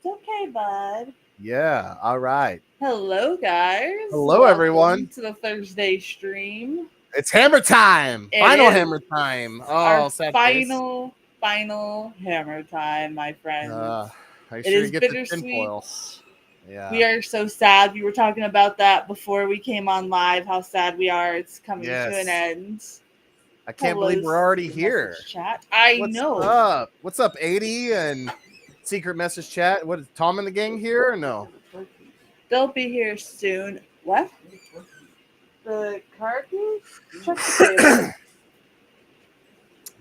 It's okay, bud. Yeah, all right. Hello, guys. Hello, Welcome everyone. to the Thursday stream. It's hammer time. It Final is hammer time. our Oh, sad face. final hammer time, my friends. Uh, Make It sure you is get the bittersweet. tinfoil. We Yeah. are so sad. We were talking about that before we came on live, how sad we are. It's coming to an Yes. end. I can't Hello, believe we're already secret here. message chat. I What's know. up? What's up, 80 and secret message chat? What is Tom and the gang here or no? They'll be here soon. What? The car keys? Check the table.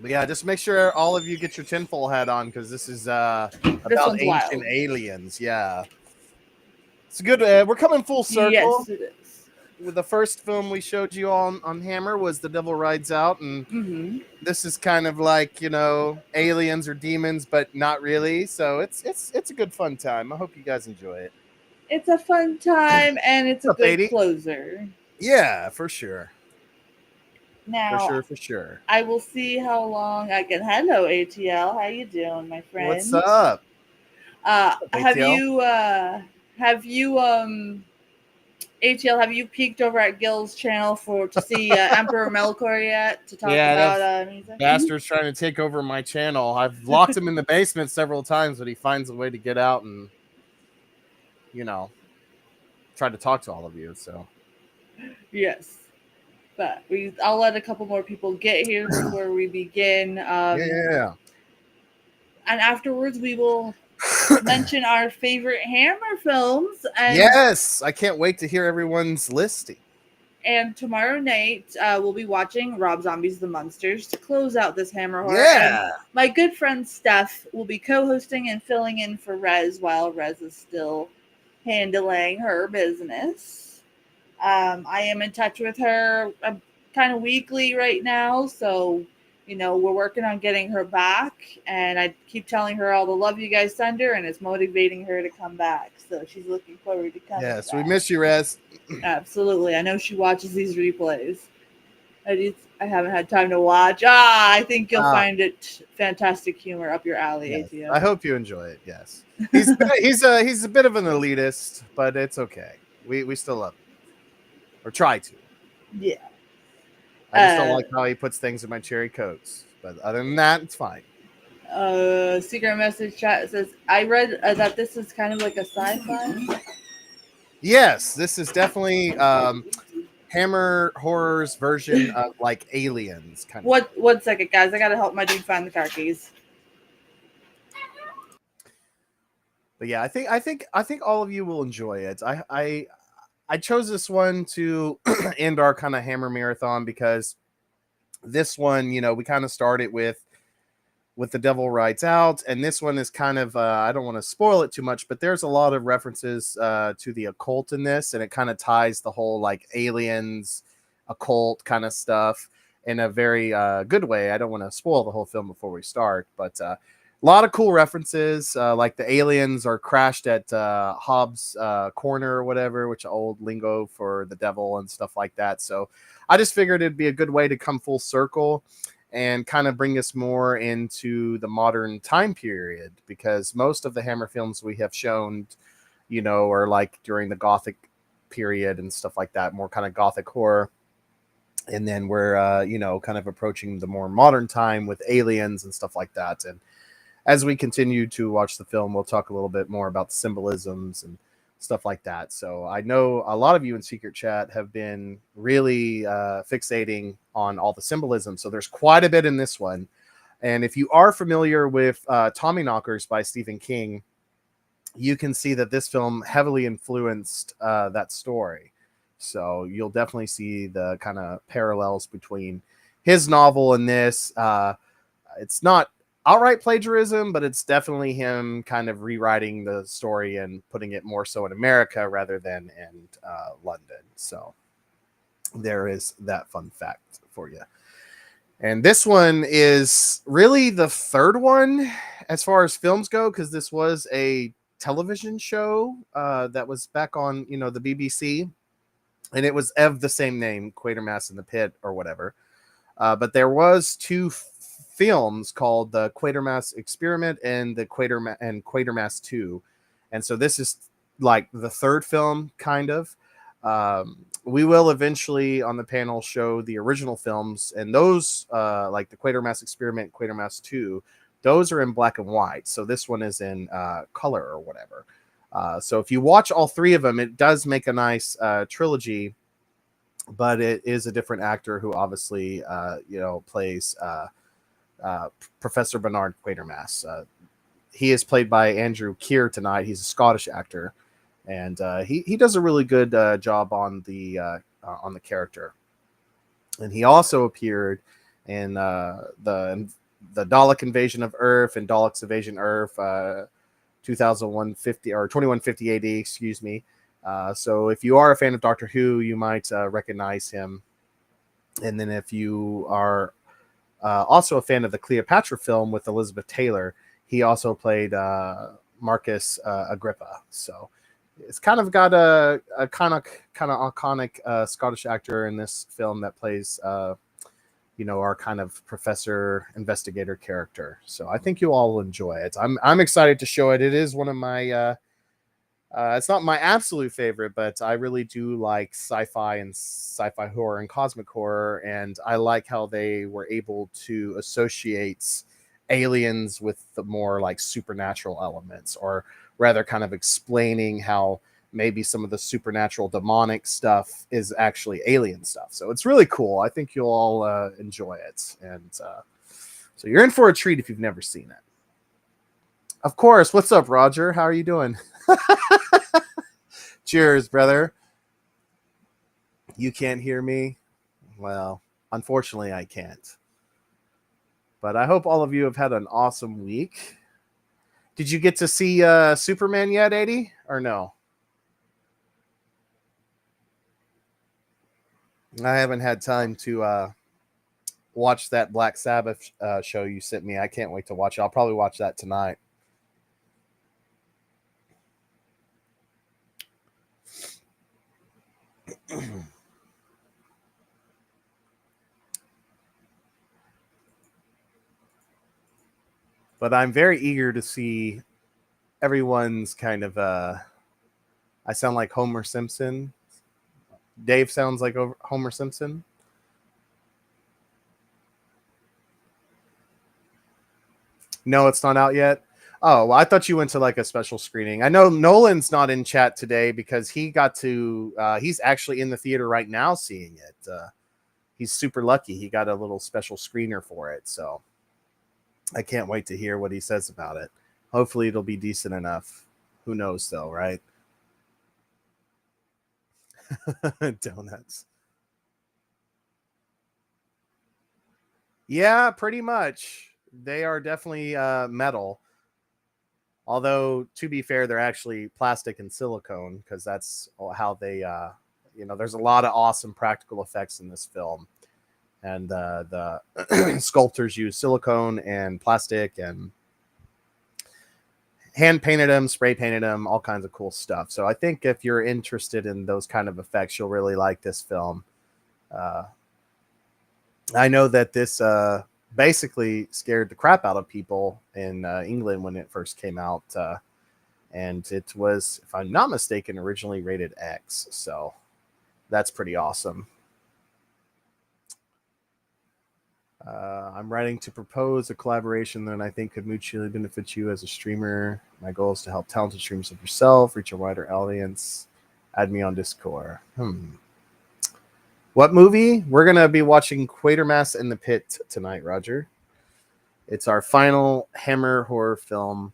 But yeah, just make sure all of you get your tinfoil hat on because this is This about one's ancient wild. aliens. Yeah. It's good. We're coming full circle. Yes, it is. With the first film we showed you on Hammer was The Devil Rides Out, and Mm-hmm. this is kind of like, aliens or demons, but not really. So it's a good fun time. I hope you guys enjoy it. It's a fun time and it's What's a up, good 80? closer. Yeah, for sure. For Now, sure, for sure. I will see how long I can. Hello, ATL. How you doing, my What's friend? up? Uh, What's up, have ATL? you have you ATL, have you peeked over at Gil's channel for to see Emperor Melkor yet to talk Yeah, about that music? bastard's trying to take over my channel. I've locked him in the basement several times, but he finds a way to get out and, you know, try to talk to all of you. So, Yes. But I'll let a couple more people get here before we begin. yeah. And afterwards, we will mention our favorite Hammer films. Yes, I can't wait to hear everyone's listing. And tomorrow night, we'll be watching Rob Zombie's The Monsters to close out this Hammer horror. And Yeah. my good friend Steph will be co-hosting and filling in for Rez while Rez is still handling her business. I am in touch with her kind of weekly right now, so we're working on getting her back. And I keep telling her all the love you guys send her, and it's motivating her to come back. So she's looking forward to coming Yes, we back. miss you, Rez. Absolutely, I know she watches these replays. I haven't had time to watch. I think you'll Ah, find it fantastic humor up your alley, yes. I ATO. hope you enjoy it. Yes, he's a bit of an elitist, but it's okay. We still love him or try to. Yeah. I just don't Uh, like how he puts things in my cherry coats. But other than that, it's fine. Secret message chat says I read that this is kind of like a sci-fi. Yes, this is definitely Hammer Horror's version of like Aliens kind of thing. What? 1 second, guys. I gotta help my dude find the car keys. But yeah, I think all of you will enjoy it. I chose this one to end our kind of Hammer marathon because this one, we kind of started with The Devil Rides Out, and this one is kind of I don't want to spoil it too much, but there's a lot of references to the occult in this, and it kind of ties the whole like aliens, occult kind of stuff in a very good way. I don't want to spoil the whole film before we start, but a lot of cool references, like the aliens are crashed at Hobbs Corner or whatever, which old lingo for the devil and stuff like that. So I just figured it'd be a good way to come full circle and kind of bring us more into the modern time period, because most of the Hammer films we have shown, are like during the Gothic period and stuff like that, more kind of Gothic horror. And then we're, kind of approaching the more modern time with aliens and stuff like that. And as we continue to watch the film, we'll talk a little bit more about the symbolisms and stuff like that. So I know a lot of you in Secret Chat have been really fixating on all the symbolism. So there's quite a bit in this one. And if you are familiar with Tommyknockers by Stephen King, you can see that this film heavily influenced that story. So you'll definitely see the kind of parallels between his novel and this. It's not outright plagiarism, but it's definitely him kind of rewriting the story and putting it more so in America rather than in London. So there is that fun fact for you. And this one is really the third one as far as films go, because this was a television show that was back on, the BBC, and it was of the same name, Quatermass in the Pit or whatever. But there was two films called the Quatermass Experiment and the Quatermass 2. And so this is like the third film, kind of. We will eventually on the panel show the original films, and those, like the Quatermass Experiment, Quatermass 2, those are in black and white. So this one is in color or whatever. So if you watch all three of them, it does make a nice trilogy, but it is a different actor who obviously, plays Professor Bernard Quatermass. He is played by Andrew Keir tonight. He's a Scottish actor, and he does a really good job on the character. And he also appeared in the Dalek Invasion of Earth and Daleks Invasion Earth, 2150 or 2150 AD, excuse me. So if you are a fan of Doctor Who, you might recognize him. And then if you are also a fan of the Cleopatra film with Elizabeth Taylor, he also played Marcus Agrippa. So it's kind of got a kind of iconic Scottish actor in this film that plays, our kind of professor investigator character. So I think you all will enjoy it. I'm excited to show it. It is one of my it's not my absolute favorite, but I really do like sci-fi and sci-fi horror and cosmic horror, and I like how they were able to associate aliens with the more like supernatural elements, or rather kind of explaining how maybe some of the supernatural demonic stuff is actually alien stuff. So it's really cool. I think you'll all enjoy it. And so you're in for a treat if you've never seen it. Of course. What's up, Roger? How are you doing? Cheers, brother. You can't hear me? Well, unfortunately, I can't. But I hope all of you have had an awesome week. Did you get to see Superman yet, 80? Or no? I haven't had time to watch that Black Sabbath show you sent me. I can't wait to watch it. I'll probably watch that tonight. But I'm very eager to see everyone's kind of I sound like Homer Simpson. Dave sounds like Homer Simpson. No, it's not out yet. Oh, well, I thought you went to like a special screening. I know Nolan's not in chat today because he got to, he's actually in the theater right now seeing it. He's super lucky. He got a little special screener for it. So I can't wait to hear what he says about it. Hopefully it'll be decent enough. Who knows though, right? Donuts. Yeah, pretty much. They are definitely metal. Although, to be fair, they're actually plastic and silicone, because that's how they, there's a lot of awesome practical effects in this film. And the sculptors use silicone and plastic and hand painted them, spray painted them, all kinds of cool stuff. So I think if you're interested in those kind of effects, you'll really like this film. I know that this basically scared the crap out of people in England when it first came out. And it was, if I'm not mistaken, originally rated X. So that's pretty awesome. I'm writing to propose a collaboration that I think could mutually benefit you as a streamer. My goal is to help talented streamers like yourself reach a wider audience. Add me on Discord. What movie? We're going to be watching Quatermass in the Pit tonight, Roger. It's our final Hammer horror film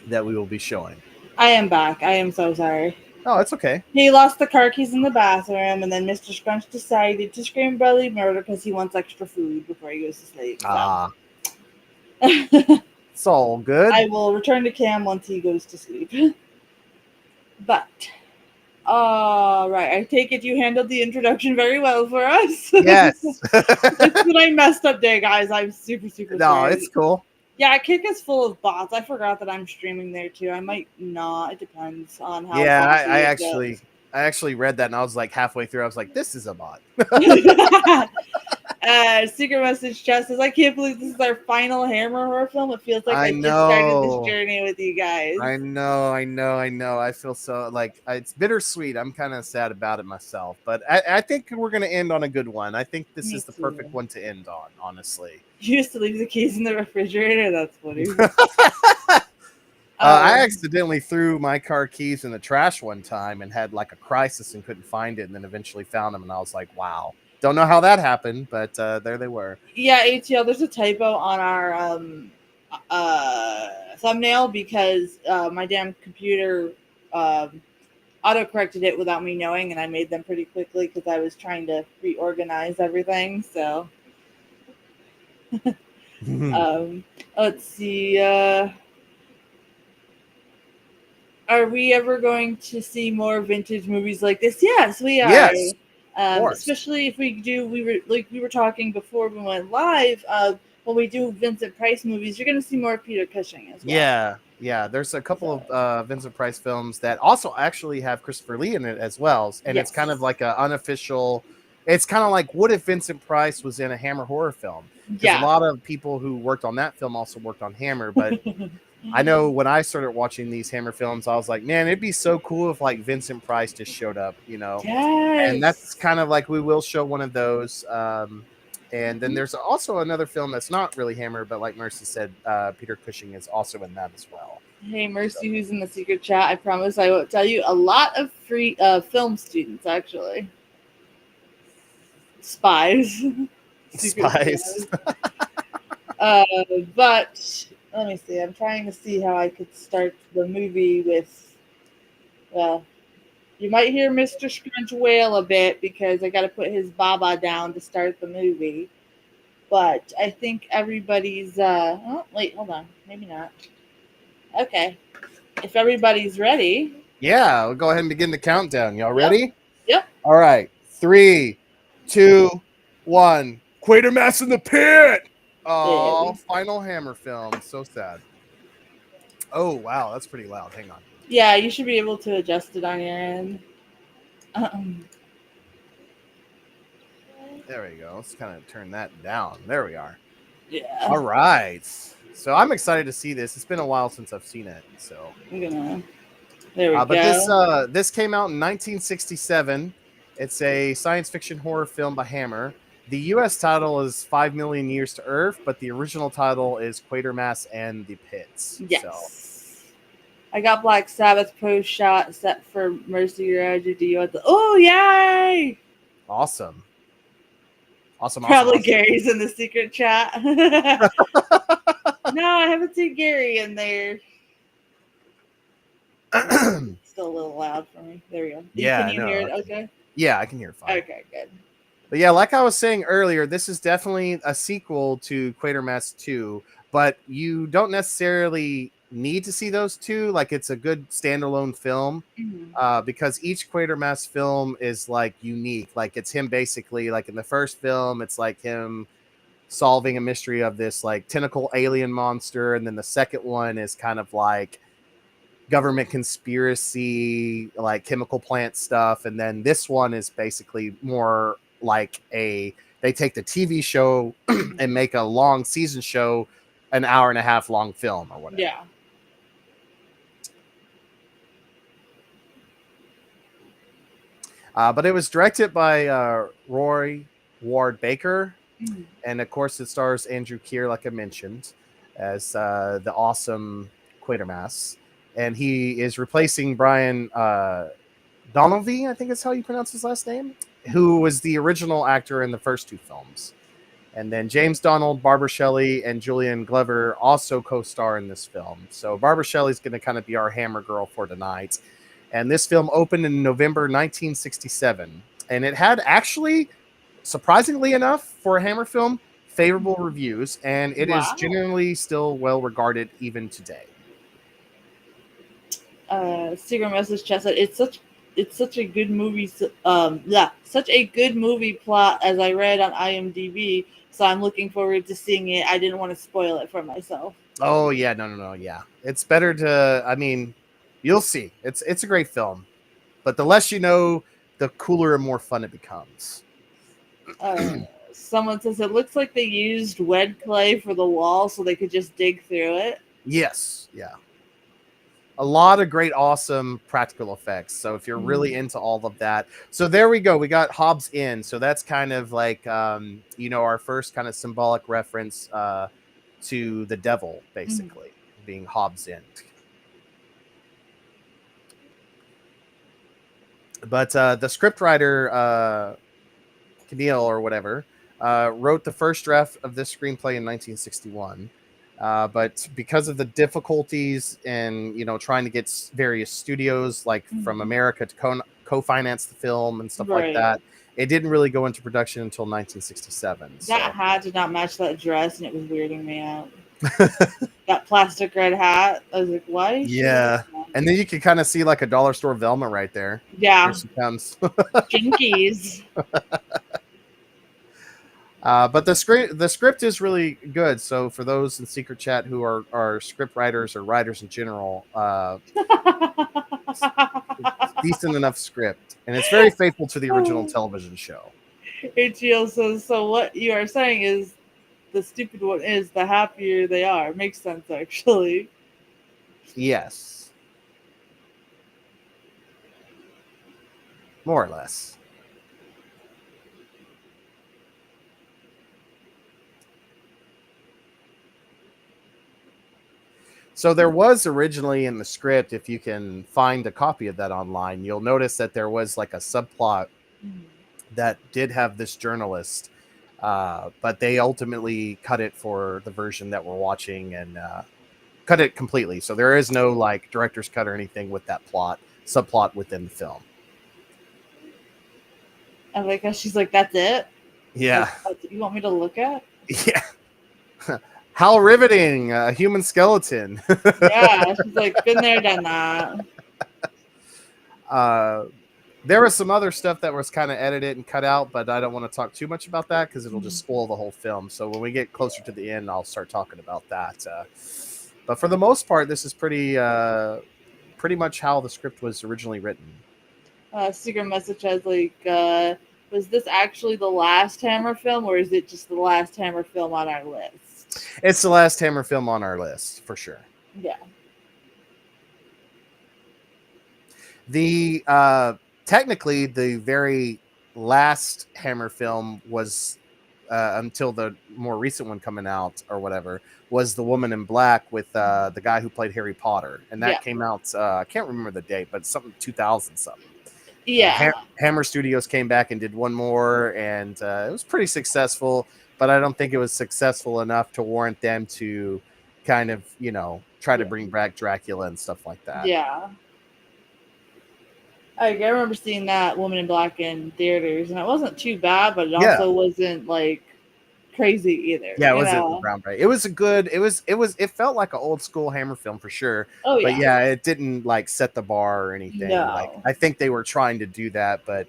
that we will be showing. I am back. I am so sorry. Oh, it's okay. He lost the car keys in the bathroom, and then Mr. Scrunch decided to scream bloody murder because he wants extra food before he goes to sleep. So. It's all good. I will return to Cam once he goes to sleep. But... all right, I take it you handled the introduction very well for us. Yes. It's been a messed up day, guys. I'm super sorry. No, it's cool. Yeah, Kick is full of bots. I forgot that I'm streaming there too. I might not. It depends on how. Yeah, I actually read that and I was like halfway through. I was like, this is a bot. Secret Message Chest says, I can't believe this is our final Hammer horror film. It feels like I I just started this know. journey with you guys. I know. I feel so like it's bittersweet. I'm kind of sad about it myself, but I think we're gonna end on a good one. I think this Me is the too. perfect one to end on, honestly. You used to leave the keys in the refrigerator. That's funny. I accidentally threw my car keys in the trash one time and had like a crisis and couldn't find it, and then eventually found them, and I was like, "Wow!" Don't know how that happened, but there they were. Yeah, ATL. There's a typo on our thumbnail because my damn computer auto corrected it without me knowing, and I made them pretty quickly because I was trying to reorganize everything. So let's see. Are we ever going to see more vintage movies like this? Yes, we are. Yes, of course. Especially if we do, we were talking before we went live. When we do Vincent Price movies, you're going to see more Peter Cushing as well. Yeah. There's a couple of Vincent Price films that also actually have Christopher Lee in it as well, and it's kind of like an unofficial. It's kind of like what if Vincent Price was in a Hammer horror film? Because a lot of people who worked on that film also worked on Hammer, but I know when I started watching these Hammer films, I was like, man, it'd be so cool if like Vincent Price just showed up, you know? Yes. And that's kind of like we will show one of those. And then there's also another film that's not really Hammer, but like Mercy said, Peter Cushing is also in that as well. Hey, Mercy, who's in the secret chat? I promise I won't tell you. A lot of free film students, actually. Spies. Spies. But let me see. I'm trying to see how I could start the movie with. Well, you might hear Mr. Scrunch wail a bit because I got to put his baba down to start the movie. But I think everybody's. Oh, wait, hold on. Maybe not. Okay. If everybody's ready. Yeah, we'll go ahead and begin the countdown. Y'all ready? Yep. All right. 3, 2, 1. Quatermass in the pit. Oh, final Hammer film. So sad. Oh, wow. That's pretty loud. Hang on. Yeah, you should be able to adjust it on your end. There we go. Let's kind of turn that down. There we are. Yeah. All right. So I'm excited to see this. It's been a while since I've seen it. So there we go. But this came out in 1967. It's a science fiction horror film by Hammer. The U.S. title is 5 Million Years to Earth, but the original title is Quatermass and the Pits. Yes. So. I got Black Sabbath post shot set for Mercy Roger. Do you want the? Oh, yay! Awesome. Probably Gary's in the secret chat. No, I haven't seen Gary in there. Still a little loud for me. There we go. Yeah, can you hear it? Okay. Yeah, I can hear it fine. Okay, good. But yeah, like I was saying earlier, this is definitely a sequel to Quatermass 2, but you don't necessarily need to see those two. Like it's a good standalone film because each Quatermass film is like unique. Like it's him basically like in the first film, it's like him solving a mystery of this like tentacle alien monster. And then the second one is kind of like government conspiracy, like chemical plant stuff. And then this one is basically more like they take the TV show and make a long season show, an hour and a half long film or whatever. Yeah. But it was directed by Roy Ward Baker. And of course it stars Andrew Keir, like I mentioned, as the awesome Quatermass. And he is replacing Brian Donalvey, I think is how you pronounce his last name, who was the original actor in the first two films. And then James Donald, Barbara Shelley, and Julian Glover also co-star in this film. So Barbara Shelley's going to kind of be our Hammer girl for tonight. And this film opened in November 1967. And it had actually, surprisingly enough, for a Hammer film, favorable reviews. And it is generally still well regarded even today. Secret Message Chest said it's such a good movie. Such a good movie plot as I read on IMDb. So I'm looking forward to seeing it. I didn't want to spoil it for myself. Oh yeah, no, yeah. It's better to. I mean, you'll see. It's a great film, but the less you know, the cooler and more fun it becomes. Someone says it looks like they used wet clay for the wall so they could just dig through it. Yes, yeah. A lot of great, awesome practical effects. So if you're really into all of that, so there we go. We got Hobbs in. So that's kind of like, our first kind of symbolic reference to the devil, basically being Hobbs in. But the scriptwriter, Keneal or whatever, wrote the first draft of this screenplay in 1961. But because of the difficulties in trying to get various studios like from America to co-finance the film and stuff like that, it didn't really go into production until 1967. That hat did not match that dress, and it was weirding me out. That plastic red hat, I was like, why? Yeah, and then you can kind of see like a dollar store Velma right there. Yeah, here she comes. Jinkies. But the script is really good. So for those in secret chat who are script writers or writers in general, it's decent enough script, and it's very faithful to the original television show. HGL says, so what you are saying is the stupid one is the happier they are. Makes sense, actually. Yes. More or less. So there was originally in the script, if you can find a copy of that online, you'll notice that there was like a subplot that did have this journalist, but they ultimately cut it for the version that we're watching and cut it completely. So there is no like director's cut or anything with that subplot within the film. I like how she's like, that's it? Yeah. Like, you want me to look at? Yeah. How riveting, a human skeleton. Yeah, she's like, been there, done that. There was some other stuff that was kind of edited and cut out, but I don't want to talk too much about that because it'll just spoil the whole film. So when we get closer to the end, I'll start talking about that. But for the most part, this is pretty much how the script was originally written. Secret message has like, was this actually the last Hammer film, or is it just the last Hammer film on our list? It's the last Hammer film on our list, for sure. Yeah. The technically the very last Hammer film was until the more recent one coming out or whatever was The Woman in Black with the guy who played Harry Potter, and that came out. I can't remember the date, but something 2000 something. Yeah. Hammer Studios came back and did one more, and it was pretty successful. But I don't think it was successful enough to warrant them to kind of try to bring back Dracula and stuff like that. Yeah. I remember seeing that Woman in Black in theaters, and it wasn't too bad, but it also wasn't like crazy either. Yeah, it wasn't groundbreaking. It was a good. It felt like an old school Hammer film for sure. Oh yeah. But yeah, it didn't like set the bar or anything. No. Like I think they were trying to do that, but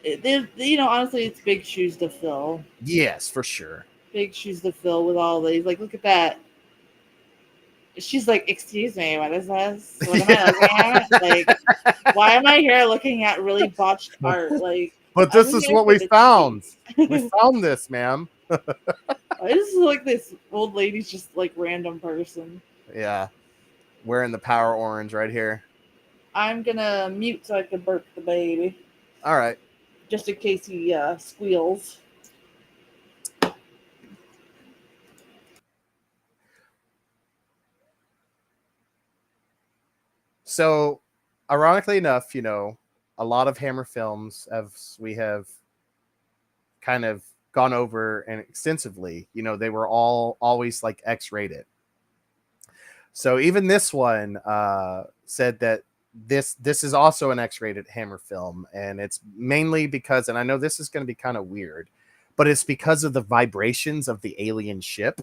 honestly, it's big shoes to fill. Yes, for sure. Big shoes to fill with all these. Like, look at that. She's like, excuse me, what is this? What am I looking at? Like, why am I here looking at really botched art? Like, but this is what we found. We found this, ma'am. This is like this old lady's just like random person. Yeah, wearing the power orange right here. I'm gonna mute so I can burp the baby. All right. Just in case he squeals. So, ironically enough, a lot of Hammer films, as we have kind of gone over and extensively, they were always like X-rated. So even this one said that this is also an X-rated Hammer film, and it's mainly because, and I know this is going to be kind of weird, but it's because of the vibrations of the alien ship.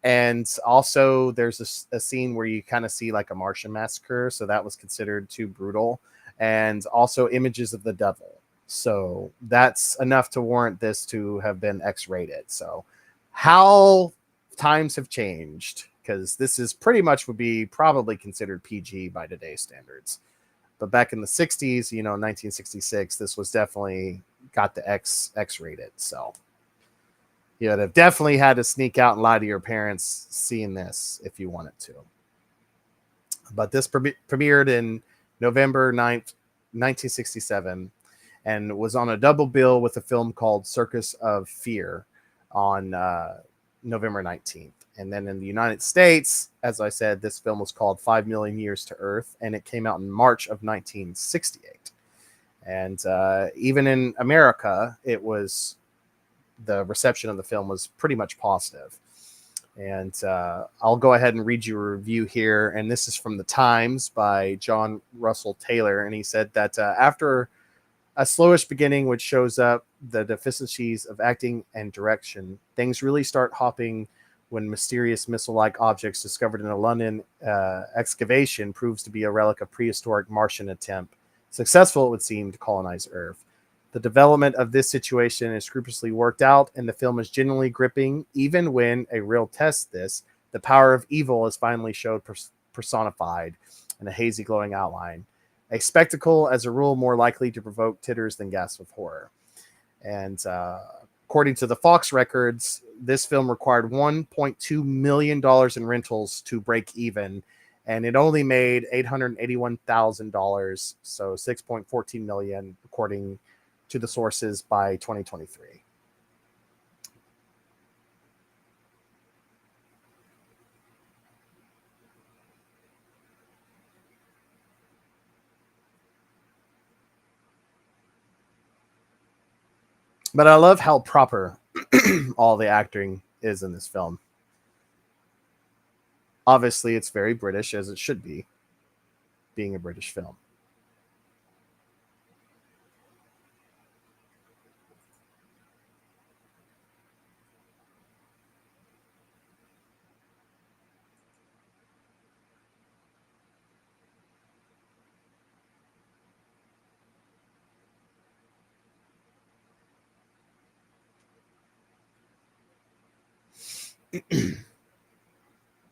And also there's a scene where you kind of see like a Martian massacre, so that was considered too brutal, and also images of the devil. So that's enough to warrant this to have been X-rated. So how times have changed, because this is pretty much would be probably considered PG by today's standards. But back in the 60s, 1966, this was definitely got the X rated. So you'd have definitely had to sneak out and lie to your parents seeing this if you wanted to. But this premiered in November 9th, 1967, and was on a double bill with a film called Circus of Fear on November 19th. And then in the United States, as I said, this film was called 5 Million Years to Earth, and it came out in March of 1968. And even in America, the reception of the film was pretty much positive. And I'll go ahead and read you a review here. And this is from The Times by John Russell Taylor. And he said that after a slowish beginning, which shows up the deficiencies of acting and direction, things really start hopping when mysterious missile-like objects discovered in a London excavation proves to be a relic of prehistoric Martian attempt, successful it would seem, to colonize Earth. The development of this situation is scrupulously worked out, and the film is genuinely gripping, even when a real test this, the power of evil is finally showed personified in a hazy glowing outline. A spectacle, as a rule, more likely to provoke titters than gasps of horror. And according to the Fox records, this film required $1.2 million in rentals to break even, and it only made $881,000, so $6.14 million, according to the sources, by 2023. But I love how proper all the acting is in this film. Obviously, it's very British, as it should be, being a British film.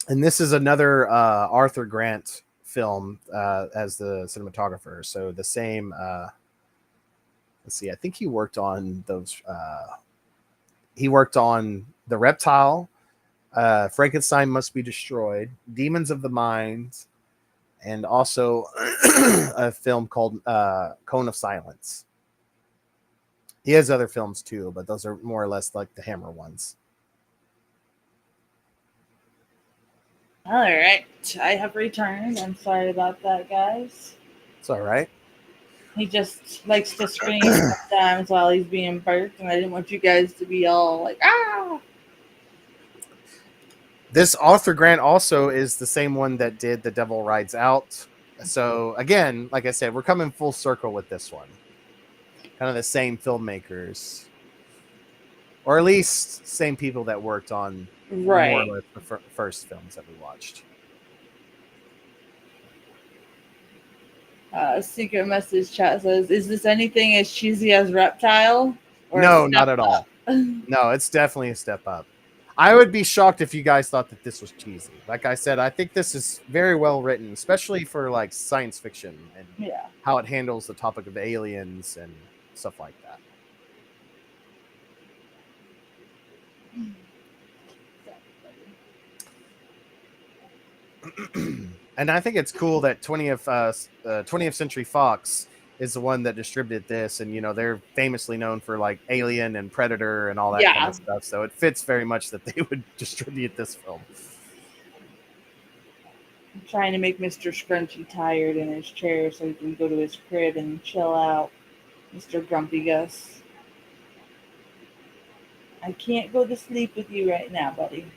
And this is another Arthur Grant film as the cinematographer. So the same. Let's see. I think he worked on those. He worked on The Reptile, Frankenstein Must Be Destroyed, Demons of the Mind, and also a film called Cone of Silence. He has other films too, but those are more or less like the Hammer ones. All right, I have returned. I'm sorry about that, guys. It's all right. He just likes to scream sometimes while he's being burped, and I didn't want you guys to be all like, ah! This Arthur Grant also is the same one that did The Devil Rides Out. So again, like I said, we're coming full circle with this one. Kind of the same filmmakers, or at least same people that worked on more or less the first films that we watched. Secret message chat says, "Is this anything as cheesy as Reptile?" Or No, not at all. No, it's definitely a step up. I would be shocked if you guys thought that this was cheesy. Like I said, I think this is very well written, especially for like science fiction and how it handles the topic of aliens and stuff like that. And I think it's cool that 20th Century Fox is the one that distributed this, and they're famously known for like Alien and Predator and all that kind of stuff. So it fits very much that they would distribute this film. I'm trying to make Mr. Scrunchy tired in his chair so he can go to his crib and chill out. Mr. Grumpy Gus. I can't go to sleep with you right now, buddy.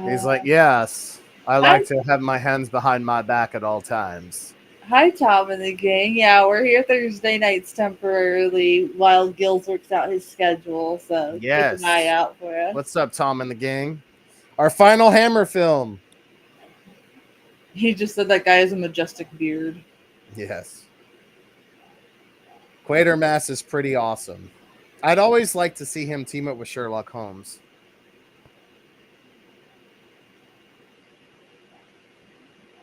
He's like, yes, I like to have my hands behind my back at all times. Hi, Tom and the gang. Yeah, we're here Thursday nights temporarily while Gills works out his schedule. So keep an eye out for us. What's up, Tom and the gang? Our final Hammer film. He just said that guy has a majestic beard. Yes. Quatermass is pretty awesome. I'd always like to see him team up with Sherlock Holmes.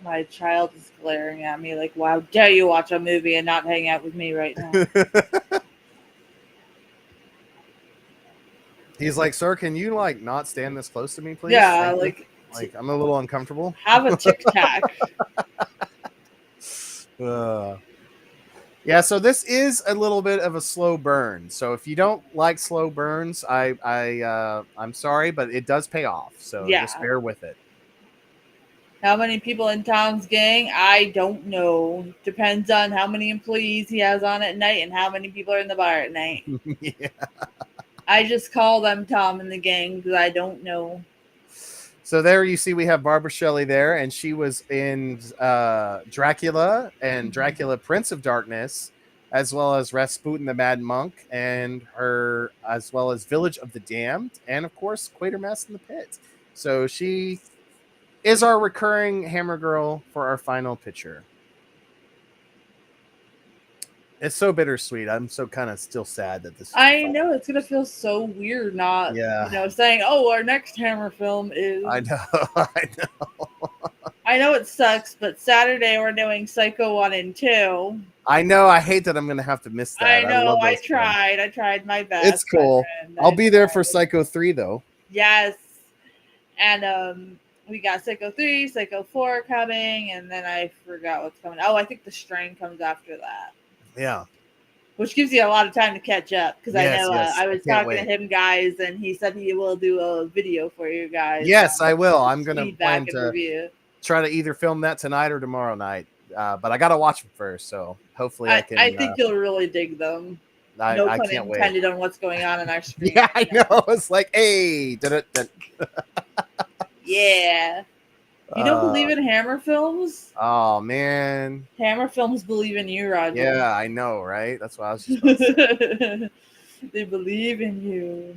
My child is glaring at me like, "Wow, dare you watch a movie and not hang out with me right now?" He's like, "Sir, can you like not stand this close to me, please? Yeah, Thank you." like Like, I'm a little uncomfortable. have a Tic Tac. Yeah, so this is a little bit of a slow burn. So if you don't like slow burns, I'm sorry, but it does pay off. So just Yeah. bear with it. How many people in Tom's gang? I don't know. Depends on how many employees he has on at night and how many people are in the bar at night. Yeah. I just call them Tom and the gang because I don't know. So there you see we have Barbara Shelley there, and she was in Dracula and Dracula Prince of Darkness, as well as Rasputin the Mad Monk, and her as well as Village of the Damned, and of course Quatermass in the Pit. So she is our recurring Hammer Girl for our final picture. It's so bittersweet. I'm so kind of still sad that this is I know it's gonna feel so weird not, Yeah, saying, "Oh, our next Hammer film is." I know. I know. I know it sucks, but Saturday we're doing Psycho 1 and 2. I know. I hate that I'm gonna have to miss I that. I know. love I those films. tried. I tried my It's best, my cool. friend. I'll I be there for tried. Psycho 3 though. Yes. And we got Psycho 3, Psycho 4 coming, and then I forgot what's coming. Oh, I think The Strain comes after that. Yeah. Which gives you a lot of time to catch up because I Yes, know yes. I I was can't talking to wait. him, guys, and he said he will do a video for you guys. Yes, I will. I'm gonna Feedback plan and to review. try to either film that tonight or tomorrow night. But I gotta watch them first, so hopefully I I can. think you'll really dig them. No I pun can't wait. intended on what's going on in our screen. Yeah, right I know. It's like, hey, Yeah. You don't believe in Hammer films? oh man. Hammer films believe in you, Roger. Yeah, I know, right? That's what I was just about to say. They believe in you.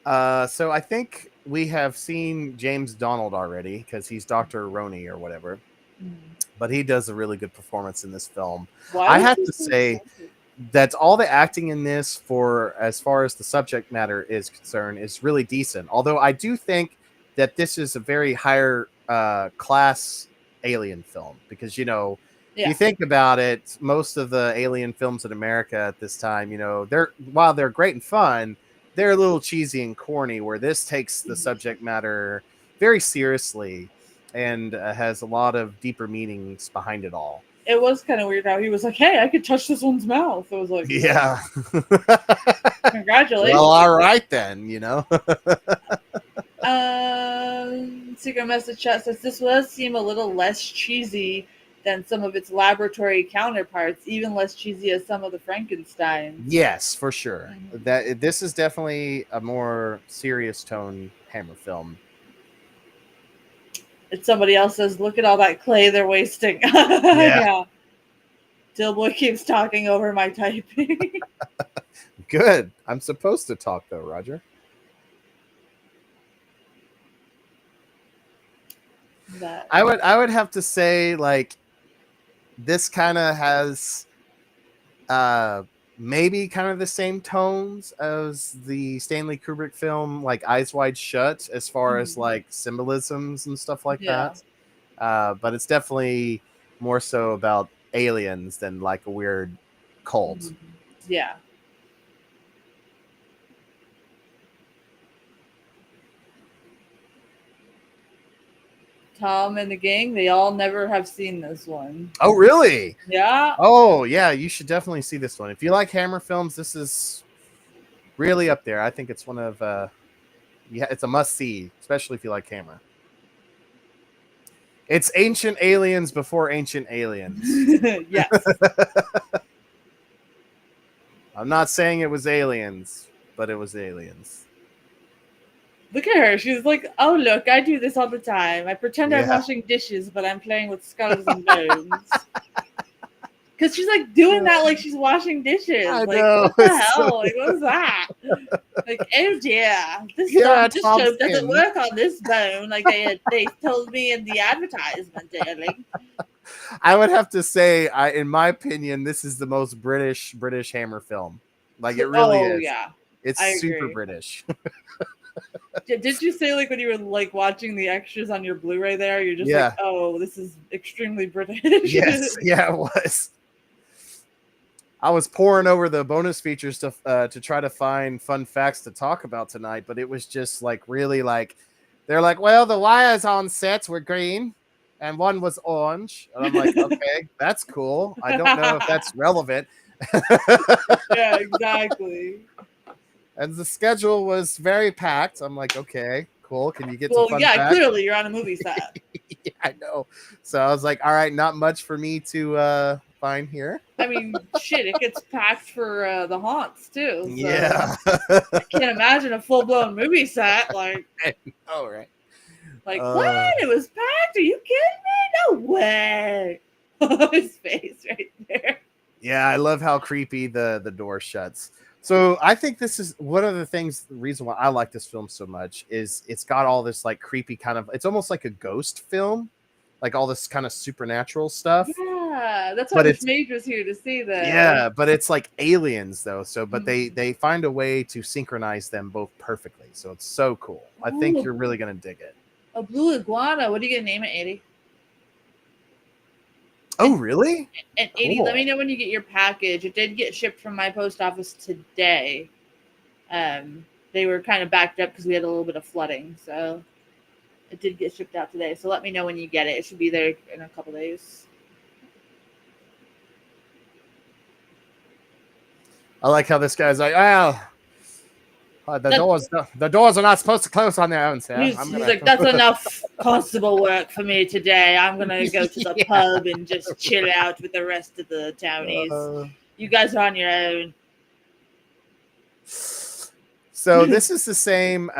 So I think we have seen James Donald already because he's Dr. Roney or whatever. But he does a really good performance in this film. Why I was have he to so say excited? that all the acting in this, for as far as the subject matter is concerned, is really decent. Although I do think that this is a very higher class alien film because if you think about it, most of the alien films in America at this time, while they're great and fun, they're a little cheesy and corny. Where this takes the subject matter very seriously and has a lot of deeper meanings behind it all. It was kind of weird how he was like, "Hey, I could touch this one's mouth." I was like, Yeah. Congratulations. Well, all right then, Secret Message Chat says this does seem a little less cheesy than some of its laboratory counterparts, even less cheesy as some of the Frankensteins. Yes, for sure. This is definitely a more serious tone Hammer film. And somebody else says, "Look at all that clay they're wasting." Yeah. GillBoy keeps talking over my typing. Good. I'm supposed to talk though, Roger. I would have to say like this kind of has maybe kind of the same tones as the Stanley Kubrick film like Eyes Wide Shut as far as like symbolisms and stuff like that. But it's definitely more so about aliens than like a weird cult. Yeah. Tom and the gang, they all never have seen this one. Oh, really? Yeah. Oh, yeah. You should definitely see this one. If you like Hammer films, this is really up there. I think it's one of, it's a must see, especially if you like Hammer. It's Ancient Aliens before Ancient Aliens. Yes. I'm not saying it was aliens, but it was aliens. Look at her. She's like, "Oh, look, I do this all the time. I pretend I'm Yeah. washing dishes, but I'm playing with skulls and bones." Because she's like doing that like she's washing dishes. I like, know. what the hell? Like, what was that? Like, oh dear, this soap doesn't work on this bone. Like they told me in the advertisement, darling. I would have to say, in my opinion, this is the most British Hammer film. Like it really is. Yeah. It's super British. Did you say like when you were like watching the extras on your Blu-ray there, you're just like, Yeah. oh, this is extremely British. Yes. Yeah, it was. I was poring over the bonus features to try to find fun facts to talk about tonight, but it was just like really like they're like, well, the wires on sets were green and one was orange, and I'm like, okay, that's cool. I don't know if that's relevant. Yeah, exactly. And the schedule was very packed. I'm like, okay, cool. Can you get some Well, fun yeah, facts? clearly you're on a movie set. Yeah, I know. So I was like, all right, not much for me to find here. I mean, shit, it gets packed for the haunts too. So Yeah. I can't imagine a full blown movie set All right. like what? It was packed? Are you kidding me? No way! His face right there. Yeah, I love how creepy the door shuts. So I think this is one of the things. The reason why I like this film so much is it's got all this like creepy kind of. It's almost like a ghost film, like all this kind of supernatural stuff. Yeah, that's why I But wish it's Mage was here to see this. yeah, but it's like aliens though. So but Mhm. they find a way to synchronize them both perfectly. So it's so cool. I think Ooh, you're really gonna dig it. a blue iguana. What are you gonna name it, 80? Oh really? And 80, let me Cool. know when you get your package. It did get shipped from my post office today. They were kind of backed up because we had a little bit of flooding, so it did get shipped out today. So let me know when you get it. It should be there in a couple days. I like how this guy's like, well, the doors are not supposed to close on their own, sir. He's like, that's enough constable work for me today. I'm gonna go to the pub and just chill out with the rest of the townies. You guys are on your own. So this is the same.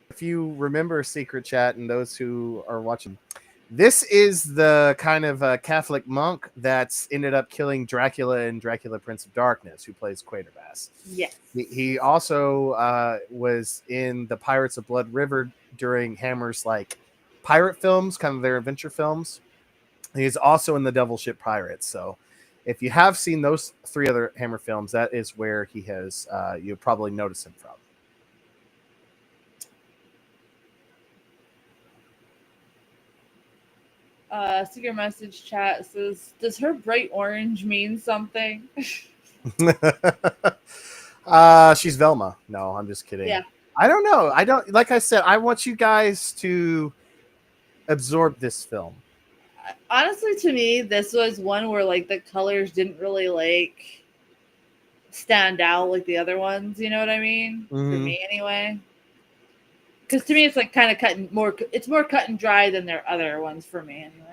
If you remember Secret Chat and those who are watching, this is the kind of Catholic monk that's ended up killing Dracula in Dracula Prince of Darkness, who plays Quatermass. Yes. He also was in the Pirates of Blood River during Hammer's like pirate films, kind of their adventure films. He's also in the Devil Ship Pirates. So if you have seen those three other Hammer films, that is where he has you probably notice him from. Secret message chat says, does her bright orange mean something? She's Velma. No, I'm just kidding. Yeah. I don't know. I don't, like I said, I want you guys to absorb this film. Honestly, to me, this was one where like the colors didn't really like stand out like the other ones. You know what I mean? For me, anyway. Because to me, it's like kind of it's more cut and dry than their other ones for me, anyway.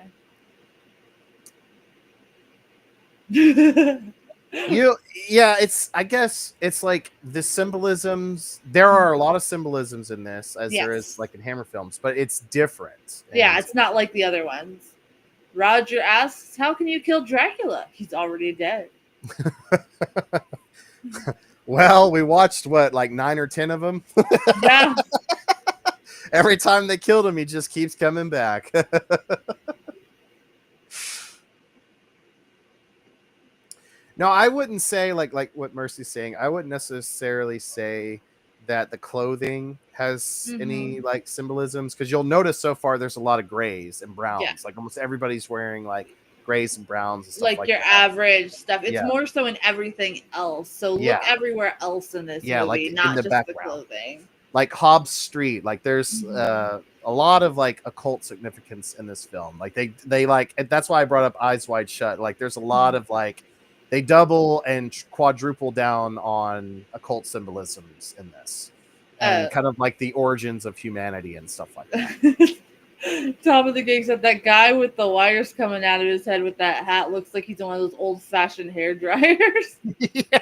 I guess it's like the symbolisms. There are a lot of symbolisms in this, as there is like in Hammer films, but it's different. Yeah, it's not like the other ones. Roger asks, how can you kill Dracula? He's already dead. Well, we watched what, like 9 or 10 of them? Yeah. Every time they killed him, he just keeps coming back. No, I wouldn't say like what Mercy's saying. I wouldn't necessarily say that the clothing has any like symbolisms, because you'll notice so far there's a lot of grays and browns. Yeah. Like almost everybody's wearing like grays and browns and stuff like your that. Average stuff. It's more so in everything else. So look everywhere else in this movie, like not in the just background. the clothing. Like Hobbs Street, like there's a lot of like occult significance in this film. Like they like, and that's why I brought up Eyes Wide Shut. Like there's a lot of like, they double and quadruple down on occult symbolisms in this, and kind of like the origins of humanity and stuff like that. Top of the Gang said that guy with the wires coming out of his head with that hat looks like he's one of those old-fashioned hair dryers. Yeah.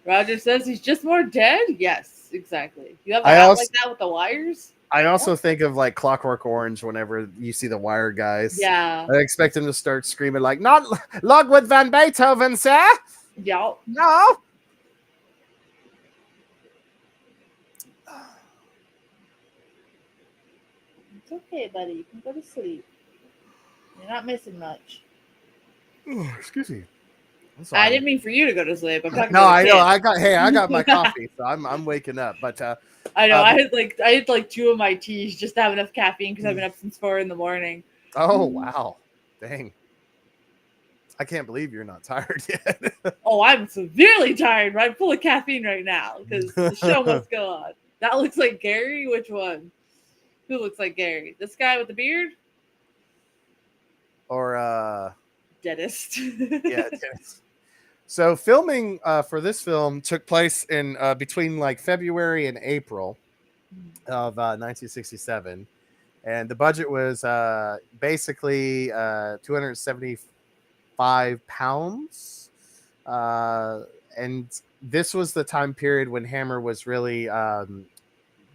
Roger says he's just more dead. Yes, exactly. You have a hat like that with the wires? I also think of like Clockwork Orange whenever you see the wire guys. Yeah. I expect him to start screaming like, not Ludwig van Beethoven, sir. Yeah. No. It's okay, buddy. You can go to sleep. You're not missing much. Oh, excuse me. That's I fine. didn't mean for you to go to sleep. I'm talking No, to the I know. kid. I got my coffee, so I'm waking up. But I know. but I had like 2 of my teas just to have enough caffeine because I've been up since 4 in the morning. oh wow, dang! I can't believe you're not tired yet. Oh, I'm severely tired. I'm full of caffeine right now because the show must go on. That looks like Gary. Which one? Who looks like Gary? This guy with the beard? or Deadest. yeah. So filming for this film took place in between like February and April of 1967, and the budget was basically 275 pounds. And this was the time period when Hammer was really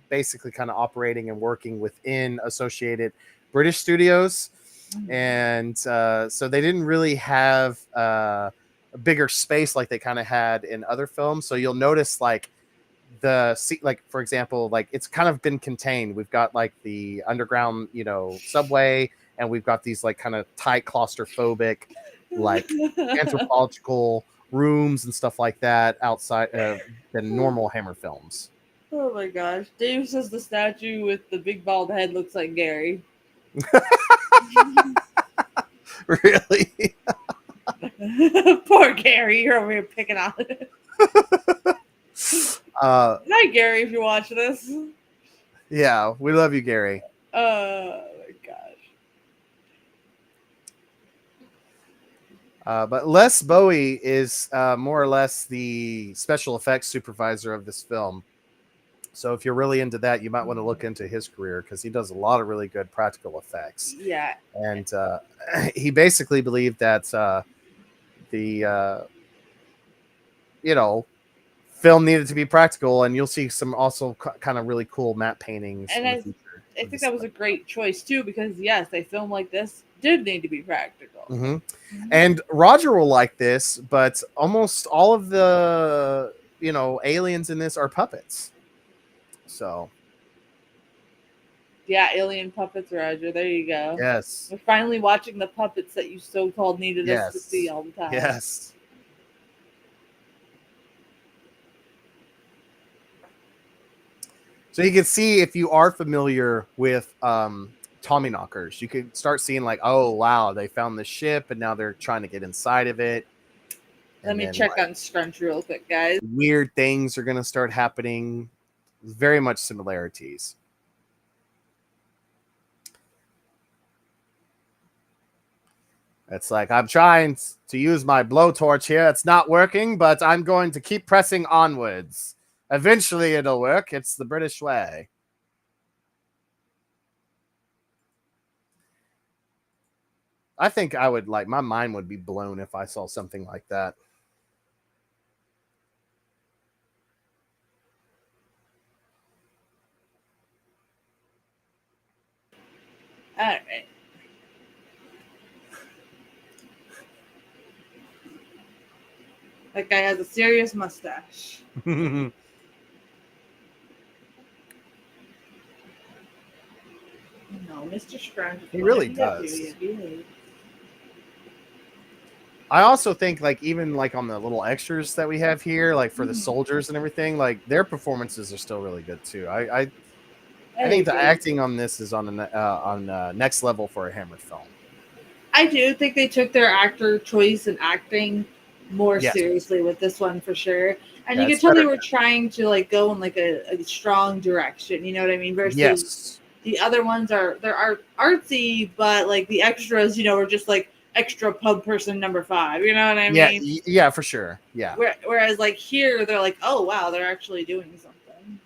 basically kind of operating and working within associated British studios. And so they didn't really have a bigger space like they kind of had in other films. So you'll notice like the seat, like for example, like it's kind of been contained. We've got like the underground, subway, and we've got these like kind of tight claustrophobic, like anthropological rooms and stuff like that outside the normal Hammer films. Oh my gosh. Dave says the statue with the big bald head looks like Gary. Really? Poor Gary. You're over here picking on it. Hi, Gary, if you watch this. Yeah, we love you, Gary. Oh my gosh. But Les Bowie is more or less the special effects supervisor of this film. So if you're really into that, you might want to look into his career because he does a lot of really good practical effects. Yeah. And he basically believed that the film needed to be practical, and you'll see some also kind of really cool matte paintings And in the future. I think that was a great choice too because yes, a film like this did need to be practical. And Roger will like this, but almost all of the aliens in this are puppets. So yeah, alien puppets, Roger. There you go. yes, We're finally watching the puppets that you so-called needed us to see all the time. Yes. So you can see if you are familiar with Tommyknockers, you could start seeing like, oh wow, they found the ship and now they're trying to get inside of it. Let me check on Scrunch real quick, guys. Weird things are going to start happening. Very much similarities. It's like, I'm trying to use my blowtorch here. It's not working, but I'm going to keep pressing onwards. Eventually it'll work. It's the British way. I think I would my mind would be blown if I saw something like that. All right. That guy has a serious mustache. No, Mr. Scrunch. He really does. I also think like even like on the little extras that we have here, like for the soldiers and everything, like their performances are still really good too. I think the acting on this is on next level for a Hammer film. I do think they took their actor choice and acting more seriously with this one for sure. And you could tell they were trying to like go in like a strong direction. You know what I mean? Versus the other ones they're artsy, but like the extras, were just like extra pub person number 5. You know what I mean? Yeah, for sure. Yeah. Whereas like here, they're like, oh wow, they're actually doing something.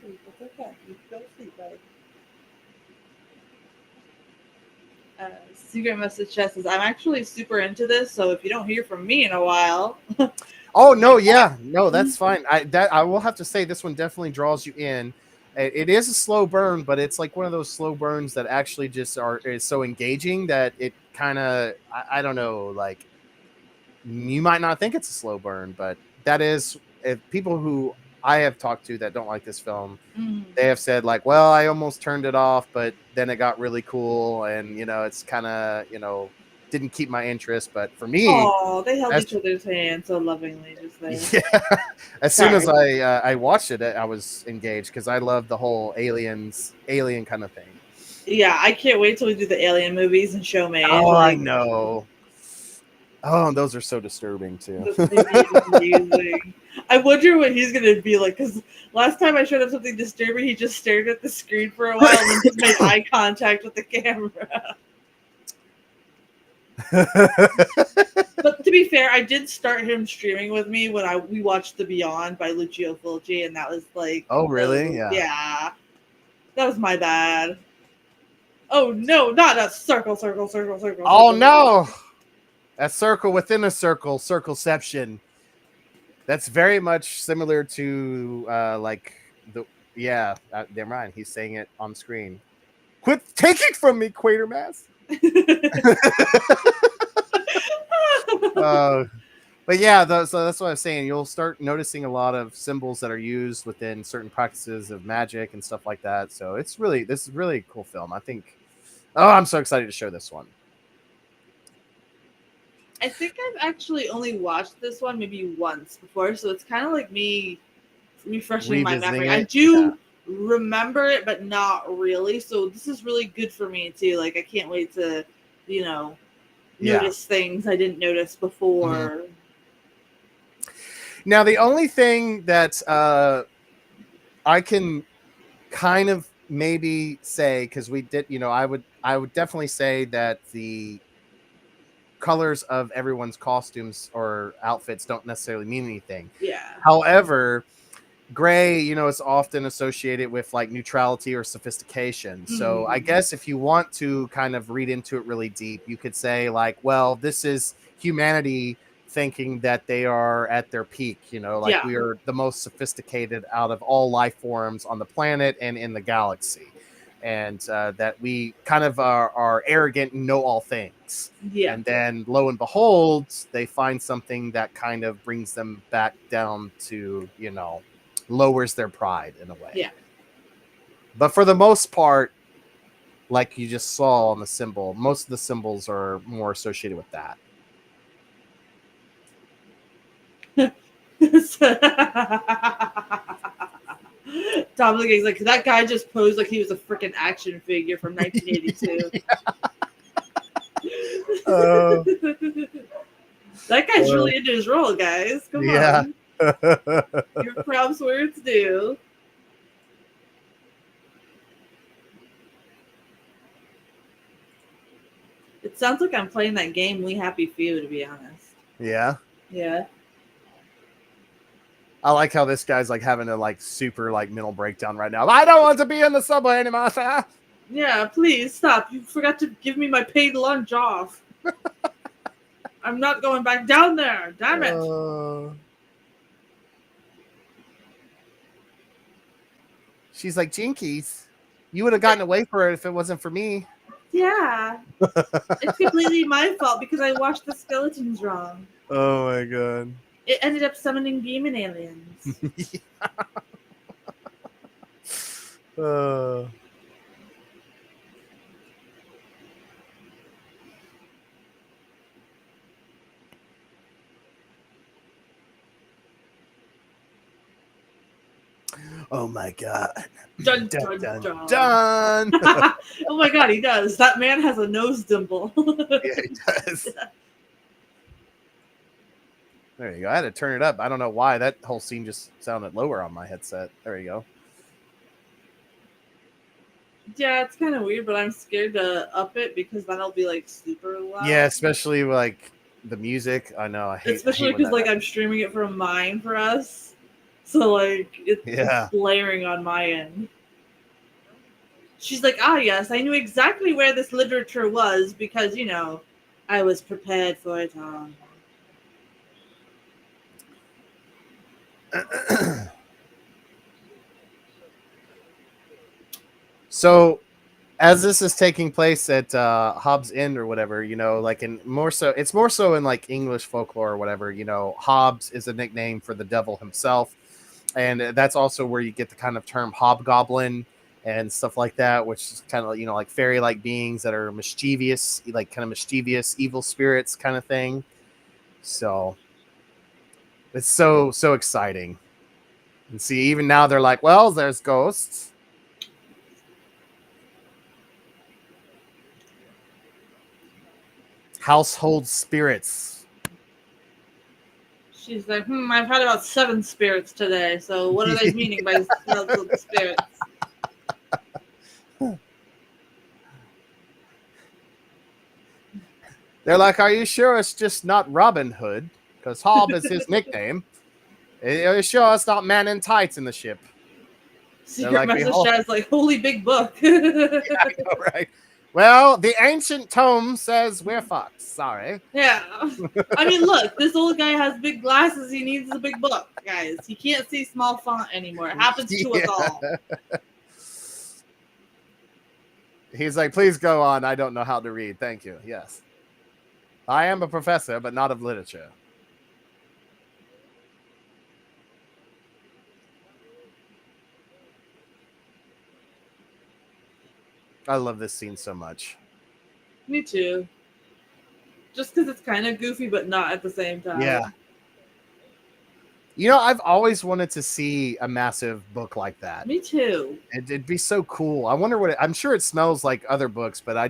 It's okay. You can go to sleep, buddy. Secret Message Chest says, I'm actually super into this, so if you don't hear from me in a while. Oh no, yeah, no, that's fine. I will have to say this one definitely draws you in. It is a slow burn, but it's like one of those slow burns that actually just is so engaging that it kind of I don't know, like you might not think it's a slow burn, but that is if people who I have talked to that don't like this film, Mm. they have said like, well, I almost turned it off, but then it got really cool, and it's kind of didn't keep my interest. But for me, Oh, they held as each other's hand so lovingly just there. yeah, as soon as Sorry. I watched it, I was engaged because I love the whole alien kind of thing. Yeah, I can't wait till we do the alien movies and show Mage. Oh, I Like, know. Oh, and those are so disturbing too. that's gonna be amazing. I wonder what he's gonna be like, because last time I showed him something disturbing, he just stared at the screen for a while and then just made eye contact with the camera. But to be fair, I did start him streaming with me when we watched The Beyond by Lucio Fulci, and that was like, Oh, really? Yeah. yeah, that was my bad. Oh no, not a circle. Oh no, a circle within a circle, circleception. That's very much similar to like the never mind. He's saying it on screen. Quit taking from me, Quatermass. But yeah, so that's what I'm saying. You'll start noticing a lot of symbols that are used within certain practices of magic and stuff like that. So this is really a cool film. I think. Oh, I'm so excited to show this one. I think I've actually only watched this one maybe once before, so it's kind of like me refreshing my memory. I do remember it, but not really. So this is really good for me too. Like I can't wait to, notice things I didn't notice before. Mm-hmm. Now the only thing that I can kind of maybe say, because we did, I would definitely say that the colors of everyone's costumes or outfits don't necessarily mean anything. Yeah. However, gray, is often associated with like neutrality or sophistication. So I guess if you want to kind of read into it really deep, you could say like, well, this is humanity thinking that they are at their peak, we are the most sophisticated out of all life forms on the planet and in the galaxy. And that we kind of are arrogant and know all things. Yeah. And then lo and behold, they find something that kind of brings them back down to, lowers their pride in a way. Yeah. But for the most part, like you just saw on the symbol, most of the symbols are more associated with that. Dominic's like, that guy just posed like he was a freaking action figure from 1982. That guy's really into his role, guys. Come on. Your props where it's due. It sounds like I'm playing that game We Happy Few, to be honest. Yeah. Yeah. I like how this guy's like having a like super like mental breakdown right now. I don't want to be in the subway anymore, sir. Yeah, please stop. You forgot to give me my paid lunch off. I'm not going back down there. Damn it. She's like, Jinkies, you would have gotten away for it if it wasn't for me. Yeah. It's completely my fault because I washed the skeletons wrong. Oh my god. It ended up summoning demon aliens. Oh my god. Dun, dun, dun, dun. Dun. Oh my god, he does. That man has a nose dimple. Yeah, he does. There you go. I had to turn it up. I don't know why. That whole scene just sounded lower on my headset. There you go. Yeah, it's kind of weird, but I'm scared to up it because that'll be like super loud. Yeah, especially like the music. I know. I hate. Especially because like I'm streaming it from mine for us, so like it's blaring on my end. She's like, ah, yes, I knew exactly where this literature was because I was prepared for it all. So, as this is taking place at Hobbs End or whatever, like it's more so in like English folklore or whatever. Hobbs is a nickname for the devil himself, and that's also where you get the kind of term hobgoblin and stuff like that, which is kind of, like fairy-like beings that are mischievous, like kind of mischievous evil spirits kind of thing. So it's so exciting. And see, even now they're like, well, there's ghosts. Household spirits. She's like, I've had about 7 spirits today. So what are they meaning by household spirits? They're like, are you sure it's just not Robin Hood? Because Hob is his nickname. Are you sure it's not man in tights in the ship? Secret message says, like, holy big book. Yeah, I know, right? Well, the ancient tome says we're fucked. Sorry. Yeah. I mean, look, this old guy has big glasses. He needs a big book, guys. He can't see small font anymore. It happens to us all. He's like, please go on. I don't know how to read. Thank you. Yes. I am a professor, but not of literature. I love this scene so much. Me too. Just because it's kind of goofy, but not at the same time. Yeah. You know, I've always wanted to see a massive book like that. Me too. It'd be so cool. I wonder what I'm sure it smells like other books, but I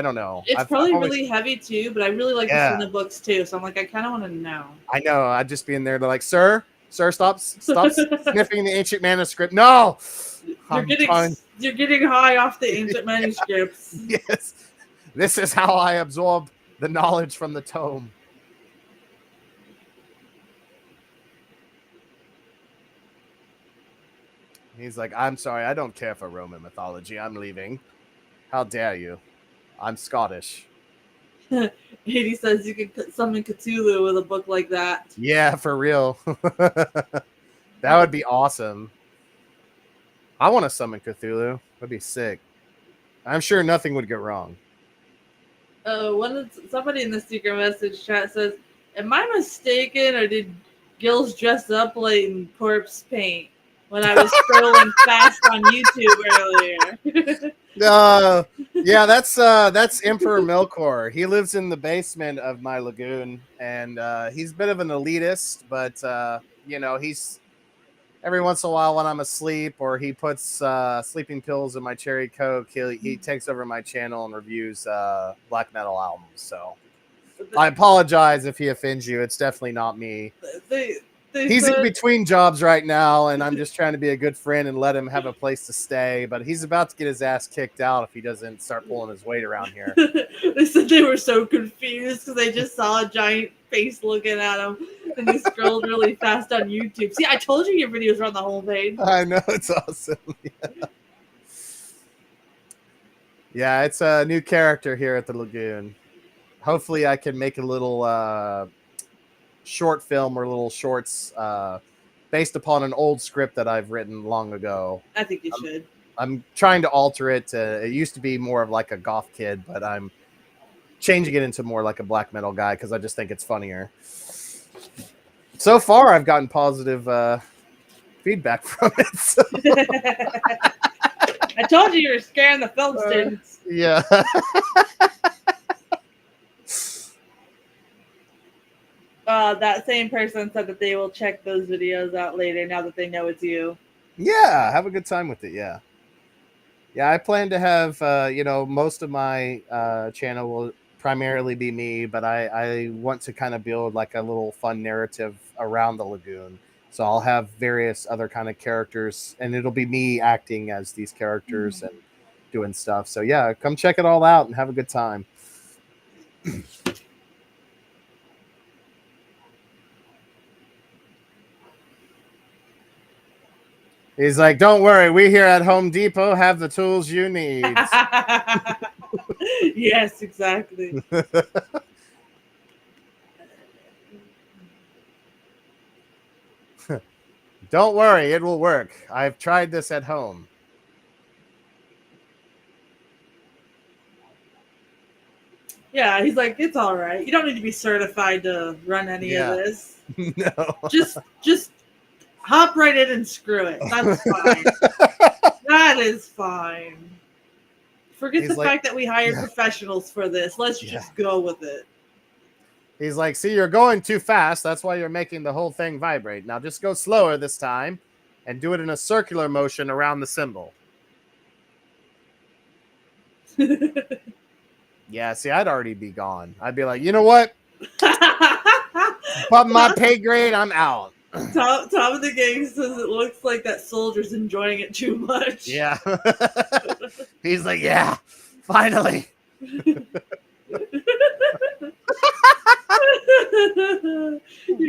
don't know. It's probably really heavy too, but I really like to see the books too. So I'm like, I kind of want to know. I know. I'd just be in there. They're like, sir, stop sniffing the ancient manuscript. No, you're getting high off the ancient manuscripts. Yes, this is how I absorb the knowledge from the tome. He's like, I'm sorry, I don't care for Roman mythology. I'm leaving. How dare you? I'm Scottish. He says you could summon Cthulhu with a book like that. Yeah, for real. That would be awesome. I want to summon Cthulhu. That'd be sick. I'm sure nothing would go wrong. Somebody in the secret message chat says, am I mistaken, or did Gills dress up like in corpse paint when I was scrolling fast on YouTube earlier? Yeah, that's Emperor Melkor. He lives in the basement of my lagoon, and he's a bit of an elitist, but he's every once in a while when I'm asleep or he puts sleeping pills in my cherry Coke, he takes over my channel and reviews black metal albums. So I apologize if he offends you. It's definitely not me. He's in between jobs right now, and I'm just trying to be a good friend and let him have a place to stay. But he's about to get his ass kicked out if he doesn't start pulling his weight around here. They said they were so confused because they just saw a giant face looking at him, and they scrolled really fast on YouTube. See, I told you your videos are on the homepage. I know, it's awesome. Yeah, it's a new character here at the lagoon. Hopefully, I can make a little short film or little shorts based upon an old script that I've written long ago. I think you should. I'm trying to alter it. It used to be more of like a goth kid, but I'm changing it into more like a black metal guy because I just think it's funnier. So far, I've gotten positive feedback from it. So. I told you were scaring the film students. Yeah. That same person said that they will check those videos out later now that they know it's you. Yeah, have a good time with it. Yeah. Yeah, I plan to have, most of my channel will primarily be me, but I want to kind of build like a little fun narrative around the lagoon. So I'll have various other kind of characters, and it'll be me acting as these characters and doing stuff. So yeah, come check it all out and have a good time. He's like, don't worry, we here at Home Depot have the tools you need. Yes, exactly. Don't worry, it will work. I've tried this at home. Yeah, he's like, it's all right. You don't need to be certified to run any of this. No. Just hop right in and screw it. That's fine. That is fine. Forget He's the like, fact that we hired yeah, professionals for this. Let's yeah. just go with it. He's like, see, you're going too fast. That's why you're making the whole thing vibrate. Now just go slower this time and do it in a circular motion around the symbol. Yeah, see, I'd already be gone. I'd be like, you know what? But my pay grade, I'm out. Tom of the gang says it looks like that soldier's enjoying it too much. Yeah. He's like, yeah, finally. You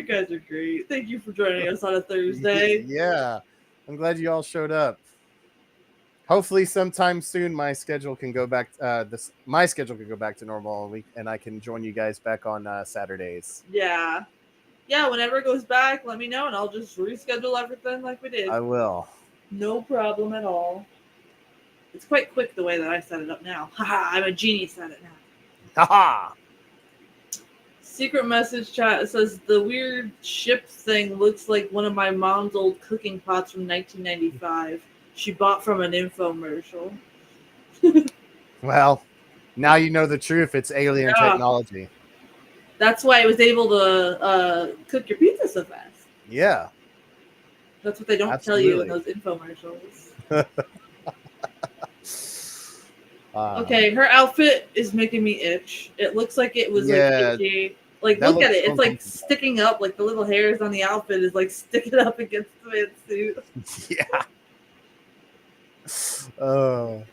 guys are great. Thank you for joining us on a Thursday. Yeah. I'm glad you all showed up. Hopefully sometime soon my schedule can go back my schedule can go back to normal and I can join you guys back on Saturdays. Yeah. Yeah, whenever it goes back, let me know and I'll just reschedule everything like we did. I will. No problem at all. It's quite quick the way that I set it up now. Haha, I'm a genius at it now. Haha. Secret message chat says the weird ship thing looks like one of my mom's old cooking pots from 1995. She bought from an infomercial. Well, now you know the truth. It's alien technology. That's why it was able to cook your pizza so fast. Yeah. That's what they don't tell you in those infomercials. Okay, her outfit is making me itch. It looks like it was like itchy. Like, look at it. It's like sticking up. Like the little hairs on the outfit is like sticking up against the man's suit. Yeah. Oh.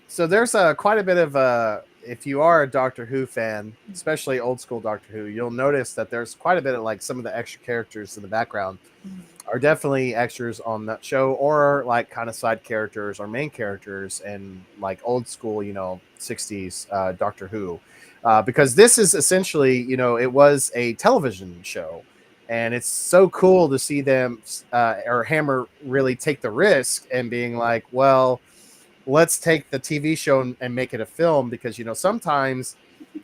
So there's quite a bit of if you are a Doctor Who fan, especially old school Doctor Who, you'll notice that there's quite a bit of like some of the extra characters in the background are definitely extras on that show, or like kind of side characters or main characters and like old school, 60s Doctor Who, because this is essentially, it was a television show, and it's so cool to see them or Hammer really take the risk and being like, well, let's take the TV show and make it a film, because sometimes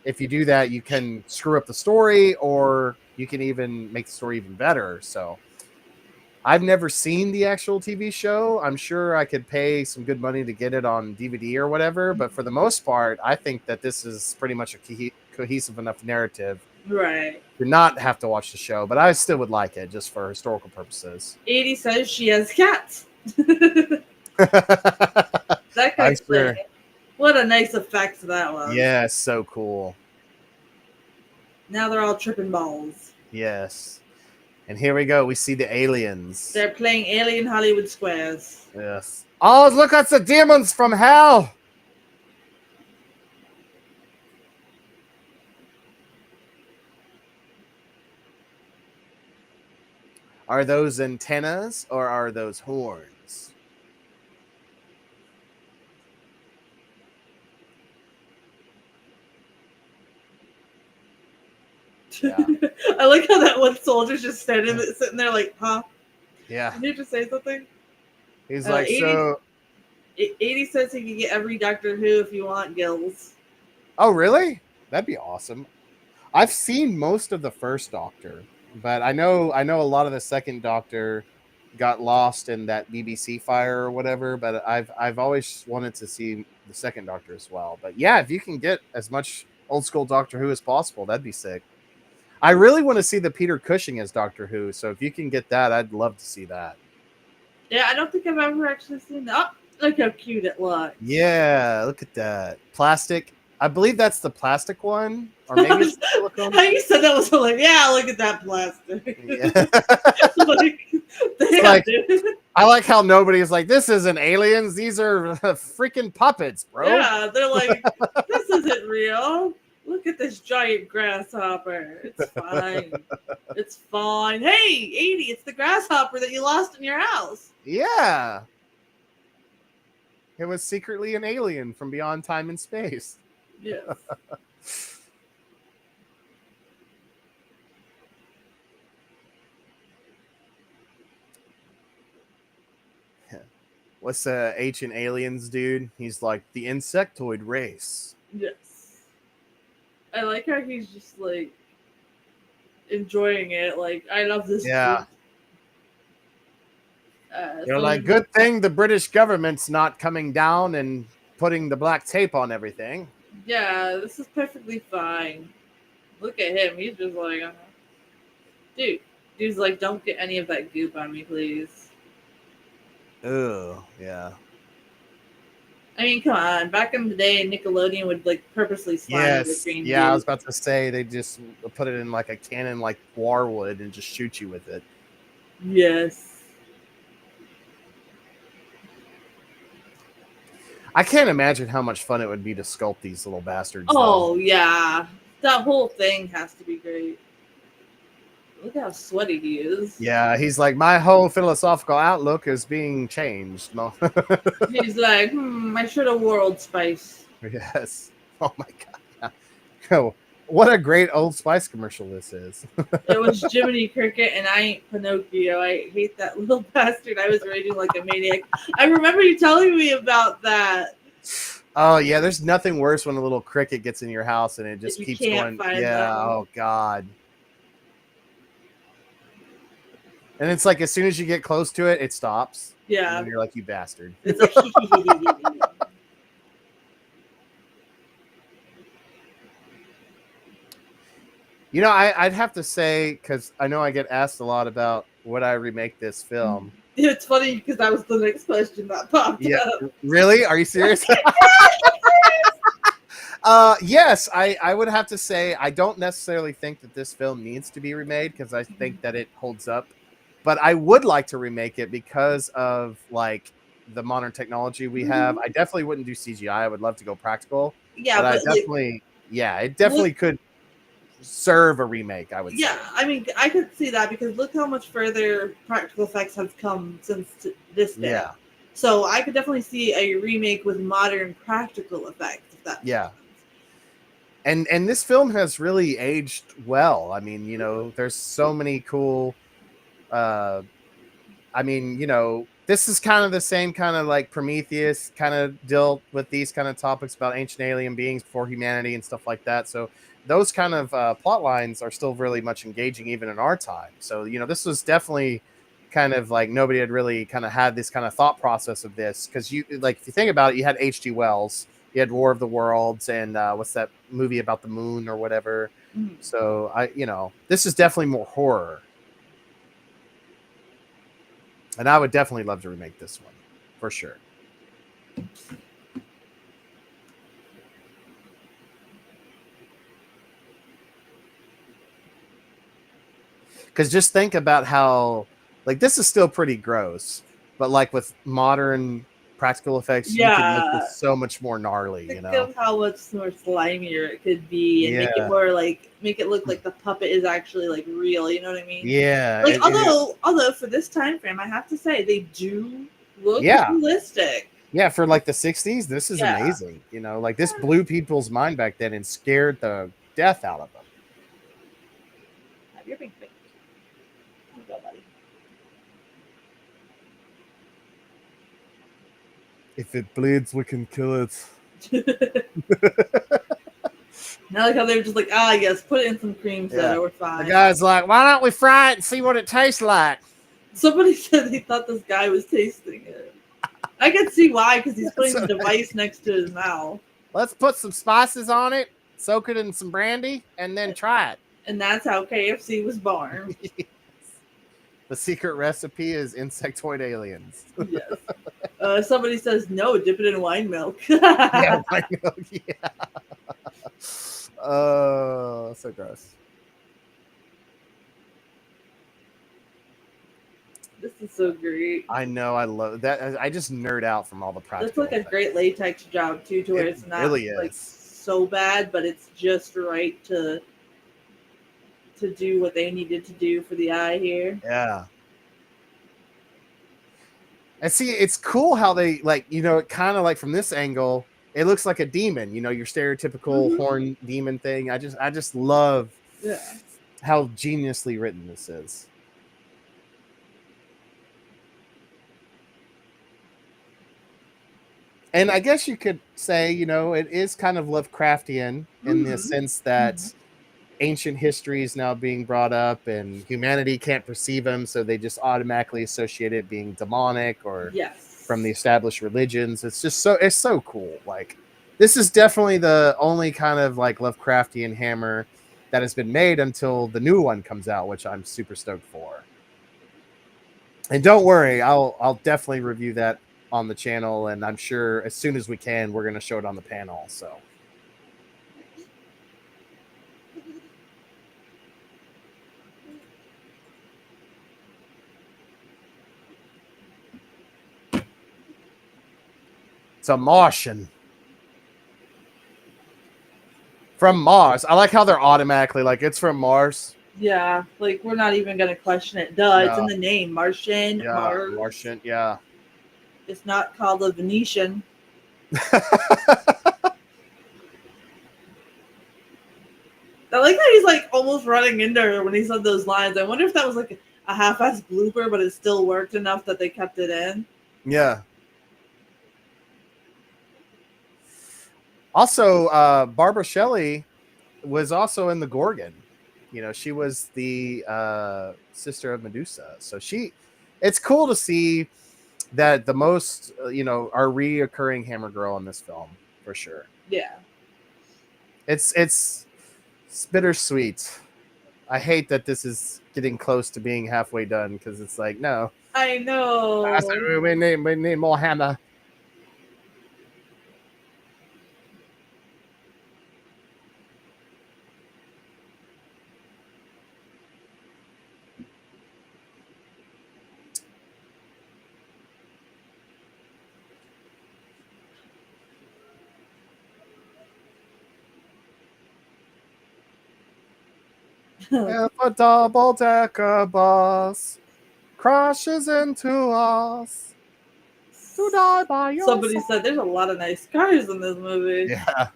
if you do that, you can screw up the story, or you can even make the story even better. So I've never seen the actual TV show. I'm sure I could pay some good money to get it on DVD or whatever, but for the most part, I think that this is pretty much a cohesive enough narrative, right, to not have to watch the show, but I still would like it just for historical purposes. 80 says she has cats. That kind of thing. What a nice effect that was. Yeah, so cool. Now they're all tripping balls. Yes. And here we go. We see the aliens. They're playing Alien Hollywood Squares. Yes. Oh, look at the demons from hell. Are those antennas or are those horns? Yeah. I like how that one soldier's just sitting there like, huh? Yeah. Did you just say something? He's like, 80, so... 80 says he can get every Doctor Who if you want, Gills. Oh, really? That'd be awesome. I've seen most of the first Doctor, but I know a lot of the second Doctor got lost in that BBC fire or whatever, but I've always wanted to see the second Doctor as well. But yeah, if you can get as much old school Doctor Who as possible, that'd be sick. I really want to see the Peter Cushing as Doctor Who, so if you can get that, I'd love to see that. Yeah, I don't think I've ever actually seen that. Oh, look how cute it looks. Yeah, look at that. Plastic. I believe that's the plastic one. Or maybe it's silicone. How you said that was like, yeah, look at that plastic. Yeah. Damn, dude. I like how nobody's like, this isn't aliens. These are freaking puppets, bro. Yeah, they're like, this isn't real. Look at this giant grasshopper. It's fine. It's fine. Hey, 80, it's the grasshopper that you lost in your house. Yeah. It was secretly an alien from beyond time and space. Yes. what's Ancient Aliens dude? He's like the insectoid race. Yes. I like how he's just like enjoying it. Like, I love this Yeah. book. They're like, Someone, good thing the British government's not coming down and putting the black tape on everything. yeah, this is perfectly fine. Look at him. He's just like, dude. Dude's like, don't get any of that goop on me, please. Oh, yeah. I mean, come on. Back in the day, Nickelodeon would like purposely slime the Yes. green Yeah, I was goop. about to say they just put it in like a cannon like War would and just shoot you with it. Yes. I can't imagine how much fun it would be to sculpt these little bastards, though. Oh yeah, that whole thing has to be great. Look how sweaty he is. Yeah, he's like, my whole philosophical outlook is being changed. No. He's like, I should have wore Old Spice. Yes. Oh my god. Oh, what a great Old Spice commercial this is. It was Jiminy Cricket, and I ain't Pinocchio. I hate that little bastard. I was raging like a maniac. I remember you telling me about that. Oh yeah, there's nothing worse when a little cricket gets in your house and it just You keeps can't going. find Yeah. them. Oh god. And it's like as soon as you get close to it, it stops. Yeah. And you're like, you bastard. It's like, You know, I'd have to say, because I know I get asked a lot about would I remake this film. it's funny because that was the next question that popped up. Really? Are you serious? Yes, I would have to say I don't necessarily think that this film needs to be remade because I think that it holds up. But I would like to remake it because of like the modern technology we have. I definitely wouldn't do CGI. I would love to go practical. Yeah, But I but definitely, it definitely could serve a remake, I would say. Yeah, I mean, I could see that because look how much further practical effects have come since this day. Yeah. So I could definitely see a remake with modern practical effects. If that Yeah. And this film has really aged well. I mean, you know, there's so many cool I mean, you know, this is kind of the same kind of like Prometheus kind of dealt with these kind of topics about ancient alien beings before humanity and stuff like that. So those kind of plot lines are still really much engaging even in our time. So, you know, this was definitely kind of like nobody had really kind of had this kind of thought process of this because you like if you think about it, you had H.G. Wells, you had War of the Worlds, and what's that movie about the moon or whatever. So you know, this is definitely more horror. And I would definitely love to remake this one, for sure. Because just think about how, like, this is still pretty gross, but like with modern practical effects, you could make this so much more gnarly. Think of how much more slimier it could be, and make it more like make it look like the puppet is actually like real. You know what I mean? Yeah. Like although for this time frame, I have to say they do look realistic. Yeah, for like the 60s, this is amazing. You know, like this blew people's mind back then and scared the death out of them. Have your pink face. Go, buddy. If it bleeds, we can kill it. Now, like how they were just like, yes, put it in some cream soda, we're fine. The guy's like, why don't we fry it and see what it tastes like? Somebody said he thought this guy was tasting it. I can see why, because he's putting the device next to his mouth. Let's put some spices on it, soak it in some brandy, and then try it. And that's how KFC was born. Yes. The secret recipe is insectoid aliens. Yes. Somebody says, no, dip it in wine milk. Yeah, wine milk, yeah. Oh, so gross. This is so great. I know, I love that. I just nerd out from all the practical. That's like a great latex job too, to where it's not really like so bad, but it's just right to do what they needed to do for the eye here. Yeah. And see, it's cool how they like, you know, it kind of like from this angle, it looks like a demon, you know, your stereotypical horn demon thing. I just love how geniusly written this is. And I guess you could say, it is kind of Lovecraftian in the Mm-hmm. sense Mm-hmm. that ancient history is now being brought up and humanity can't perceive them, so they just automatically associate it being demonic or from the Yes. established religions. It's so cool. Like, this is definitely the only kind of like Lovecraftian hammer that has been made until the new one comes out, which I'm super stoked for. And don't worry, I'll definitely review that on the channel, and I'm sure as soon as we can, we're gonna show it on the panel. So it's a Martian from Mars. I like how they're automatically like it's from Mars. Yeah, like we're not even gonna question it. Duh, it's in No, the name. Martian, yeah, Mars. Martian, yeah. It's not called a Venetian. I like that he's like almost running into her when he said those lines. I wonder if that was like a half-assed blooper, but it still worked enough that they kept it in. Yeah. Also, Barbara Shelley was also in the Gorgon. She was the sister of Medusa. So it's cool to see that the most, are reoccurring Hammer Girl in this film for sure. Yeah. It's bittersweet. I hate that this is getting close to being halfway done because it's like, no, I know. we need more Hammer. If a double decker bus crashes into us, to die by your Somebody side. said there's a lot of nice cars in this movie. Yeah.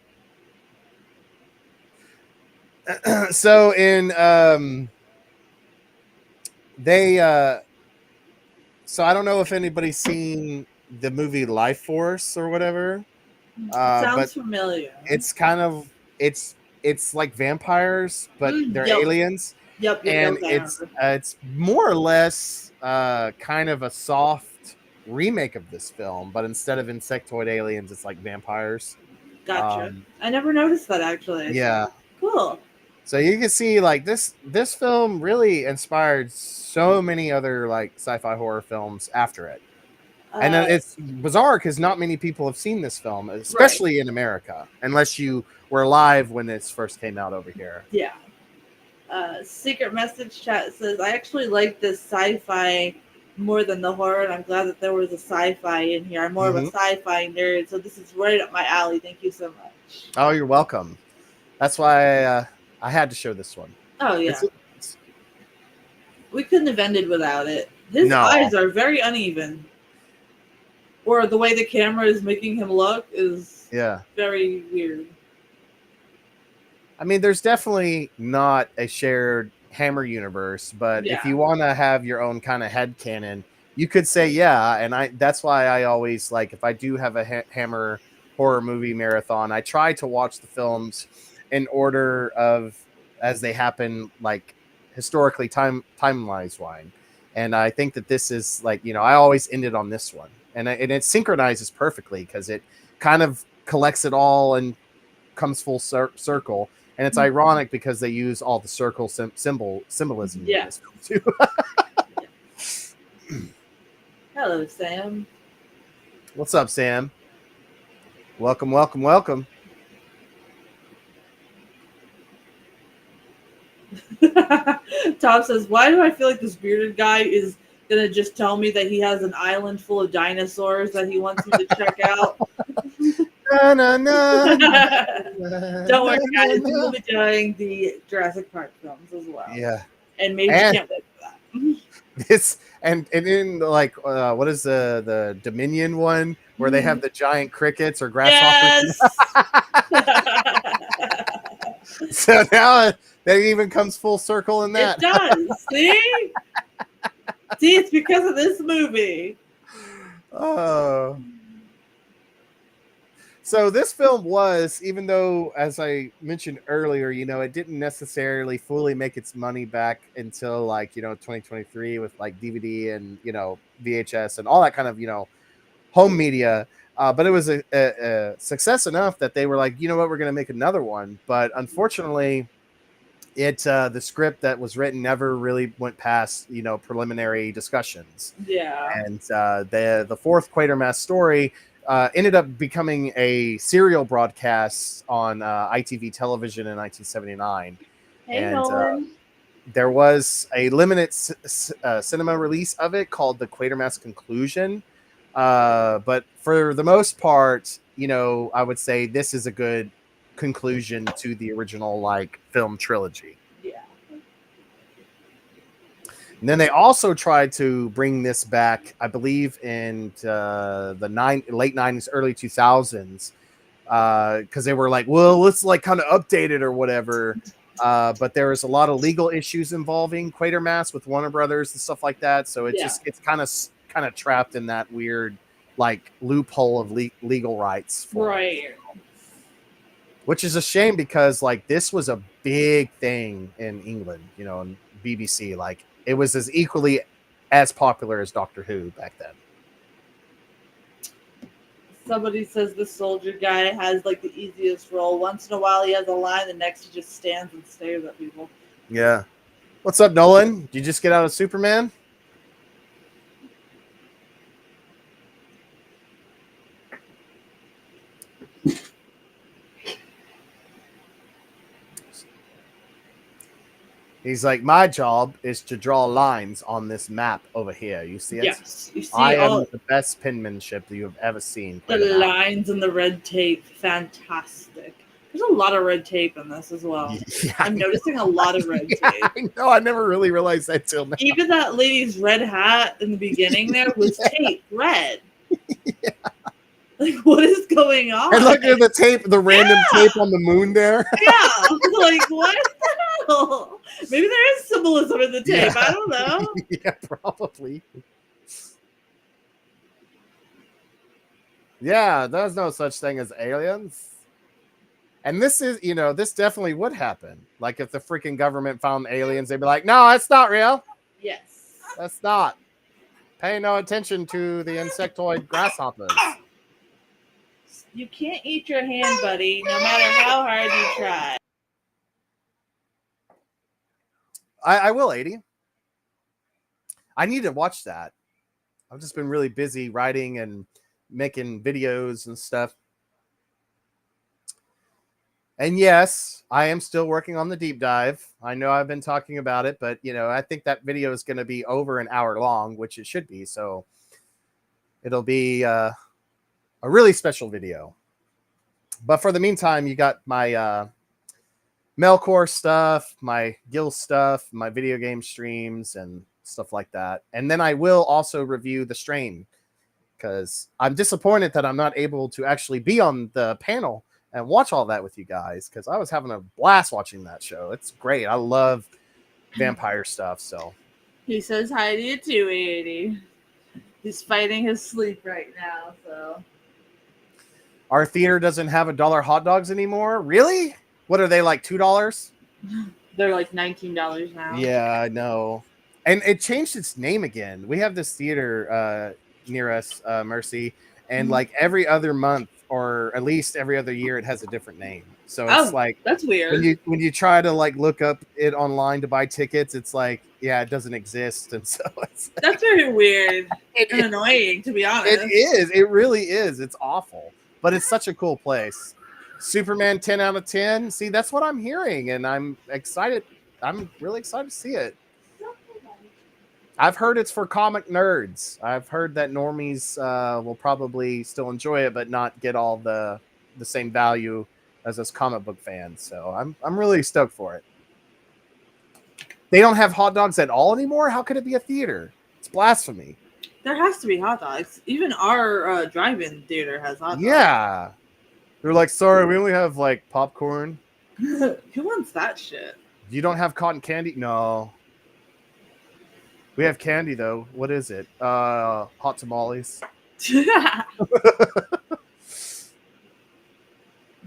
So in they so I don't know if anybody's seen the movie Life Force or whatever. But Sounds familiar. it's kind of it's like vampires, but they're Yep. aliens, Yep. and it's more or less kind of a soft remake of this film, but instead of insectoid aliens, it's like vampires. Gotcha. I never noticed that actually. Yeah. Cool. So you can see like this film really inspired so many other like sci-fi horror films after it. And it's bizarre because not many people have seen this film, especially in America, unless you were alive when this first came out over here. Yeah. Secret message chat says, I actually like this sci-fi more than the horror, and I'm glad that there was a sci-fi in here. I'm more of a sci-fi nerd, so this is right up my alley. Thank you so much. Oh, you're welcome. That's why I had to show this one. Oh, yeah. We couldn't have ended without it. His eyes are very uneven. Or the way the camera is making him look is very weird. I mean, there's definitely not a shared Hammer universe, but if you want to have your own kind of headcanon, you could say and that's why I always like, if I do have a Hammer horror movie marathon, I try to watch the films in order of as they happen, like historically timelines wise. And I think that this is like, I always ended on this one, and it synchronizes perfectly because it kind of collects it all and comes full circle. And it's ironic because they use all the circle symbolism in this film too. Hello, Sam. What's up, Sam? Welcome. Tom says, why do I feel like this bearded guy is gonna just tell me that he has an island full of dinosaurs that he wants me to check out? Don't worry, guys. We will be doing the Jurassic Park films as well. Yeah. And maybe can't wait for that. This and in like what is the Dominion one where they have the giant crickets or grasshoppers? Yes! So now that even comes full circle in that. It does. See? See, it's because of this movie. Oh. So this film was, even though, as I mentioned earlier, it didn't necessarily fully make its money back until 2023 with like DVD and VHS and all that kind of home media. But it was a success enough that they were like, you know what, we're going to make another one. But unfortunately, the script that was written never really went past preliminary discussions. Yeah. And the fourth Quatermass story ended up becoming a serial broadcast on ITV television in 1979. Hey, And Nolan. there was a limited cinema release of it called the Quatermass Conclusion. But for the most part, I would say this is a good conclusion to the original film trilogy. Yeah. And then they also tried to bring this back, I believe, in the late 90s, early 2000s, because they were like, well, let's kind of update it or whatever. But there was a lot of legal issues involving Quatermass with Warner Brothers and stuff like that. So it's kind of trapped in that weird loophole of legal rights. Right. Which is a shame because this was a big thing in England, and BBC. It was as equally as popular as Doctor Who back then. Somebody says the soldier guy has the easiest role. Once in a while he has a line, the next he just stands and stares at people. Yeah. What's up, Nolan? Did you just get out of Superman? He's like, my job is to draw lines on this map over here. You see it? Yes. You see I am the best penmanship that you have ever seen. The lines and the red tape. Fantastic. There's a lot of red tape in this as well. Yeah, I'm noticing a lot of red tape. I know. I never really realized that till now. Even that lady's red hat in the beginning there was tape red. Yeah. What is going on? And look at the tape, the random tape on the moon there. Yeah. What the hell? Maybe there is symbolism in the tape. Yeah. I don't know. Yeah, probably. Yeah, there's no such thing as aliens. And this is, this definitely would happen. If the freaking government found aliens, they'd be like, no, that's not real. Yes. That's not. Pay no attention to the insectoid grasshoppers. You can't eat your hand, buddy, no matter how hard you try. I will, 80. I need to watch that. I've just been really busy writing and making videos and stuff. And yes, I am still working on the deep dive. I know I've been talking about it, but I think that video is going to be over an hour long, which it should be. So it'll be a really special video. But for the meantime, you got my Melkor stuff, my Gill stuff, my video game streams and stuff like that. And then I will also review The Strain because I'm disappointed that I'm not able to actually be on the panel and watch all that with you guys because I was having a blast watching that show. It's great. I love vampire stuff. So he says hi to you too, 80. He's fighting his sleep right now. So our theater doesn't have $1 hot dogs anymore. Really? What are they, $2? They're $19 now. Yeah, I know. And it changed its name again. We have this theater near us, Mercy, and every other month or at least every other year, it has a different name. So it's that's weird. When you try to look up it online to buy tickets, it's it doesn't exist, and so that's very weird and annoying, to be honest. It is. It really is. It's awful, but it's such a cool place. Superman 10 out of 10. See, that's what I'm hearing, and I'm excited. I'm really excited to see it. I've heard it's for comic nerds. I've heard that normies will probably still enjoy it, but not get all the same value as us comic book fans. So I'm really stoked for it. They don't have hot dogs at all anymore? How could it be a theater? It's blasphemy. There has to be hot dogs. Even our drive-in theater has hot dogs. Yeah. They're sorry, we only have popcorn. Who wants that shit? You don't have cotton candy? No. We have candy though. What is it? Hot tamales.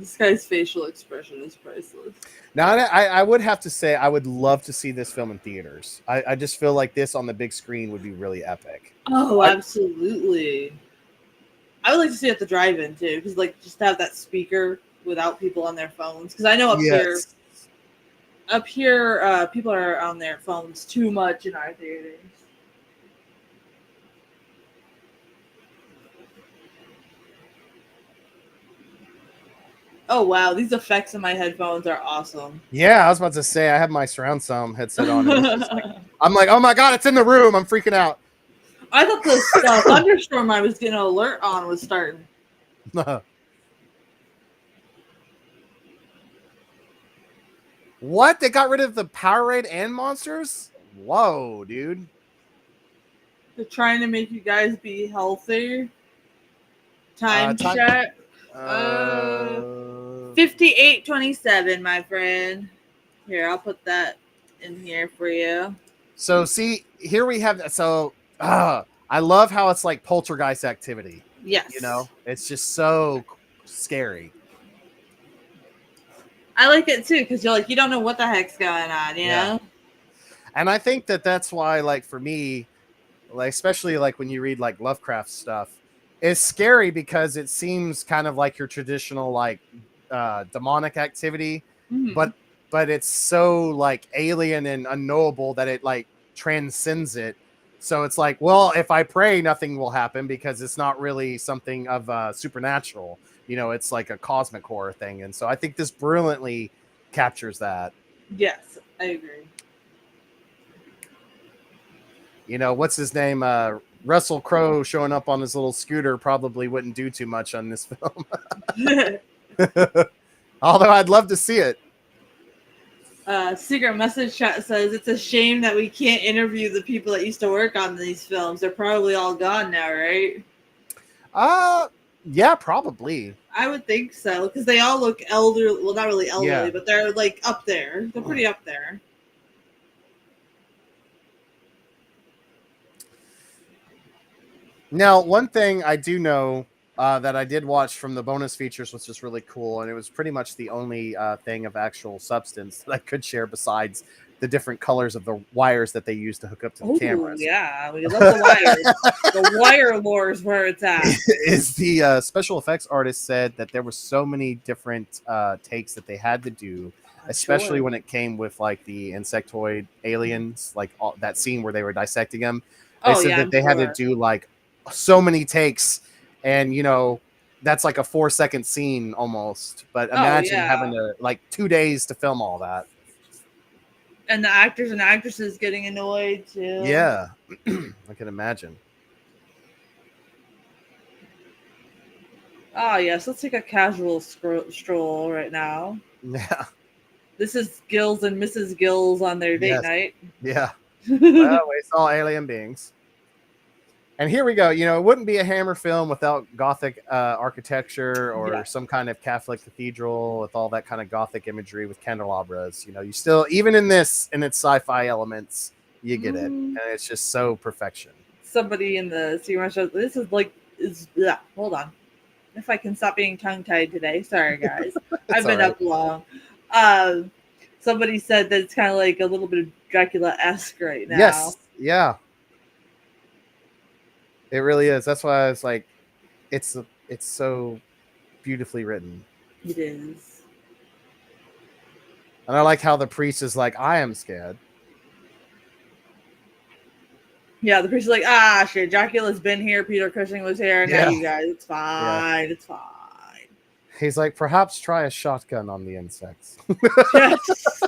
This guy's facial expression is priceless. Now, I would have to say I would love to see this film in theaters. I just feel like this on the big screen would be really epic. Oh, absolutely. I would like to see it at the drive-in too, because like just have that speaker without people on their phones. Because I know up here, people are on their phones too much in our theaters. Oh wow, these effects in my headphones are awesome. Yeah, I was about to say I have my surround sound headset on. And it's like, I'm like, oh my god, it's in the room. I'm freaking out. I thought the thunderstorm I was getting an alert on was starting. What? They got rid of the Powerade and monsters? Whoa, dude. They're trying to make you guys be healthier. Time check. 58:27, my friend. Here, I'll put that in here for you. So see, here we have I love how it's like poltergeist activity. Yes. You know, it's just so scary. I like it too, because you're like, you don't know what the heck's going on, you know? And I think that that's why, like, for me, like, especially like when you read like Lovecraft stuff, it's scary because it seems kind of like your traditional like demonic activity, but it's so like alien and unknowable that it like transcends it. So it's like, well, if I pray, nothing will happen because it's not really something of supernatural. You know, it's like a cosmic horror thing. And so I think this brilliantly captures that. Yes, I agree. You know, what's his name? Russell Crowe showing up on his little scooter probably wouldn't do too much on this film. Although I'd love to see it. Secret message chat says it's a shame that we can't interview the people that used to work on these films. They're probably all gone now, right? Yeah, probably. I would think so, because they all look elderly. Well, not really elderly, but they're like up there. They're pretty up there. Now, one thing I do know that I did watch from the bonus features, which is really cool, and it was pretty much the only thing of actual substance that I could share besides the different colors of the wires that they use to hook up to the cameras. Yeah, we love the wires. The wire lore is where it's at. Is the special effects artist said that there were so many different takes that they had to do, especially when it came with like the insectoid aliens, like that scene where they were dissecting them. They said that they had to do like so many takes, and you know that's like a 4-second scene almost, but imagine having to like 2 days to film all that, and the actors and actresses getting annoyed too. Yeah. I can imagine. Yes, let's take a casual stroll right now. Yeah, this is Gills and Mrs. Gills on their date night. Well, we saw alien beings. And here we go. You know, it wouldn't be a Hammer film without Gothic architecture or some kind of Catholic cathedral with all that kind of Gothic imagery with candelabras. You know, you still, even in this, in its sci-fi elements, you get it. And it's just so perfection. Somebody in the CMR show, this is like, hold on. If I can stop being tongue-tied today. Sorry, guys. I've been up long. Somebody said that it's kind of like a little bit of Dracula-esque right now. Yes. Yeah. It really is. That's why I was like, it's so beautifully written. It is. And I like how the priest is like, I am scared. Yeah, the priest is like, shit, Dracula's been here, Peter Cushing was here, now you guys, it's fine, it's fine. He's like, perhaps try a shotgun on the insects. Yes.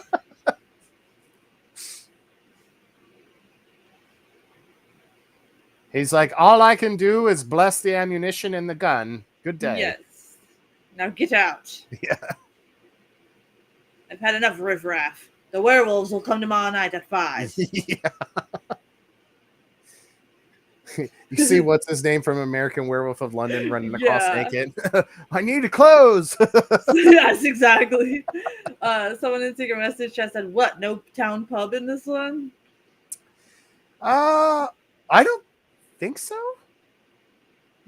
He's like, all I can do is bless the ammunition in the gun. Good day. Yes. Now get out. Yeah. I've had enough riffraff. The werewolves will come tomorrow night at 5. Yeah. You see what's his name from American Werewolf of London running across naked? I need to close. Yes, exactly. Someone in Secret Message chat said, what, no town pub in this one? I don't think so.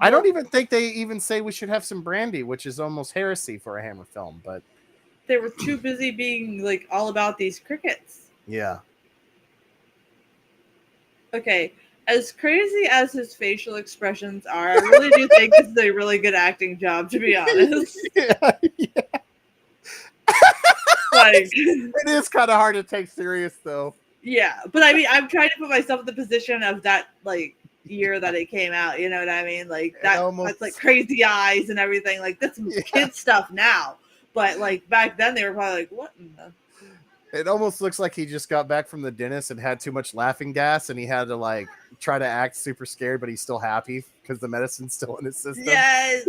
I don't even think they even say we should have some brandy, which is almost heresy for a Hammer film. But they were too busy being like all about these crickets. yeah. Okay, as crazy as his facial expressions are, I really do think this is a really good acting job, to be honest. Yeah. Like, it is kind of hard to take serious, though. yeah, but I mean, I'm trying to put myself in the position of that, like, year that it came out. You know what I mean? Like that's like crazy eyes and everything. Like that's some kid stuff now, but like back then they were probably like, what in the. It almost looks like he just got back from the dentist and had too much laughing gas, and he had to like try to act super scared, but he's still happy because the medicine's still in his system. Yes.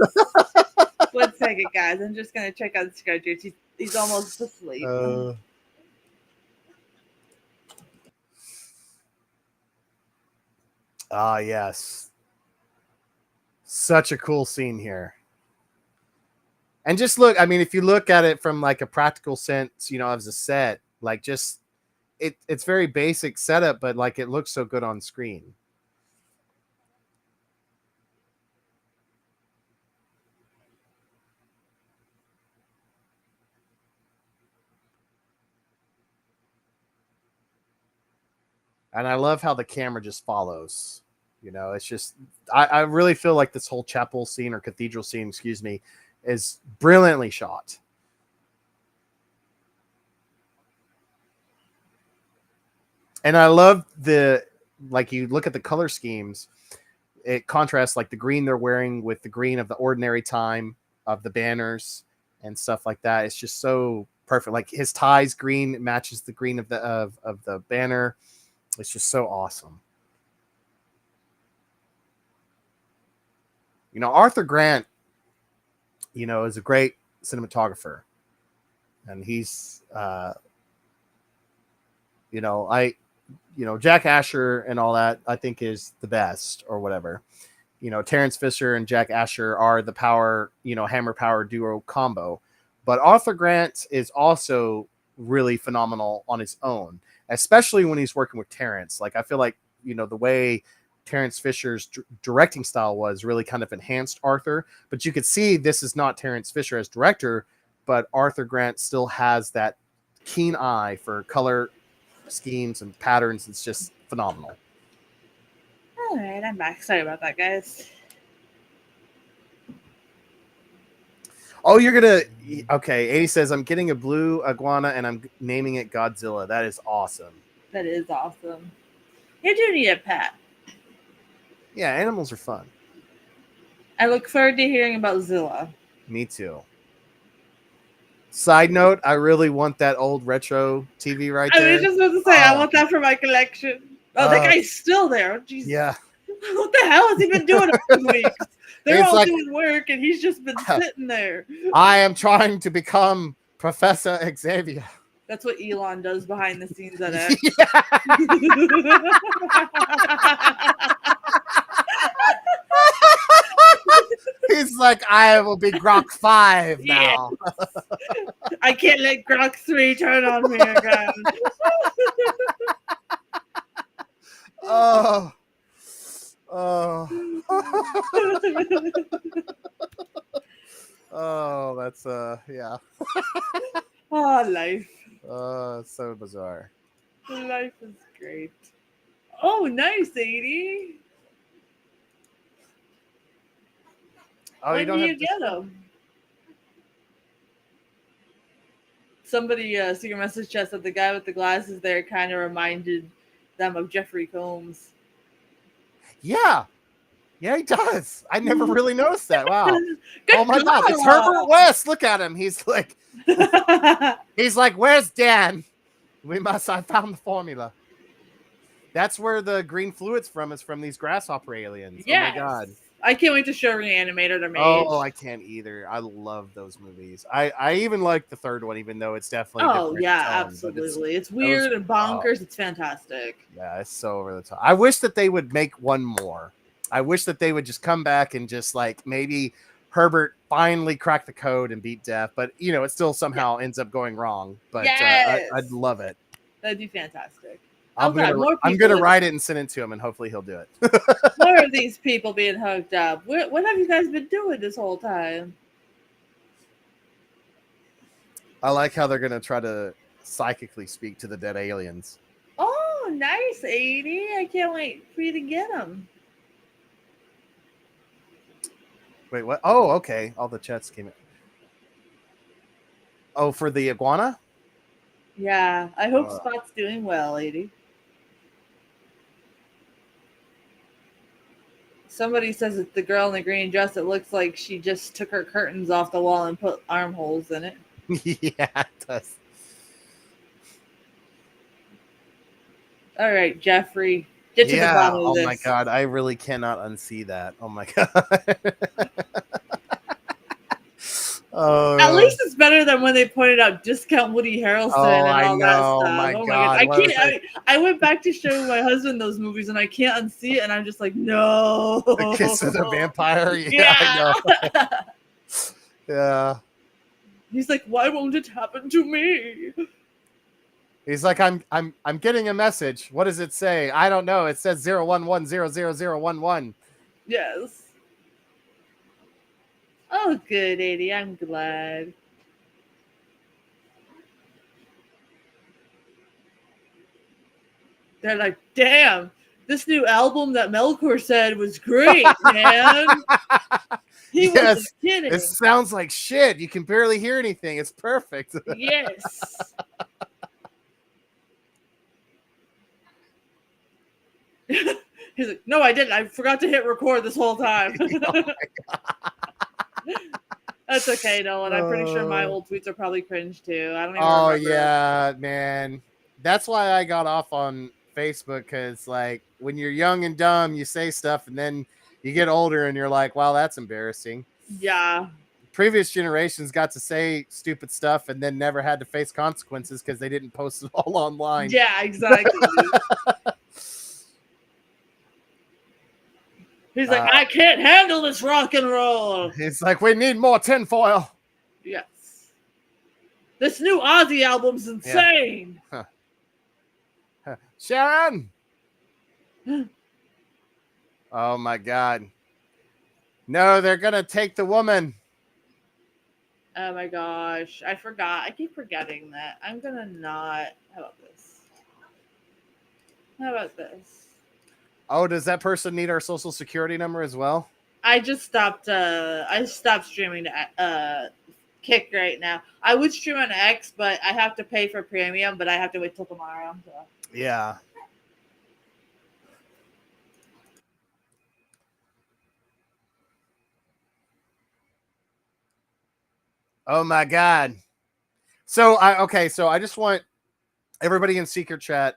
1 second, guys. I'm just gonna check out the schedule. He's almost asleep. Yes. Such a cool scene here. And just look, I mean, if you look at it from like a practical sense, you know, as a set, like just it's very basic setup, but like it looks so good on screen. And I love how the camera just follows. You know, it's just I really feel like this whole chapel scene or cathedral scene, excuse me, is brilliantly shot. And I love like you look at the color schemes, it contrasts like the green they're wearing with the green of the ordinary time of the banners and stuff like that. It's just so perfect. Like his tie's green matches the green of the banner. It's just so awesome. You know, Arthur Grant, you know, is a great cinematographer. And he's you know, Jack Asher and all that, I think is the best or whatever. You know, Terrence Fisher and Jack Asher are the power, you know, hammer power duo combo. But Arthur Grant is also really phenomenal on his own, especially when he's working with Terrence. Like, I feel like, you know, the way Terrence Fisher's directing style was really kind of enhanced Arthur. But you could see this is not Terrence Fisher as director, but Arthur Grant still has that keen eye for color schemes and patterns. It's just phenomenal. All right, I'm back. Sorry about that, guys. Oh, you're gonna okay. 80 says I'm getting a blue iguana and I'm naming it Godzilla. That is awesome. That is awesome. You do need a pet. Yeah, animals are fun. I look forward to hearing about Zilla. Me too. Side note, I really want that old retro TV right there. I was just about to say, I want that for my collection. Oh, that guy's still there. Oh, Jesus. Yeah. What the hell has he been doing all these weeks? They're all like, doing work, and he's just been sitting there. I am trying to become Professor Xavier. That's what Elon does behind the scenes at X. He's like, I will be Grok 5 now. Yes. I can't let Grok 3 turn on me again. Oh. Oh, that's yeah. Oh, life. It's so bizarre. Life is great. Oh, nice, 80. Oh, when do you get them? Somebody secret message chat that the guy with the glasses there kind of reminded them of Jeffrey Combs. Yeah, he does. I never really noticed that. Wow. Oh my God, it's Herbert West. Look at him. He's like, where's Dan? I found the formula. That's where the green fluid's from. Is from these grasshopper aliens. Yes. Oh my God. I can't wait to show Reanimator to me. Oh, I can't either. I love those movies. I even like the third one, even though it's definitely different yeah, tone, absolutely. It's weird and bonkers. It's fantastic. Yeah, it's so over the top. I wish that they would make one more. I wish that they would just come back and just like maybe Herbert finally crack the code and beat death, but it still somehow ends up going wrong. But yes. I'd love it. That'd be fantastic. Oh God, more I'm people. gonna write it and send it to him, and hopefully he'll do it. More of these people being hooked up. What have you guys been doing this whole time? I like how they're gonna try to psychically speak to the dead aliens. Oh, nice, 80. I can't wait for you to get them. Wait, what? Oh, okay. All the chats came in. Oh, for the iguana? Yeah, I hope Spot's doing well, 80. Somebody says it's the girl in the green dress. It looks like she just took her curtains off the wall and put armholes in it. Yeah, it does. All right, Jeffrey, get to the bottom of Oh this. my God, I really cannot unsee that. Oh my God. Oh, at least it's better than when they pointed out discount Woody Harrelson and I all that know. stuff. My Oh my God. God, I can't. I went back to show my husband those movies and I can't unsee it, and I'm just like, no. The Kiss of the Vampire. Yeah, Yeah. I know. Yeah. He's like, why won't it happen to me? He's like, I'm getting a message. What does it say? I don't know. It says 011000011. Yes. Oh, good, 80. I'm glad. They're like, damn, this new album that Melkor said was great, man. He wasn't kidding. It sounds like shit. You can barely hear anything. It's perfect. Yes. He's like, no, I didn't. I forgot to hit record this whole time. Oh That's okay, Nolan. I'm pretty sure my old tweets are probably cringe too. I don't even Oh remember. yeah, man. That's why I got off on Facebook, because like when you're young and dumb, you say stuff, and then you get older and you're like, wow, that's embarrassing. Yeah. Previous generations got to say stupid stuff and then never had to face consequences because they didn't post it all online. Yeah, exactly. He's like, I can't handle this rock and roll. He's like, we need more tinfoil. Yes. This new Ozzy album's insane. Yeah. Huh. Sharon. Oh my God. No, they're gonna take the woman. Oh my gosh. I forgot. I keep forgetting that. I'm gonna not. How about this? How about this? Oh, does that person need our social security number as well? I just stopped streaming to Kick right now. I would stream on X, but I have to pay for premium, but I have to wait till tomorrow. So. Yeah. Oh my God. So I just want everybody in secret chat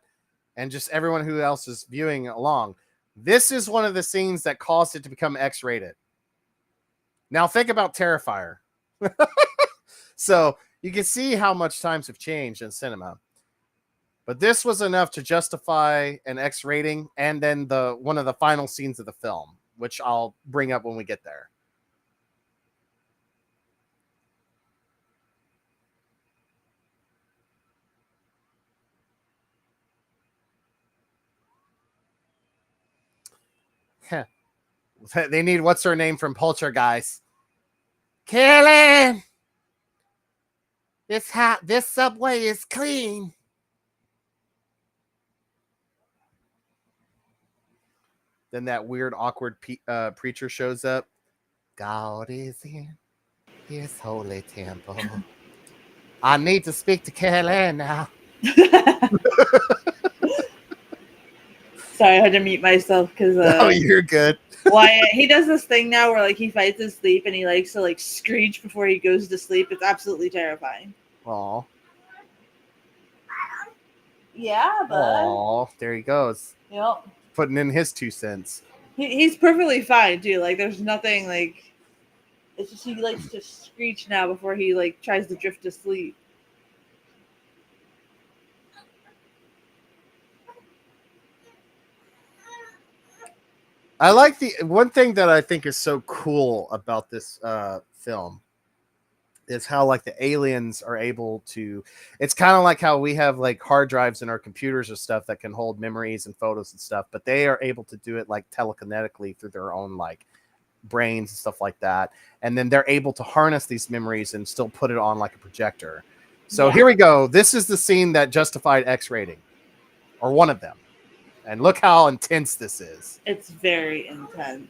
and just everyone who else is viewing along. This is one of the scenes that caused it to become X-rated. Now think about Terrifier. So you can see how much times have changed in cinema. But this was enough to justify an X rating, and then one of the final scenes of the film, which I'll bring up when we get there. They need what's her name from Poltergeist. Carolyn! This subway is clean. Then that weird, awkward preacher shows up. God is in his holy temple. I need to speak to Carolyn now. Sorry, I had to mute myself because oh, you're good. Wyatt, he does this thing now where like he fights his sleep and he likes to like screech before he goes to sleep. It's absolutely terrifying. Aw. Yeah, but Aw, there he goes. Yep. Putting in his 2 cents. He's perfectly fine too. Like there's nothing like. It's just he likes to screech now before he like tries to drift to sleep. I like the one thing that I think is so cool about this film is how like the aliens are able to. It's kind of like how we have like hard drives in our computers or stuff that can hold memories and photos and stuff, but they are able to do it like telekinetically through their own like brains and stuff like that, and then they're able to harness these memories and still put it on like a projector. So here we go. This is the scene that justified X rating, or one of them, and look how intense this is. It's very intense.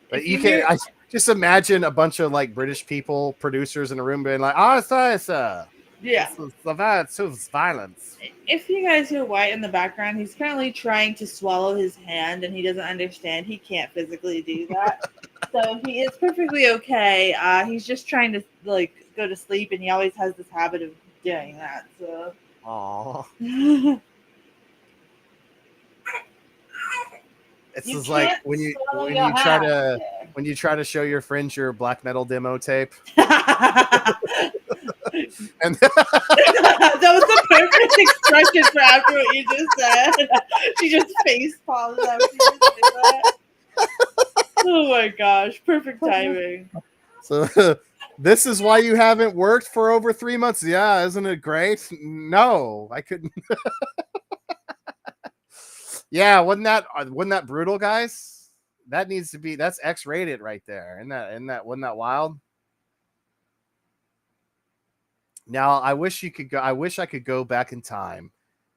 But you can just imagine a bunch of like British people, producers in a room being like, "Oh, sir, yeah, it's violence." If you guys hear White in the background, he's currently trying to swallow his hand, and he doesn't understand he can't physically do that. So he is perfectly okay. He's just trying to like go to sleep, and he always has this habit of doing that. So. Aww. It's just like when you try to show your friends your black metal demo tape. And that was the perfect expression for after what you just said. She just face palms after you said that. Oh my gosh, perfect timing. So this is why you haven't worked for over 3 months. Yeah, isn't it great? No, I couldn't. Yeah, wasn't that brutal, guys? That needs to be, that's X-rated right there. Wasn't that wild? Now I wish I could go back in time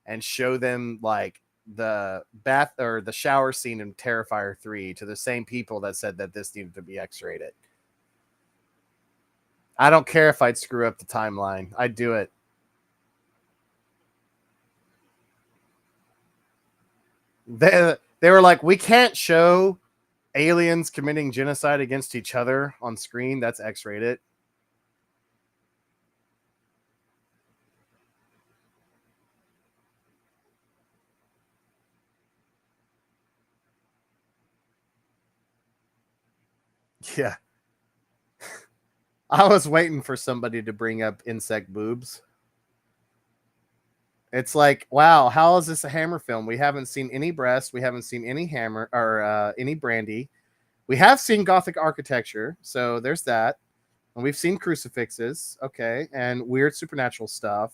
and show them like the bath or the shower scene in Terrifier 3 to the same people that said that this needed to be X-rated. I don't care if I'd screw up the timeline. I'd do it. They were like, we can't show aliens committing genocide against each other on screen. That's X-rated. Yeah. I was waiting for somebody to bring up insect boobs. It's like, wow, how is this a Hammer film? We haven't seen any breasts. We haven't seen any Hammer or any Brandy. We have seen Gothic architecture, so there's that. And we've seen crucifixes, okay, and weird supernatural stuff.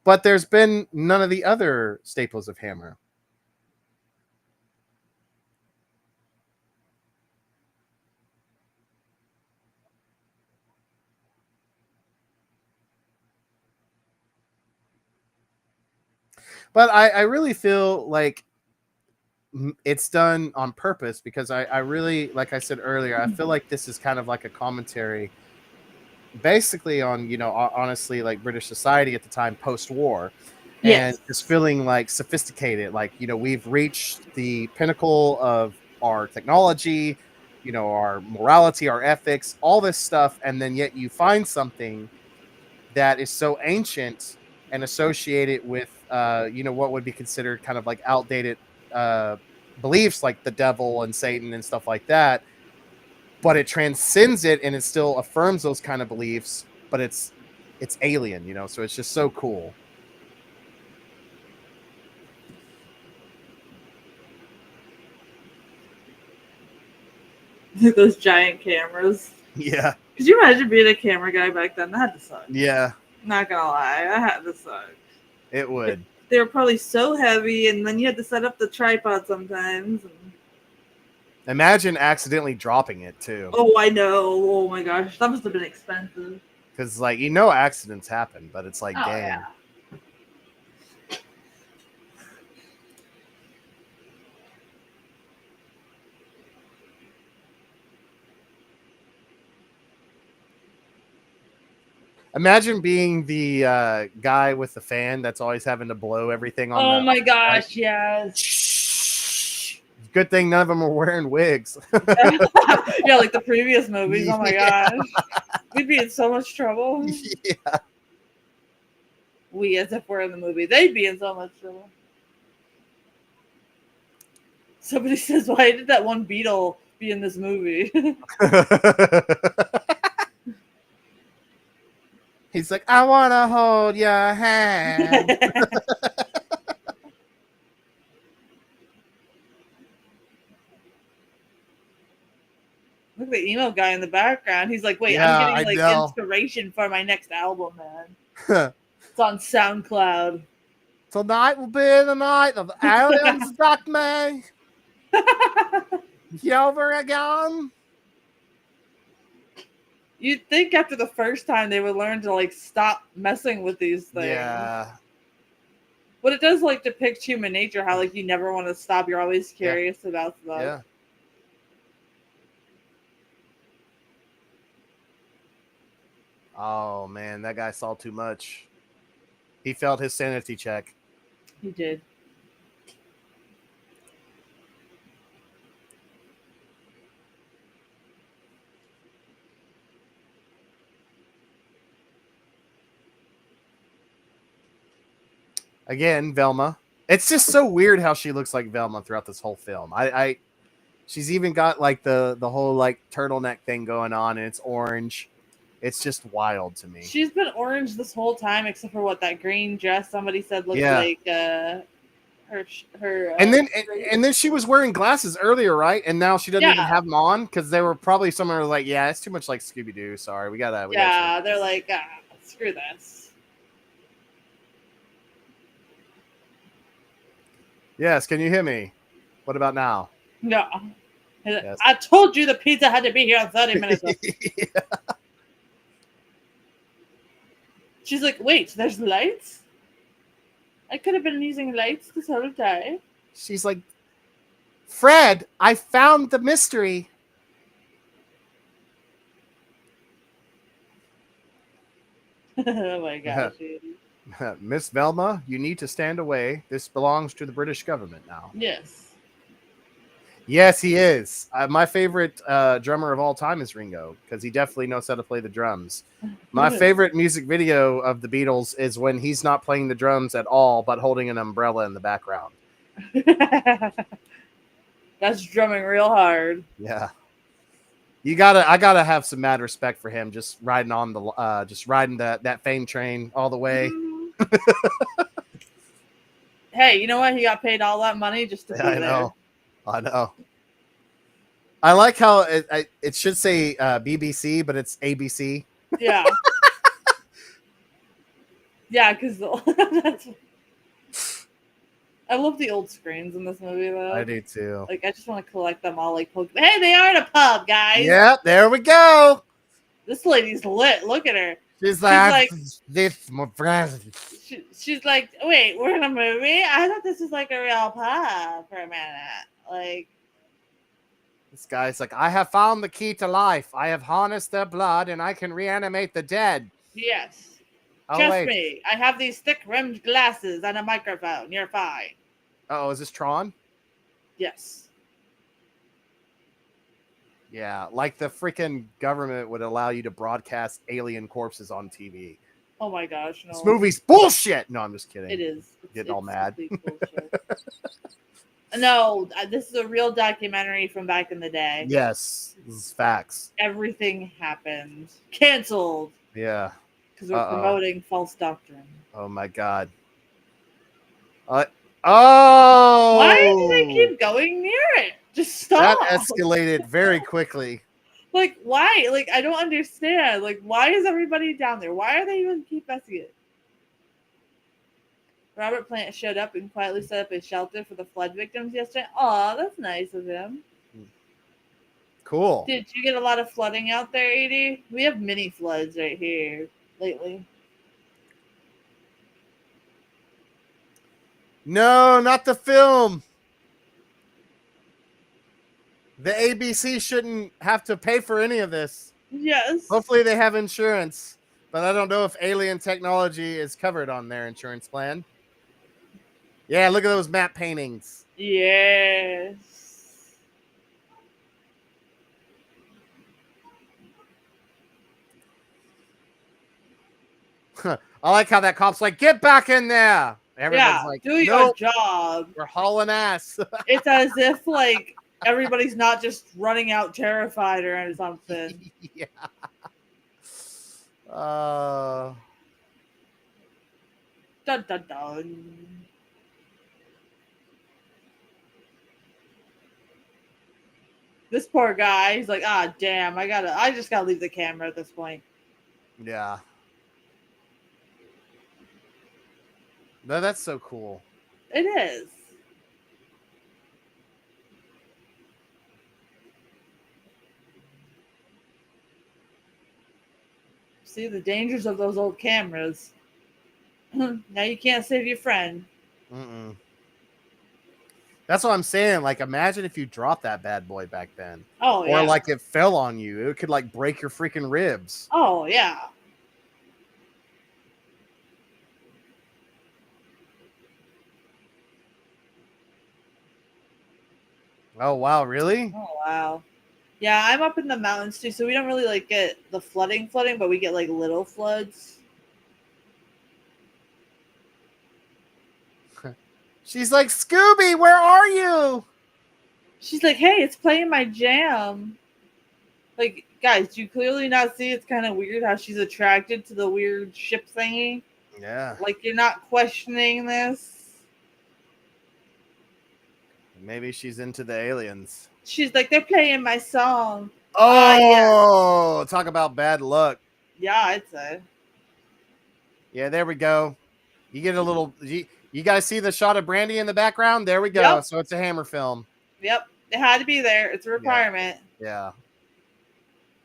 But there's been none of the other staples of Hammer. But I really feel like it's done on purpose because I really, like I said earlier, I feel like this is kind of like a commentary basically on, honestly, like British society at the time post-war. Yes. And just feeling like sophisticated, like, we've reached the pinnacle of our technology, our morality, our ethics, all this stuff. And then yet you find something that is so ancient and associated with, what would be considered kind of like outdated beliefs like the devil and Satan and stuff like that. But it transcends it and it still affirms those kind of beliefs, but it's alien, so it's just so cool. Those giant cameras. Yeah. Could you imagine being a camera guy back then? That had to suck. Yeah. Not gonna lie, that had to suck. It would. They were probably so heavy, and then you had to set up the tripod sometimes. Imagine accidentally dropping it too. Oh, I know. Oh my gosh, that must have been expensive. Because accidents happen, but it's like, damn. Yeah. Imagine being the guy with the fan that's always having to blow everything on. Oh my gosh, yes. Good thing none of them are wearing wigs. Yeah, like the previous movies. Oh my gosh. We'd be in so much trouble. Yeah. We, as if we're in the movie, they'd be in so much trouble. Somebody says, why did that one beetle be in this movie? He's like, I want to hold your hand. Look at the emo guy in the background. He's like, wait, I'm Yeah, getting I like know. inspiration for my next album, man. It's on SoundCloud. Tonight will be the night of aliens attack me. Over again. You'd think after the first time they would learn to like stop messing with these things. Yeah. But it does like depict human nature, how like you never want to stop. You're always curious about stuff. Yeah. Oh man, that guy saw too much. He felt his sanity check. He did. Again, Velma. It's just so weird how she looks like Velma throughout this whole film. She's even got like the whole like turtleneck thing going on, and it's orange. It's just wild to me. She's been orange this whole time, except for what that green dress somebody said looked like her. And then she was wearing glasses earlier, right? And now she doesn't even have them on because they were probably somewhere like, yeah, it's too much like Scooby Doo. Sorry, we gotta. They're like, screw this. Yes, can you hear me? What about now? No. Yes. I told you the pizza had to be here in 30 minutes. Yeah. She's like, wait, there's lights? I could have been using lights this whole time. She's like, Fred, I found the mystery. Oh my gosh. Miss Velma, you need to stand away. This belongs to the British government now. Yes. Yes, he is. My favorite drummer of all time is Ringo because he definitely knows how to play the drums. My favorite music video of the Beatles is when he's not playing the drums at all, but holding an umbrella in the background. That's drumming real hard. Yeah. I gotta have some mad respect for him just riding on that fame train all the way. Hey, you know what? He got paid all that money just to be there. I know. I like how it should say BBC, but it's ABC. Yeah. Yeah, because I love the old screens in this movie, though. I do too. Like, I just want to collect them all. Like, hey, they are in a pub, guys. Yeah, there we go. This lady's lit. Look at her. She's like this, my friend. She's like, wait, we're in a movie? I thought this was like a real pub for a minute. Like, this guy's like, I have found the key to life. I have harnessed their blood, and I can reanimate the dead. Yes. Trust me, I have these thick-rimmed glasses and a microphone. You're fine. Oh, is this Tron? Yes. Yeah, like the freaking government would allow you to broadcast alien corpses on TV. Oh my gosh, no. This movie's bullshit! No, I'm just kidding. It is. Getting all mad. No, this is a real documentary from back in the day. Yes, this is facts. Everything happened. Canceled. Yeah. Because we're promoting false doctrine. Oh my god. Oh! Why do they keep going near it? Just stop. That escalated very quickly. Like, why? Like, I don't understand. Like, why is everybody down there? Why are they even keep messing it? Robert Plant showed up and quietly set up a shelter for the flood victims yesterday. Aw, that's nice of him. Cool. Did you get a lot of flooding out there, Edie? We have mini floods right here lately. No, not the film. The ABC shouldn't have to pay for any of this. Yes. Hopefully they have insurance, but I don't know if alien technology is covered on their insurance plan. Yeah, look at those map paintings. Yes. I like how that cop's like, get back in there. Everyone's like, do your job. We're hauling ass. It's as if like everybody's not just running out terrified or something. Yeah. Dun dun dun. This poor guy. He's like, ah, damn. I just gotta leave the camera at this point. Yeah. No, that's so cool. It is. See the dangers of those old cameras. Now you can't save your friend. Mm-mm. That's what I'm saying. Like, imagine if you dropped that bad boy back then. Oh, Or yeah. like it fell on you. It could like break your freaking ribs. Oh, yeah. Oh, wow. Really? Oh, wow. Yeah, I'm up in the mountains too, so we don't really like get the flooding, but we get like little floods. She's like, Scooby, where are you? She's like, hey, it's playing my jam. Like, guys, do you clearly not see it's kind of weird how she's attracted to the weird ship thingy? Yeah. Like, you're not questioning this? Maybe she's into the aliens. She's like, they're playing my song. Oh, yeah. Talk about bad luck. Yeah, I'd say. Yeah, there we go. You get a little. You guys see the shot of Brandy in the background? There we go. Yep. So it's a Hammer film. Yep. It had to be there. It's a requirement. Yeah.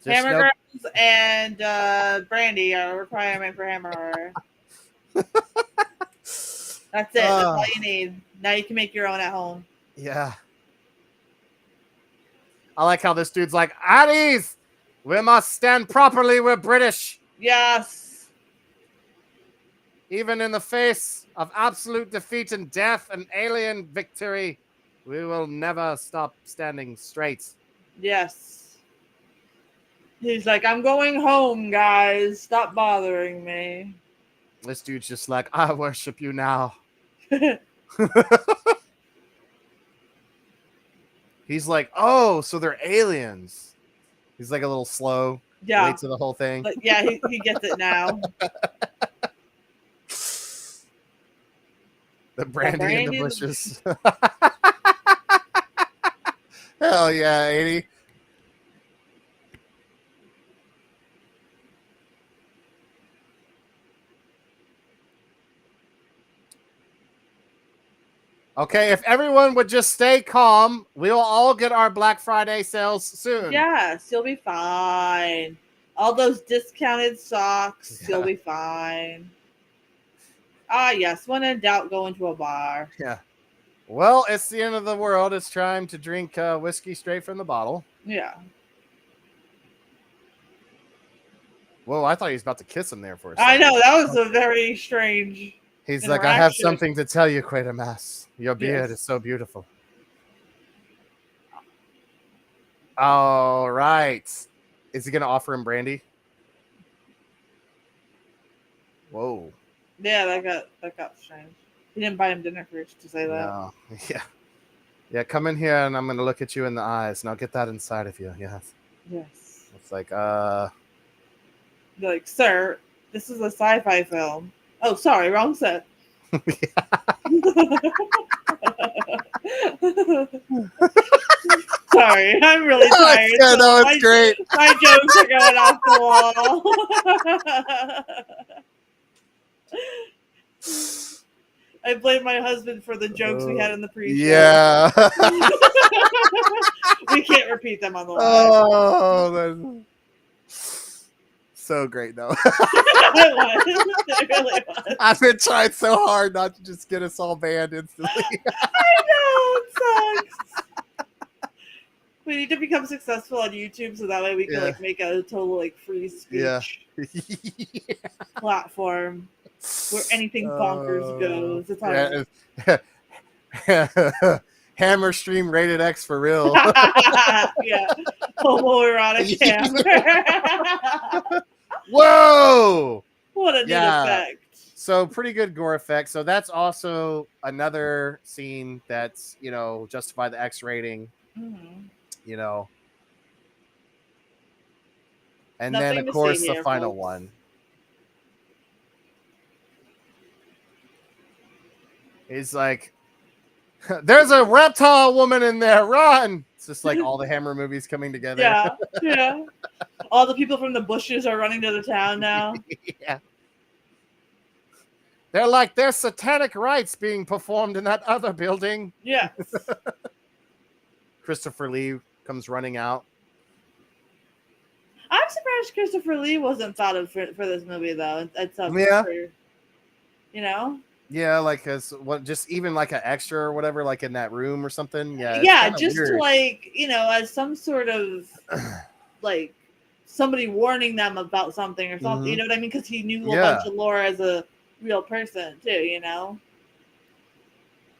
Hammer Girls and Brandy are a requirement for Hammer Horror. That's it. That's all you need. Now you can make your own at home. Yeah. I like how this dude's like, at ease! We must stand properly, we're British. Yes. Even in the face of absolute defeat and death and alien victory, we will never stop standing straight. Yes. He's like, I'm going home, guys. Stop bothering me. This dude's just like, I worship you now. He's like, oh, so they're aliens. He's like a little slow. Yeah. Late to the whole thing. But yeah, he gets it now. The Brandy in the bushes. Hell yeah, 80. Okay, if everyone would just stay calm, we'll all get our Black Friday sales soon. Yes, you'll be fine. All those discounted socks, you'll be fine. Ah, yes. When in doubt, go into a bar. Yeah. Well, it's the end of the world. It's time to drink whiskey straight from the bottle. Yeah. Whoa, I thought he was about to kiss him there for a second. I know, that was a very strange. He's like, I have something to tell you, Quatermass. Your beard is so beautiful. All right. Is he going to offer him brandy? Whoa. Yeah, that got strange. He didn't buy him dinner first to say that. No. Yeah. Yeah, come in here and I'm going to look at you in the eyes and I'll get that inside of you. Yes. Yes. It's like, You're like, sir, this is a sci-fi film. Oh, sorry, wrong set. Sorry, I'm really tired. Yeah, no, it's great. My jokes are going off the wall. I blame my husband for the jokes we had in the pre-show. Yeah. We can't repeat them on the line. Oh, that's so great, though. It really was. I've been trying so hard not to just get us all banned instantly. I know, it sucks. We need to become successful on YouTube so that way we can like make a total like free speech platform where anything bonkers goes. It's Hammer Stream Rated X for real. Yeah, homoerotic Hammer. Whoa! What a neat effect. So pretty good gore effect. So that's also another scene that's, you know, justify the X rating. Mm-hmm. You know. And Nothing then of course here, the final folks. one. He's like, There's a reptile woman in there. Run! It's just like all the Hammer movies coming together. Yeah, yeah. All the people from the bushes are running to the town now. Yeah. They're like, there's satanic rites being performed in that other building. Yes. Christopher Lee comes running out. I'm surprised Christopher Lee wasn't thought of for this movie, though. Yeah. You know? Yeah, like as what, just even like an extra or whatever, like in that room or something. Yeah, Yeah, just weird. to like, as some sort of like somebody warning them about something or something. You know what I mean? Because he knew a bunch of lore as a real person too.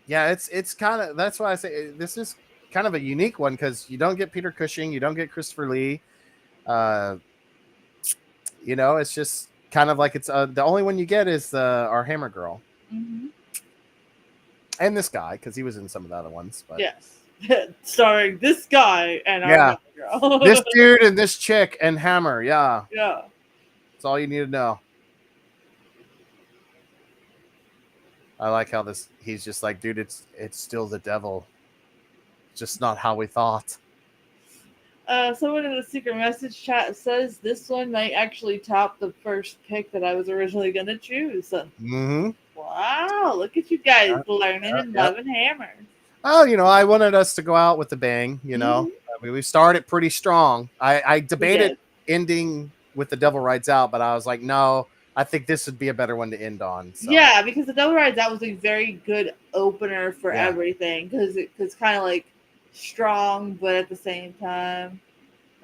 Yeah, it's kind of, that's why I say this is kind of a unique one, because you don't get Peter Cushing, you don't get Christopher Lee. It's just kind of like it's the only one you get is our Hammer girl. Mm-hmm. And this guy, because he was in some of the other ones. But yes, starring this guy and our Hammer girl. This dude and this chick and Hammer. Yeah, that's all you need to know. I like how he's just like, dude, it's still the devil, just not how we thought. Someone in the secret message chat says this one might actually top the first pick that I was originally going to choose. Mm-hmm. Wow, look at you guys learning and loving Hammer. Oh, I wanted us to go out with a bang. I mean, we started pretty strong. I debated ending with The Devil Rides Out, but I was like, no, I think this would be a better one to end on. So. Yeah, because The Devil Rides Out was a very good opener for everything, because it's kind of like strong, but at the same time.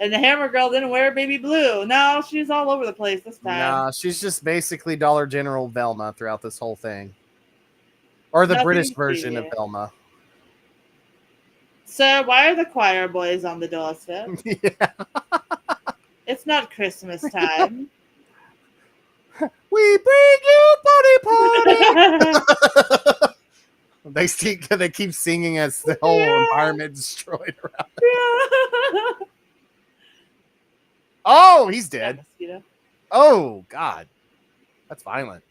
And the Hammer girl didn't wear baby blue. No, she's all over the place this time. Nah, she's just basically Dollar General Velma throughout this whole thing. Or the British version of Velma. So why are the choir boys on the doorstep? Yeah. It's not Christmas time. We bring you party. They keep singing as the whole environment destroyed around. Yeah. Oh, he's dead. Oh, God. That's violent.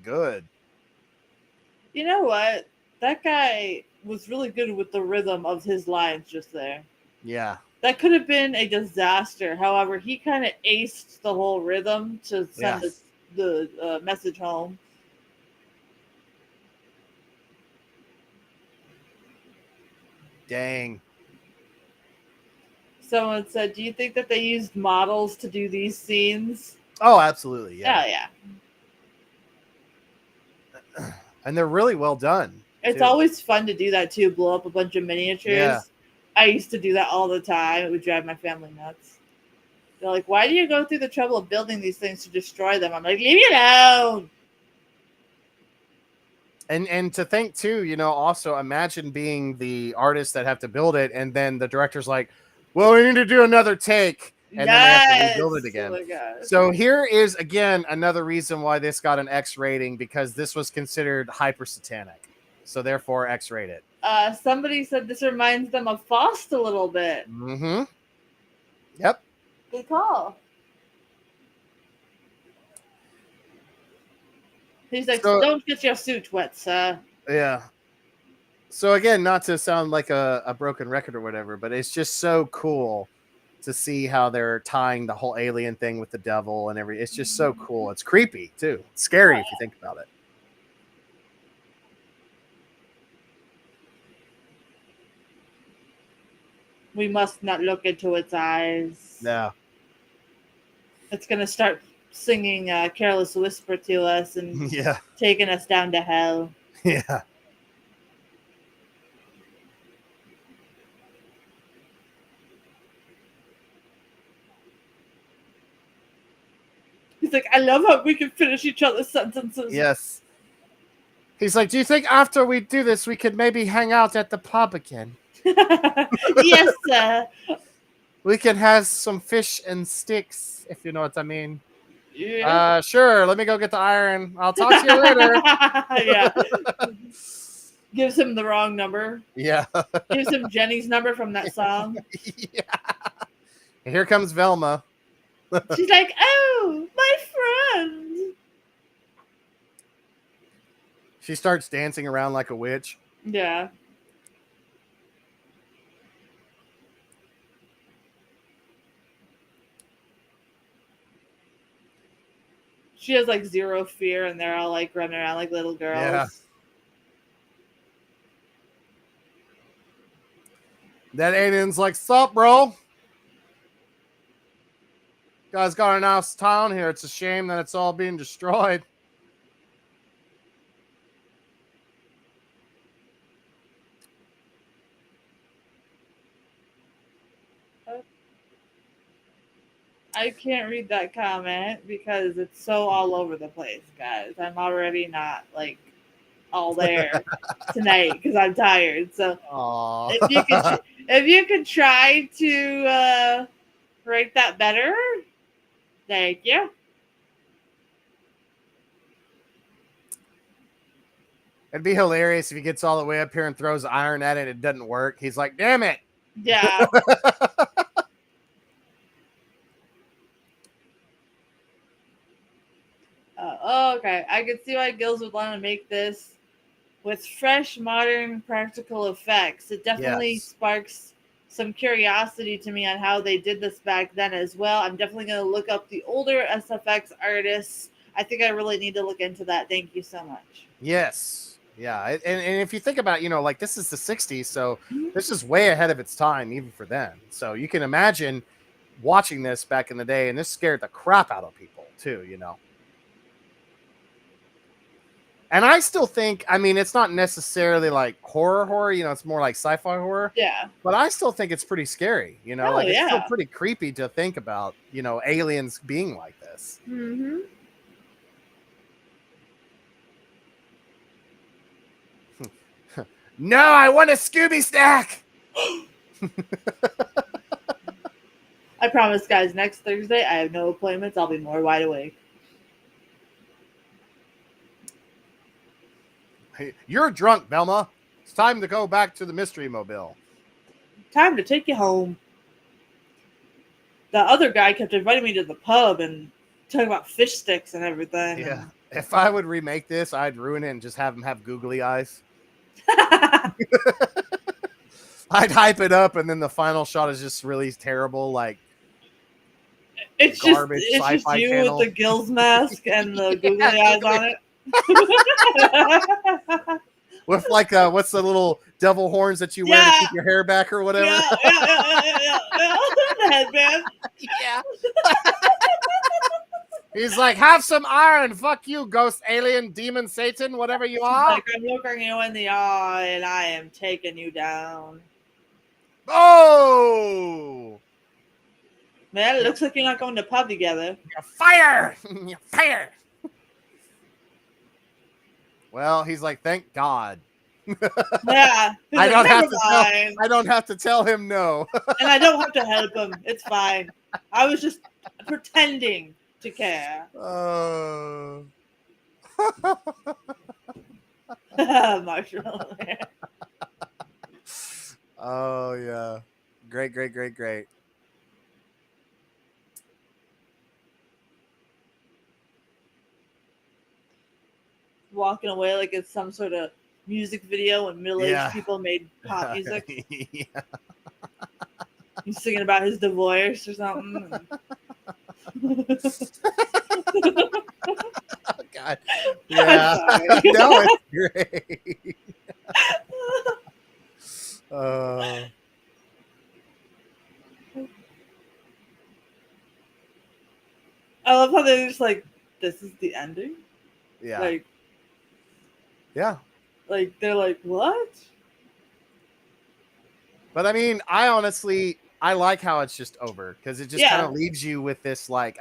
Good. You know what? That guy was really good with the rhythm of his lines just there. Yeah. That could have been a disaster. However, he kind of aced the whole rhythm to send the message home. Dang. Someone said, do you think that they used models to do these scenes? Oh, absolutely. Yeah. Oh, yeah. And they're really well done. It's always fun to do that too, blow up a bunch of miniatures. Yeah. I used to do that all the time. It would drive my family nuts. They're like, why do you go through the trouble of building these things to destroy them? I'm like, leave me alone. And to think too, also imagine being the artists that have to build it, and then the director's like, well, we need to do another take. And then they have to rebuild it again. Oh, so here is, again, another reason why this got an X rating, because this was considered hyper satanic. So therefore X rated. Somebody said this reminds them of Faust a little bit. Mm-hmm. Yep. Good call. He's like, don't get your suit wet, sir. Yeah. So again, not to sound like a broken record or whatever, but it's just so cool to see how they're tying the whole alien thing with the devil and everything. It's just so cool. It's creepy too. It's scary if you think about it. We must not look into its eyes. Yeah. It's going to start singing Careless Whisper to us and taking us down to hell. Yeah. He's like, I love how we can finish each other's sentences. Yes. He's like, do you think after we do this, we could maybe hang out at the pub again? Yes, sir. We can have some fish and sticks, if you know what I mean. Yeah. Sure. Let me go get the iron. I'll talk to you later. Yeah. Gives him the wrong number. Yeah. Gives him Jenny's number from that song. Yeah. Here comes Velma. She's like, oh, my friend. She starts dancing around like a witch. Yeah. She has like zero fear, and they're all like running around like little girls. Yeah. That alien's like, sup, bro? Guys got a nice town here. It's a shame that it's all being destroyed. I can't read that comment because it's so all over the place, guys. I'm already not like all there tonight because I'm tired. So Aww. if you could try to write that better, thank you. It'd be hilarious if he gets all the way up here and throws iron at it and it doesn't work. He's like, damn it. Yeah. Okay. I could see why Gills would want to make this with fresh, modern, practical effects. It definitely sparks some curiosity to me on how they did this back then as well. I'm definitely going to look up the older SFX artists. I think I really need to look into that. Thank you so much. Yes. Yeah. And if you think about, like this is the 60s, so this is way ahead of its time, even for them. So you can imagine watching this back in the day, and this scared the crap out of people too, And I still think, it's not necessarily like horror, it's more like sci-fi horror. Yeah. But I still think it's pretty scary, Oh, it's still pretty creepy to think about, aliens being like this. Mm-hmm. No, I want a Scooby snack. I promise, guys, next Thursday, I have no appointments. I'll be more wide awake. Hey, you're drunk, Velma. It's time to go back to the Mystery Mobile. Time to take you home. The other guy kept inviting me to the pub and talking about fish sticks and everything. Yeah. If I would remake this, I'd ruin it and just have him have googly eyes. I'd hype it up, and then the final shot is just really terrible, like it's just you channel. with the Gills mask and the googly eyes on it. With like what's the little devil horns that you wear to keep your hair back or whatever? Yeah. The headband. Yeah. He's like, have some iron. Fuck you, ghost, alien, demon, Satan, whatever you are. Like, I'm looking you in the eye and I am taking you down. Oh! Man, it looks like you're not going to pub together. You're fire! You're fire! Well, he's like, thank God. Yeah. I don't have to tell him no. And I don't have to help him. It's fine. I was just pretending to care. Marshmallow Man. Oh, yeah. Great. Walking away like it's some sort of music video when middle-aged people made pop music. Yeah. He's singing about his divorce or something. Oh, God. Yeah. No, it's great. I love how they're just like, this is the ending? Yeah. Like, yeah. Like, they're like, what? But I like how it's just over, because it just kind of leaves you with this, like,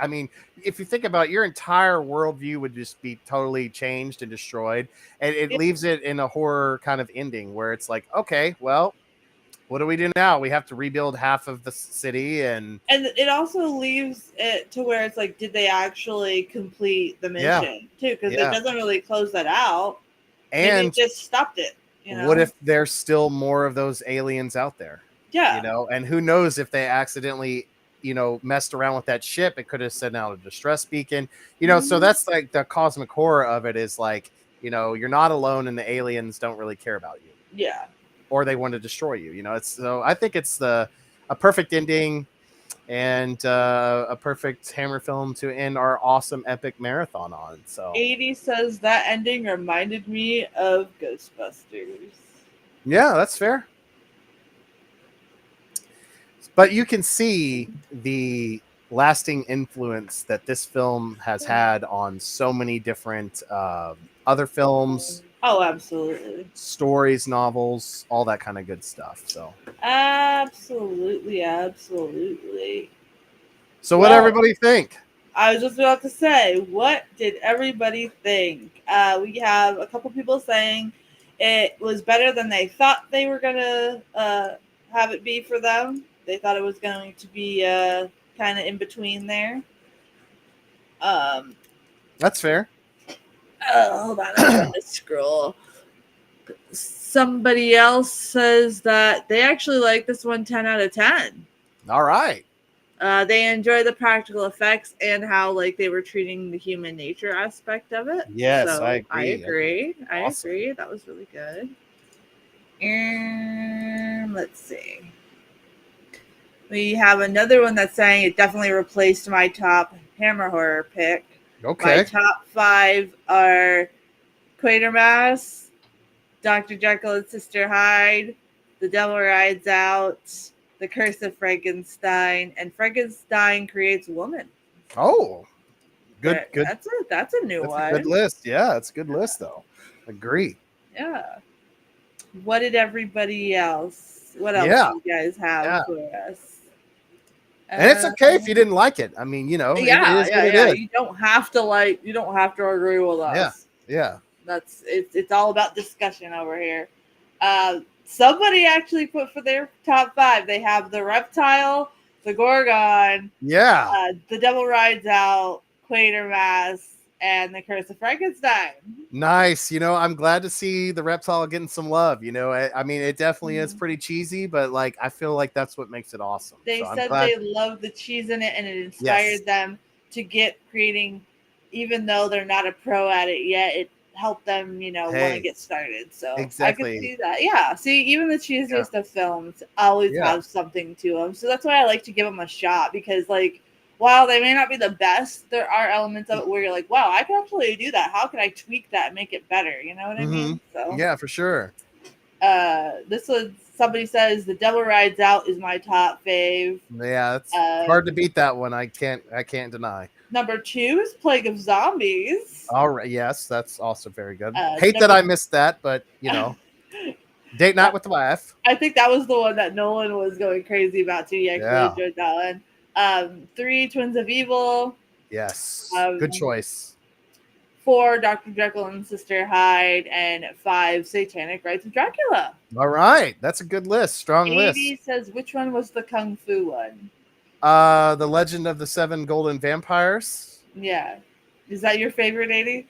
if you think about it, your entire worldview would just be totally changed and destroyed. And it leaves it in a horror kind of ending where it's like, okay, well, what do we do now? We have to rebuild half of the city. And it also leaves it to where it's like, did they actually complete the mission too? Because it doesn't really close that out. And it just stopped it. What if there's still more of those aliens out there? Yeah. And who knows if they accidentally messed around with that ship, it could have sent out a distress beacon. So Mhm. that's like the cosmic horror of it is like, you're not alone and the aliens don't really care about you Yeah. or they want to destroy you. I think it's a perfect ending and a perfect Hammer film to end our awesome epic marathon on. So 80 says that ending reminded me of Ghostbusters. yeah, that's fair. But you can see the lasting influence that this film has had on so many different other films, Oh, absolutely. stories, novels, all that kind of good stuff. Absolutely, absolutely. So what Well, everybody think? I was just about to say, what did everybody think? We have a couple people saying it was better than they thought they were going to have it be for them. They thought it was going to be kind of in between there. Um, That's fair. hold on, I'm trying to scroll. Somebody else says that they actually like this one 10 out of 10. All right. They enjoy the practical effects and how like they were treating the human nature aspect of it. Yes, I So I agree. I think agree. it's I awesome. agree. That was really good. And let's see. We have another one that's saying it definitely replaced my top Hammer horror pick. My Okay. top 5 are Quatermass, Dr. Jekyll and Sister Hyde, The Devil Rides Out, The Curse of Frankenstein, and Frankenstein Creates Woman. Oh, good, There, good. that's a new That's a good one. list. Yeah, it's a good list, though. Agree. Yeah. What did everybody else? What else Yeah, do you guys have yeah. for us? And it's Uh, okay if you didn't like it. I mean, it yeah, is what yeah, it yeah. is. You don't have to like. You don't have to agree with Yeah, us. yeah. That's it's. It's all about discussion over here. Somebody actually put for their top 5. They have the reptile, the Gorgon, Yeah. the Devil Rides Out, Quatermass, and the Curse of Frankenstein. Nice. I'm glad to see the reptile getting some love. I mean, it definitely is Mhm. pretty cheesy, but like, I feel like that's what makes it awesome. They So I'm said glad. they loved the cheese in it and it Yes. inspired them to get creating, even though they're not a pro at it yet, it helped them, want to Hey, get started. So I could exactly. see that. Yeah. See, even the Yeah. cheesiest of films always Yeah. have something to them. So that's why I like to give them a shot because, like, while they may not be the best, there are elements of it where you're like, wow, I can actually do that. How can I tweak that and make it better? You know what I Mm-hmm. mean? So Yeah, for sure. this was somebody says The Devil Rides Out is my top fave. Yeah, it's Uh, hard to beat that one. I can't deny. Number 2 is Plague of Zombies. All right. Yes, that's also very good. Uh, Hate that number I missed that, but date night that, with the wife. I think that was the one that Nolan was going crazy about too. He actually Yeah. enjoyed that one. 3, Twins of Evil. Yes. Good Um, choice. 4, Dr. Jekyll and Sister Hyde, and 5, Satanic Rites of Dracula. All right. That's a good list. Strong 80 list. says which one was the Kung Fu one? The Legend of the Seven Golden Vampires. Yeah, is that your favorite, 80?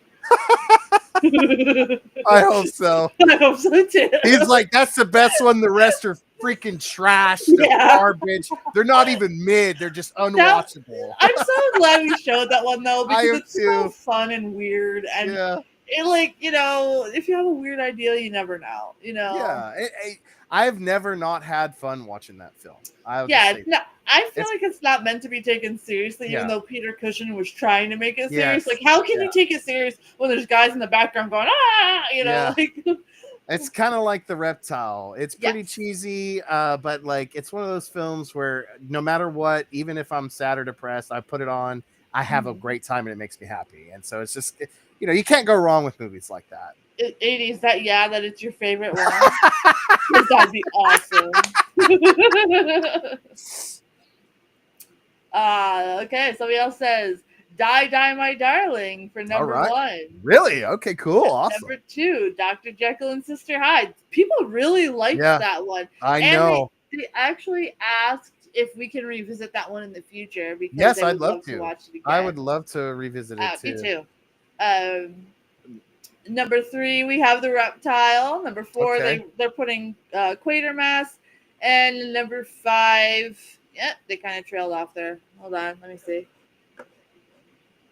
I hope so. I hope so too. He's like, that's the best one. The rest are freaking trash. They're Yeah. garbage. They're not even mid. They're just That unwatchable. I'm so glad we showed that one though I because am it's so too. fun and weird and Yeah. it like if you have a weird idea you never know Yeah. I've never not had fun watching that film. I'll just yeah say it's not I feel it's like it's not meant to be taken seriously even yeah. though Peter Cushing was trying to make it serious. Like Yes. how can Yeah. you take it serious when there's guys in the background going Yeah. like It's kind of like the reptile. It's pretty yes. cheesy, but like it's one of those films where no matter what, even if I'm sad or depressed, I put it on. I have a great time and it makes me happy. And so it's just you can't go wrong with movies like that. 80s that it's your favorite one because that'd be awesome. Okay, somebody else says, Die, Die, My Darling for All number right. 1. Really? Okay, cool. Awesome. Number 2, Dr. Jekyll and Sister Hyde. People really liked Yeah, that one. I And know. they actually asked if we can revisit that one in the future because Yes, they I'd would love love to to. watch it again. I would love to revisit it Me too. too. Number 3, we have the reptile. Number 4, Okay. they're putting Quatermass. And number 5, Yep, they kind of trailed off there. Hold on, let me see.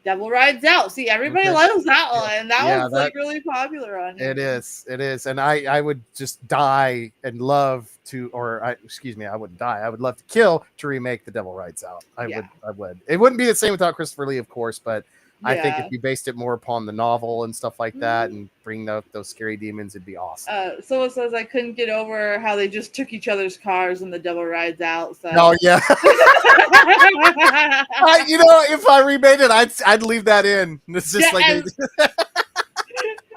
Devil Rides Out. See, everybody Okay. loves that one. That Yeah, one's like really popular on here. it is, and I would just die and love to, excuse me, I wouldn't die. I would love to kill to remake The Devil Rides Out. I would. It wouldn't be the same without Christopher Lee, of course, but I think if Yeah. you based it more upon the novel and stuff like that, Mhm. and bring those scary demons, it'd be awesome. Someone says I couldn't get over how they just took each other's cars when The Devil Rides Out. So. No, yeah. If I remade it, I'd leave that in. It's just like yes.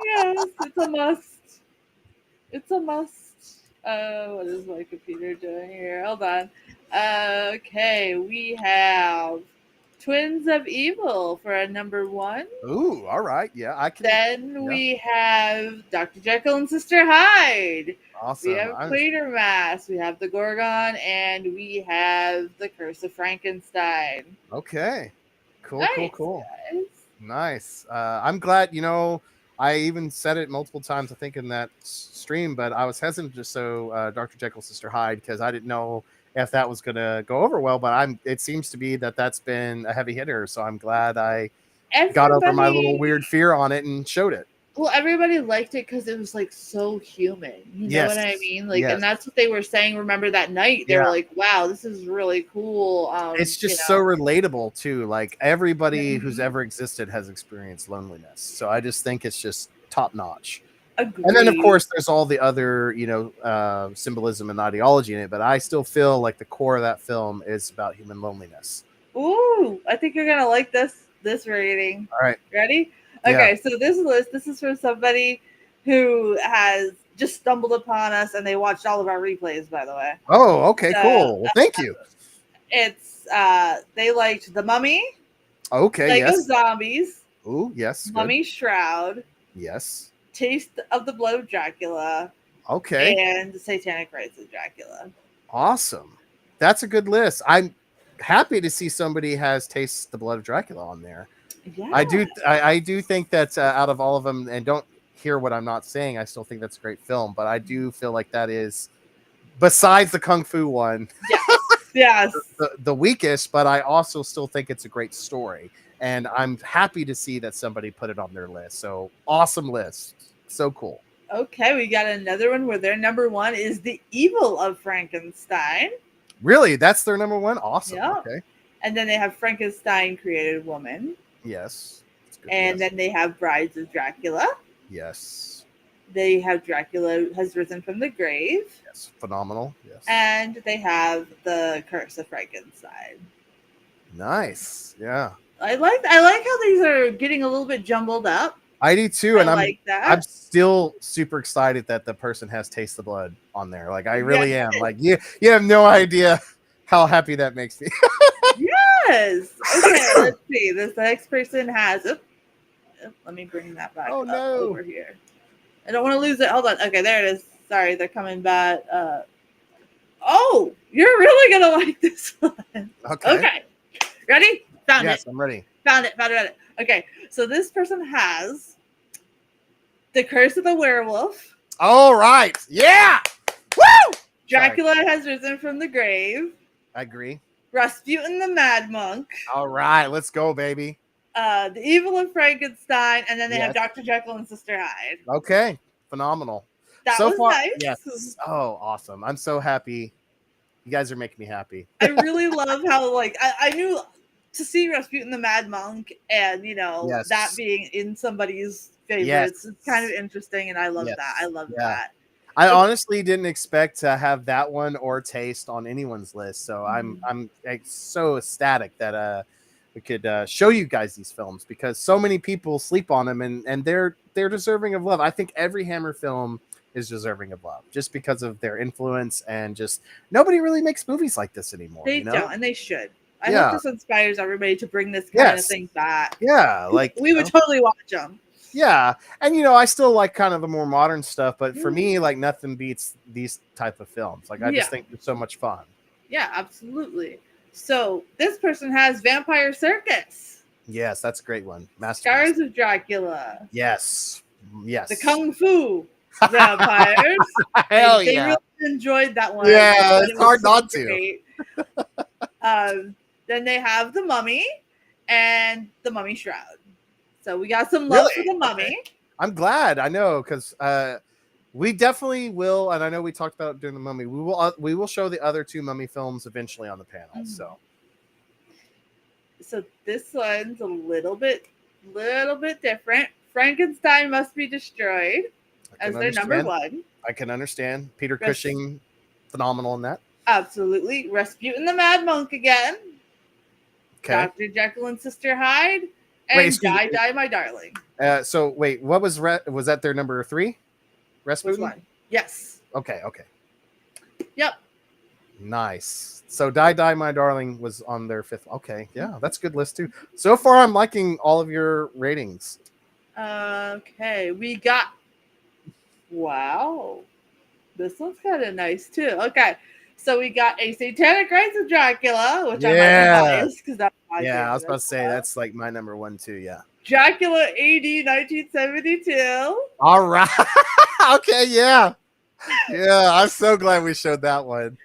Yes, it's a must. It's a must. What is my computer doing here? Hold on. Okay, we have Twins of Evil for a number 1. Ooh, all right. Yeah, I can. Then Yeah. we have Dr. Jekyll and Sister Hyde. Awesome. We have Quatermass. We have the Gorgon, and we have the Curse of Frankenstein. Okay. Cool, Nice, cool. guys. Nice. I'm glad, I even said it multiple times, I think, in that stream, but I was hesitant to show Dr. Jekyll, Sister Hyde, because I didn't know if that was going to go over well, but it seems to be that's been a heavy hitter, so I'm glad I got over my little weird fear on it and showed it. Well, everybody liked it because it was like so human. You know what I mean? Like, and that's what they were saying. Remember that night? They were like, "Wow, this is really cool." It's just so relatable too. Like everybody who's ever existed has experienced loneliness. So I just think it's just top notch. Agreed. And then of course there's all the other, symbolism and ideology in it. But I still feel like the core of that film is about human loneliness. Ooh, I think you're gonna like this rating. All right, ready? Okay, so this is for somebody who has just stumbled upon us and they watched all of our replays, by the way. Oh, okay, cool. Well, thank you. It's they liked The Mummy. Okay, Lego yes. Zombies. Ooh, yes. Mummy Shroud. Yes. Taste of the Blood of Dracula. Okay. And Satanic Rites of Dracula. Awesome. That's a good list. I'm happy to see somebody has Taste the Blood of Dracula on there. Yeah. I do think that out of all of them, and don't hear what I'm not saying, I still think that's a great film, but I do feel like that is, besides the Kung Fu one, yes. the weakest, but I also still think it's a great story. And I'm happy to see that somebody put it on their list. So awesome list. So cool. Okay, we got another one where their number 1 is The Evil of Frankenstein. Really? That's their number 1? Awesome. Yeah. Okay. And then they have Frankenstein Created Woman. Yes. And then they have Brides of Dracula. Yes. They have Dracula Has Risen from the Grave. Yes. Phenomenal. Yes. And they have The Curse of Frankenstein. Nice. Yeah. I like how these are getting a little bit jumbled up. I do too, and I'm still super excited that the person has Taste the Blood on there. Like I really am. Like you have no idea how happy that makes me. Yes. Okay, let's see. This next person has. Let me bring that back up over here. I don't want to lose it. Hold on. Okay, there it is. Sorry, they're coming back. Oh, you're really gonna like this one. Okay. Ready? Found it. Yes, I'm ready. Found it. Okay, so this person has The Curse of the Werewolf. All right. Yeah. Woo! Dracula Has Risen from the Grave. I agree. Rasputin the Mad Monk. All right, let's go, baby. The Evil of Frankenstein, and then they have Dr. Jekyll and Sister Hyde. Okay, phenomenal. That was nice. Yes. Oh, awesome. I'm so happy. You guys are making me happy. I really love how, I knew to see Rasputin the Mad Monk and, that being in somebody's favorites. It's kind of interesting, and I love that. I love that. I honestly didn't expect to have that one or Taste on anyone's list, so I'm so ecstatic that we could show you guys these films, because so many people sleep on them, and they're deserving of love. I think every Hammer film is deserving of love just because of their influence, and just nobody really makes movies like this anymore. They don't, and they should. I hope this inspires everybody to bring this kind of thing back. Yeah, like we would totally watch them. Yeah, and I still like kind of the more modern stuff, but for me, like nothing beats these type of films. Like I just think they're so much fun. Yeah, absolutely. So this person has Vampire Circus. Yes, that's a great one. Scars of Dracula. Yes. The Kung Fu Vampires. Hell they really enjoyed that one. Yeah, it's hard not to. Then they have the Mummy and the Mummy Shroud. So we got some love Really? for the Mummy. Okay. I'm glad. I know because we definitely will, and I know we talked about doing the Mummy. We will show the other two Mummy films eventually on the panel. So this one's a little bit different. Frankenstein Must Be Destroyed as their number one. I can understand. Peter Cushing, phenomenal in that. Absolutely. Rasputin the Mad Monk again. Okay. Dr. Jekyll and Sister Hyde. And Die, Die, My Darling. So wait, what was that their number 3? Rasputin? Which one? Yes. Okay. Yep. Nice. So Die, Die, My Darling was on their 5th. Okay. Yeah, that's a good list too. So far, I'm liking all of your ratings. Okay. We got... Wow. This one's kind of nice too. Okay. So we got A Satanic Rites of Dracula, which I might be biased because that's my favorite. I was about to say that's like my number 1 too. Yeah. Dracula AD 1972. All right. Okay. Yeah. I'm so glad we showed that one.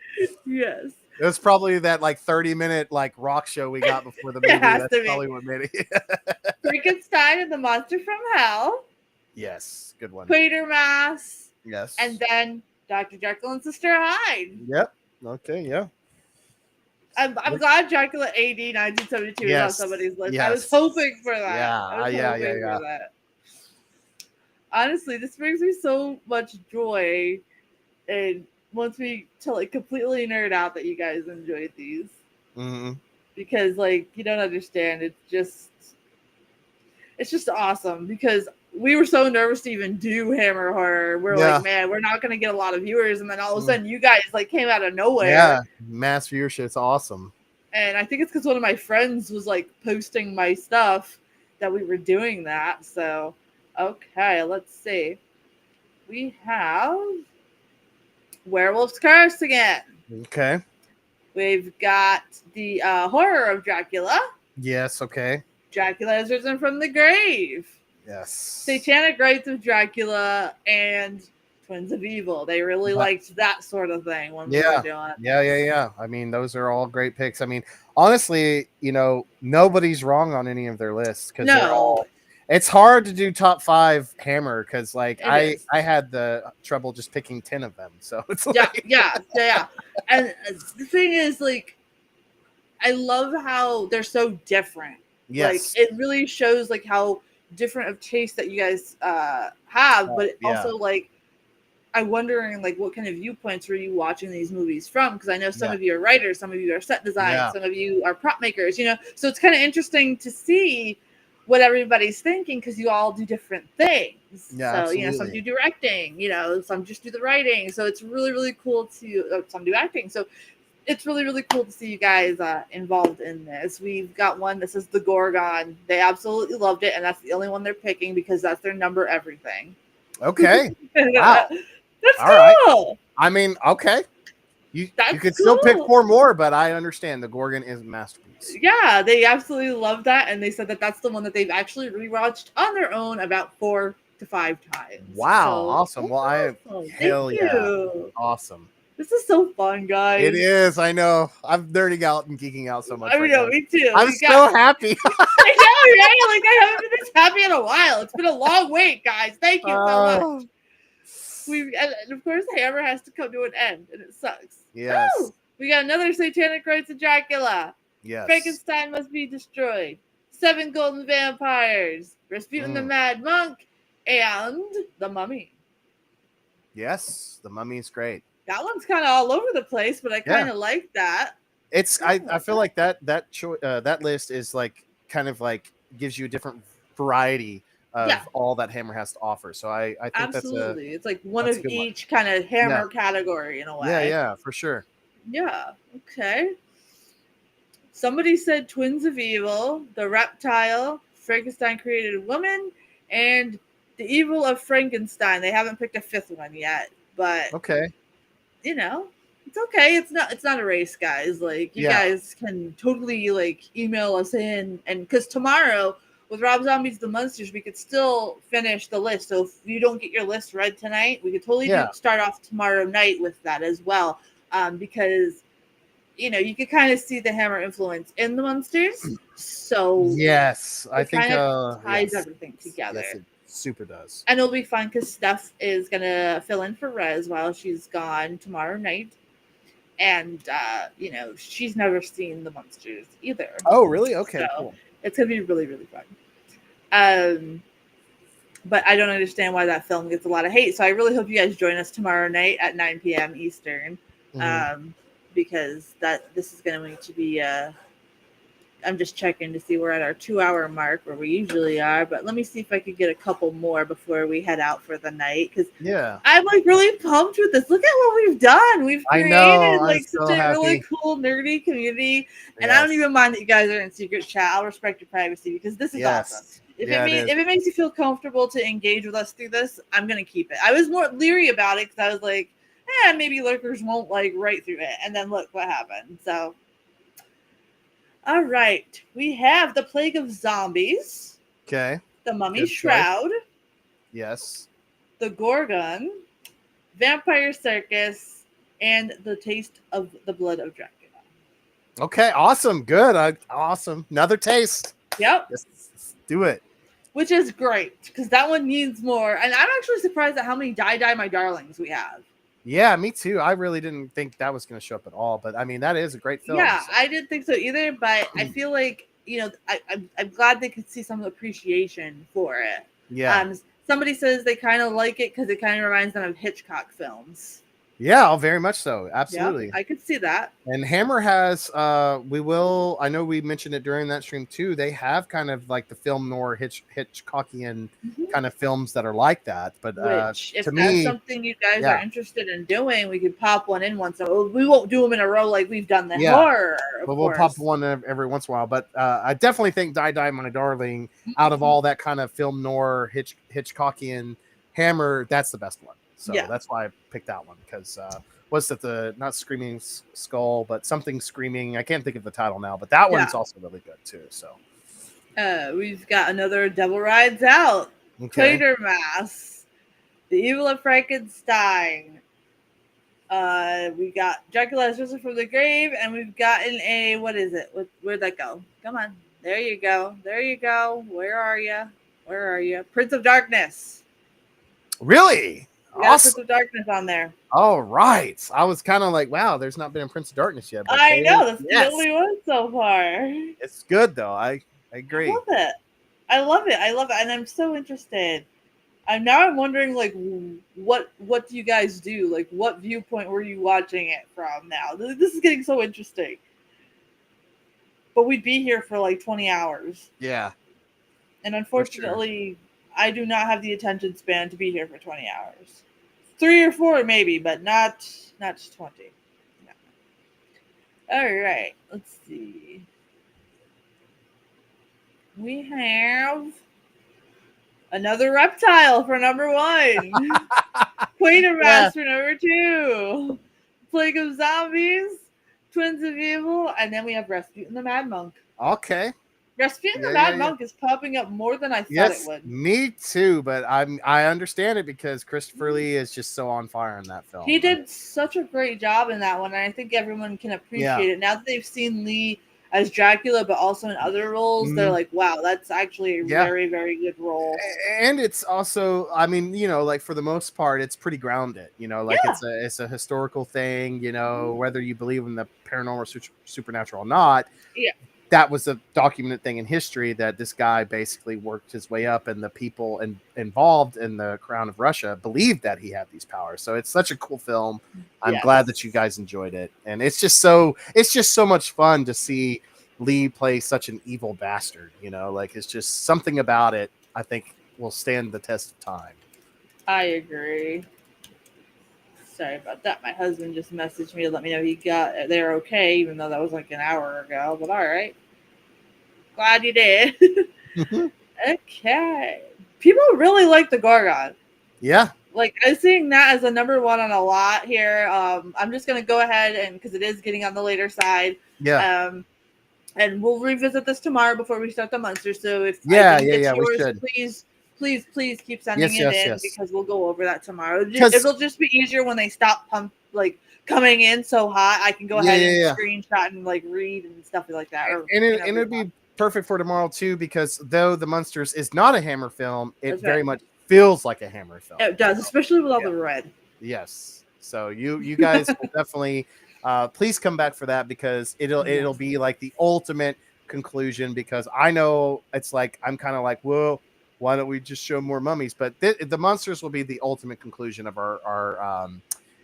Yes. It was probably that like 30-minute like rock show we got before the movie. That's probably what made it. Frankenstein and the Monster from Hell. Yes. Good one. Quatermass. Yes. And then Dr. Jekyll and Sister Hyde. Yep. Okay. Yeah. I'm glad Dracula AD 1972 is on somebody's list. Yes. I was hoping for that. Yeah. Honestly, this brings me so much joy, and wants me to like completely nerd out that you guys enjoyed these. Mm-hmm. Because like you don't understand, it's just awesome because we were so nervous to even do Hammer Horror. We're like, man, we're not going to get a lot of viewers. And then all of a sudden you guys like came out of nowhere. Yeah. Mass viewership. It's awesome. And I think it's because one of my friends was like posting my stuff that we were doing that. So, okay, let's see. We have Werewolf's Curse again. Okay. We've got the Horror of Dracula. Yes. Okay. Dracula has risen from the grave. Yes. Satanic Rites of Dracula and Twins of Evil. They really liked that sort of thing when we were doing it. Yeah. I mean, those are all great picks. I mean, honestly, nobody's wrong on any of their lists because they're all. It's hard to do top 5 Hammer because, like, I had the trouble just picking 10 of them. So it's like... yeah. And the thing is, like, I love how they're so different. Yes. Like, it really shows like how different of taste that you guys have, but also like I'm wondering like what kind of viewpoints were you watching these movies from? Because I know some of you are writers, some of you are set design, some of you are prop makers, so it's kind of interesting to see what everybody's thinking because you all do different things. So absolutely. Some do directing, some just do the writing, so it's really, really cool to some do acting, so it's really, really cool to see you guys involved in this. We've got one that says The Gorgon. They absolutely loved it, and that's the only one they're picking because that's their number everything. Okay. Wow. That's all cool. Right. I mean, okay. You could still pick 4 more, but I understand The Gorgon is a masterpiece. Yeah, they absolutely love that, and they said that that's the one that they've actually rewatched on their own about 4 to 5 times. Wow, awesome. Well, hell yeah. Awesome. This is so fun, guys. It is. I know. I'm nerding out and geeking out so much. I know, me too. I'm so happy. I know, right? Like I haven't been this happy in a while. It's been a long wait, guys. Thank you so much. And of course, Hammer has to come to an end, and it sucks. Yes. Woo! We got another Satanic Rites of Dracula. Yes. Frankenstein Must Be Destroyed. 7 Golden Vampires. Rasputin the Mad Monk. And The Mummy. Yes, The Mummy is great. That one's kind of all over the place, but I kind of like that. It's I feel like that list is like kind of like gives you a different variety of all that Hammer has to offer. So I think absolutely it's like one of each kind of Hammer category in a way. Yeah, for sure. Yeah. Okay. Somebody said Twins of Evil, The Reptile, Frankenstein Created a Woman, and The Evil of Frankenstein. They haven't picked a 5th one yet, but okay. It's okay. It's not a race, guys. Like you guys can totally like email us in, and because tomorrow with Rob Zombie's The Monsters, we could still finish the list. So if you don't get your list read tonight, we could totally start off tomorrow night with that as well. Because you could kind of see the Hammer influence in the monsters. So Yes, I it think kind of ties yes. everything together. Yes, it super does. And it'll be fun because Steph is gonna fill in for Rez while she's gone tomorrow night. And she's never seen the monsters either. Oh, really? Okay, So cool. it's gonna be really, really fun. But I don't understand why that film gets a lot of hate. So I really hope you guys join us tomorrow night at 9 p.m. Eastern, because this is going to be. I'm just checking to see we're at our 2-hour mark where we usually are, but let me see if I could get a couple more before we head out for the night. Because I'm like really pumped with this. Look at what we've done. We've created I'm like so such a happy. really cool nerdy community, and I don't even mind that you guys are in secret chat. I'll respect your privacy because this is awesome. If it makes you feel comfortable to engage with us through this, I'm gonna keep it. I was more leery about it because I was like, maybe lurkers won't like right through it, and then look what happened. So, all right, we have the Plague of Zombies. Okay. The Mummy Shroud. Yes. The Gorgon, Vampire Circus, and The Taste of the Blood of Dracula. Okay, awesome, good, awesome. Another taste. Yep. Let's do it. Which is great because that one needs more. And I'm actually surprised at how many Die My Darlings we have. Yeah, me too. I really didn't think that was going to show up at all, but I mean that is a great film. Yeah, so. I didn't think so either, but I feel like I'm glad they could see some appreciation for it. Yeah. Somebody says they kind of like it because it kind of reminds them of Hitchcock films. Yeah, very much so. Absolutely. Yep, I could see that. And Hammer has, I know we mentioned it during that stream too. They have kind of like the film noir Hitchcockian kind of films that are like that. But which, if that's something you guys are interested in doing, we could pop one in once. We won't do them in a row like we've done the horror. But we'll pop one every once in a while. But I definitely think Die My Darling, out of all that kind of film noir Hitchcockian Hammer, that's the best one. So that's why I picked that one because was it not Screaming Skull, but something Screaming? I can't think of the title now, but that one's also really good too. So we've got another Devil Rides Out, Quatermass, The Evil of Frankenstein. We got Dracula has risen from the grave, and we've gotten a what is it? Where'd that go? Come on, there you go, there you go. Where are you? Where are you? Prince of Darkness. Really? We got Prince of Darkness on there. All right. I was kind of like, wow, there's not been a Prince of Darkness yet. But I know. That's the only one so far. It's good, though. I agree. I love it. I love it. I love it. And I'm so interested. I'm wondering, like, what do you guys do? Like, what viewpoint were you watching it from now? This is getting so interesting. But we'd be here for, like, 20 hours. Yeah. And unfortunately, I do not have the attention span to be here for 20 hours. 3 or 4 maybe, but not 20. No. All right, let's see. We have another reptile for number 1. Quatermass for number 2. Plague of Zombies, Twins of Evil, and then we have Rasputin the Mad Monk. Okay. Rasputin the Mad Monk is popping up more than I thought it would. Me too, but I understand it because Christopher Lee is just so on fire in that film. He did such a great job in that one, and I think everyone can appreciate it. Now that they've seen Lee as Dracula, but also in other roles, they're like, wow, that's actually a very, very good role. And it's also, I mean, like for the most part, it's pretty grounded, like it's a historical thing, whether you believe in the paranormal supernatural or not. Yeah. That was a documented thing in history that this guy basically worked his way up, and the people involved in the Crown of Russia believed that he had these powers. So it's such a cool film. I'm glad that you guys enjoyed it, and it's just so much fun to see Lee play such an evil bastard. Like it's just something about it I think will stand the test of time. I agree. Sorry about that. My husband just messaged me to let me know he got there okay, even though that was like an hour ago. But all right. Glad you did. Okay. People really like the Gorgon. Yeah. Like I'm seeing that as a number 1 on a lot here. I'm just gonna go ahead and because it is getting on the later side. Yeah. And we'll revisit this tomorrow before we start the monster. So if yours, we should. Please keep sending it in because we'll go over that tomorrow. It'll just be easier when they stop coming in so hot, I can go Yeah, ahead yeah, and yeah. screenshot and like read and stuff like that. Or And it'd be perfect for tomorrow too, because though the Munsters is not a Hammer film, it that's right. very much feels like a Hammer film. It does, So, especially with all yeah. the red. Yes. So you guys will definitely please come back for that, because it'll be like the ultimate conclusion, because I know it's like I'm kind of like, well, why don't we just show more mummies? But the Monsters will be the ultimate conclusion of our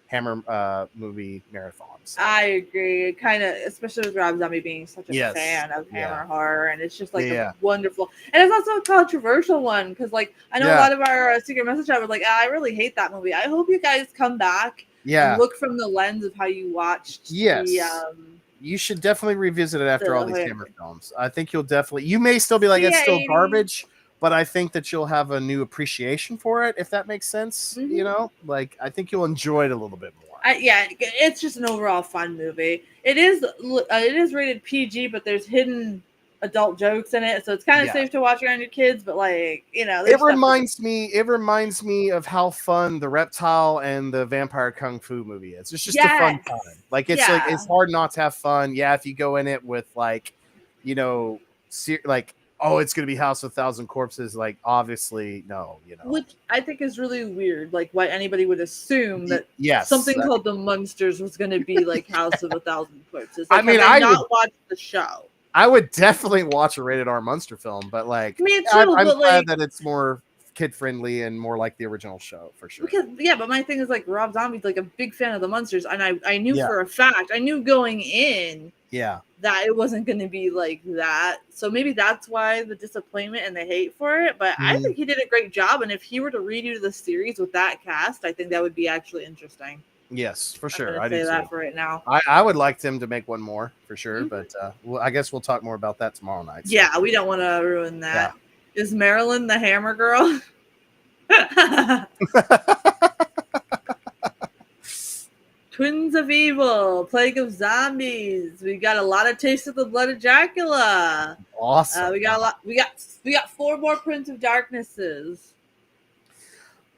Hammer movie marathon. So. I agree. Kind of, especially with Rob Zombie being such a Yes. fan of Yeah. Hammer horror, and it's just like Yeah. a wonderful, and it's also a controversial one because, like, I know a lot of our secret message chat was like, I really hate that movie. I hope you guys come back and look from the lens of how you watched. Yes. You should definitely revisit it after all these Hammer films. I think you'll definitely. You may still be like, it's still garbage, but I think that you'll have a new appreciation for it, if that makes sense. Mm-hmm. You know, like I think you'll enjoy it a little bit more. Yeah, it's just an overall fun movie. It is rated PG, but there's hidden adult jokes in it, so it's kind of safe to watch around your kids. But like, you know, it reminds me of how fun the Reptile and the Vampire Kung Fu movie is. It's just a fun time. Like it's like it's hard not to have fun. Yeah, if you go in it with like, you know, like, oh, it's gonna be House of 1,000 Corpses. Like, obviously, no, you know. Which I think is really weird. Like, why anybody would assume that something called the Munsters was going to be like House of 1,000 Corpses. Like, I mean, I not watched the show. I would definitely watch a rated R Munster film, but like, me too. I'm but glad like, that it's more kid friendly and more like the original show for sure. Because but my thing is like Rob Zombie's like a big fan of the Munsters, and I knew for a fact, I knew going in, that it wasn't going to be like that. So maybe that's why the disappointment and the hate for it. But I think he did a great job, and if he were to redo the series with that cast, I think that would be actually interesting. Yes, for sure. I say that for right now. I would like them to make one more for sure, but well, I guess we'll talk more about that tomorrow night. So. Yeah, we don't want to ruin that. Yeah. Is Marilyn the Hammer girl? Twins of Evil, Plague of Zombies. We got a lot of Taste of the Blood of Dracula. Awesome. We got a lot. We got 4 more Prince of Darknesses.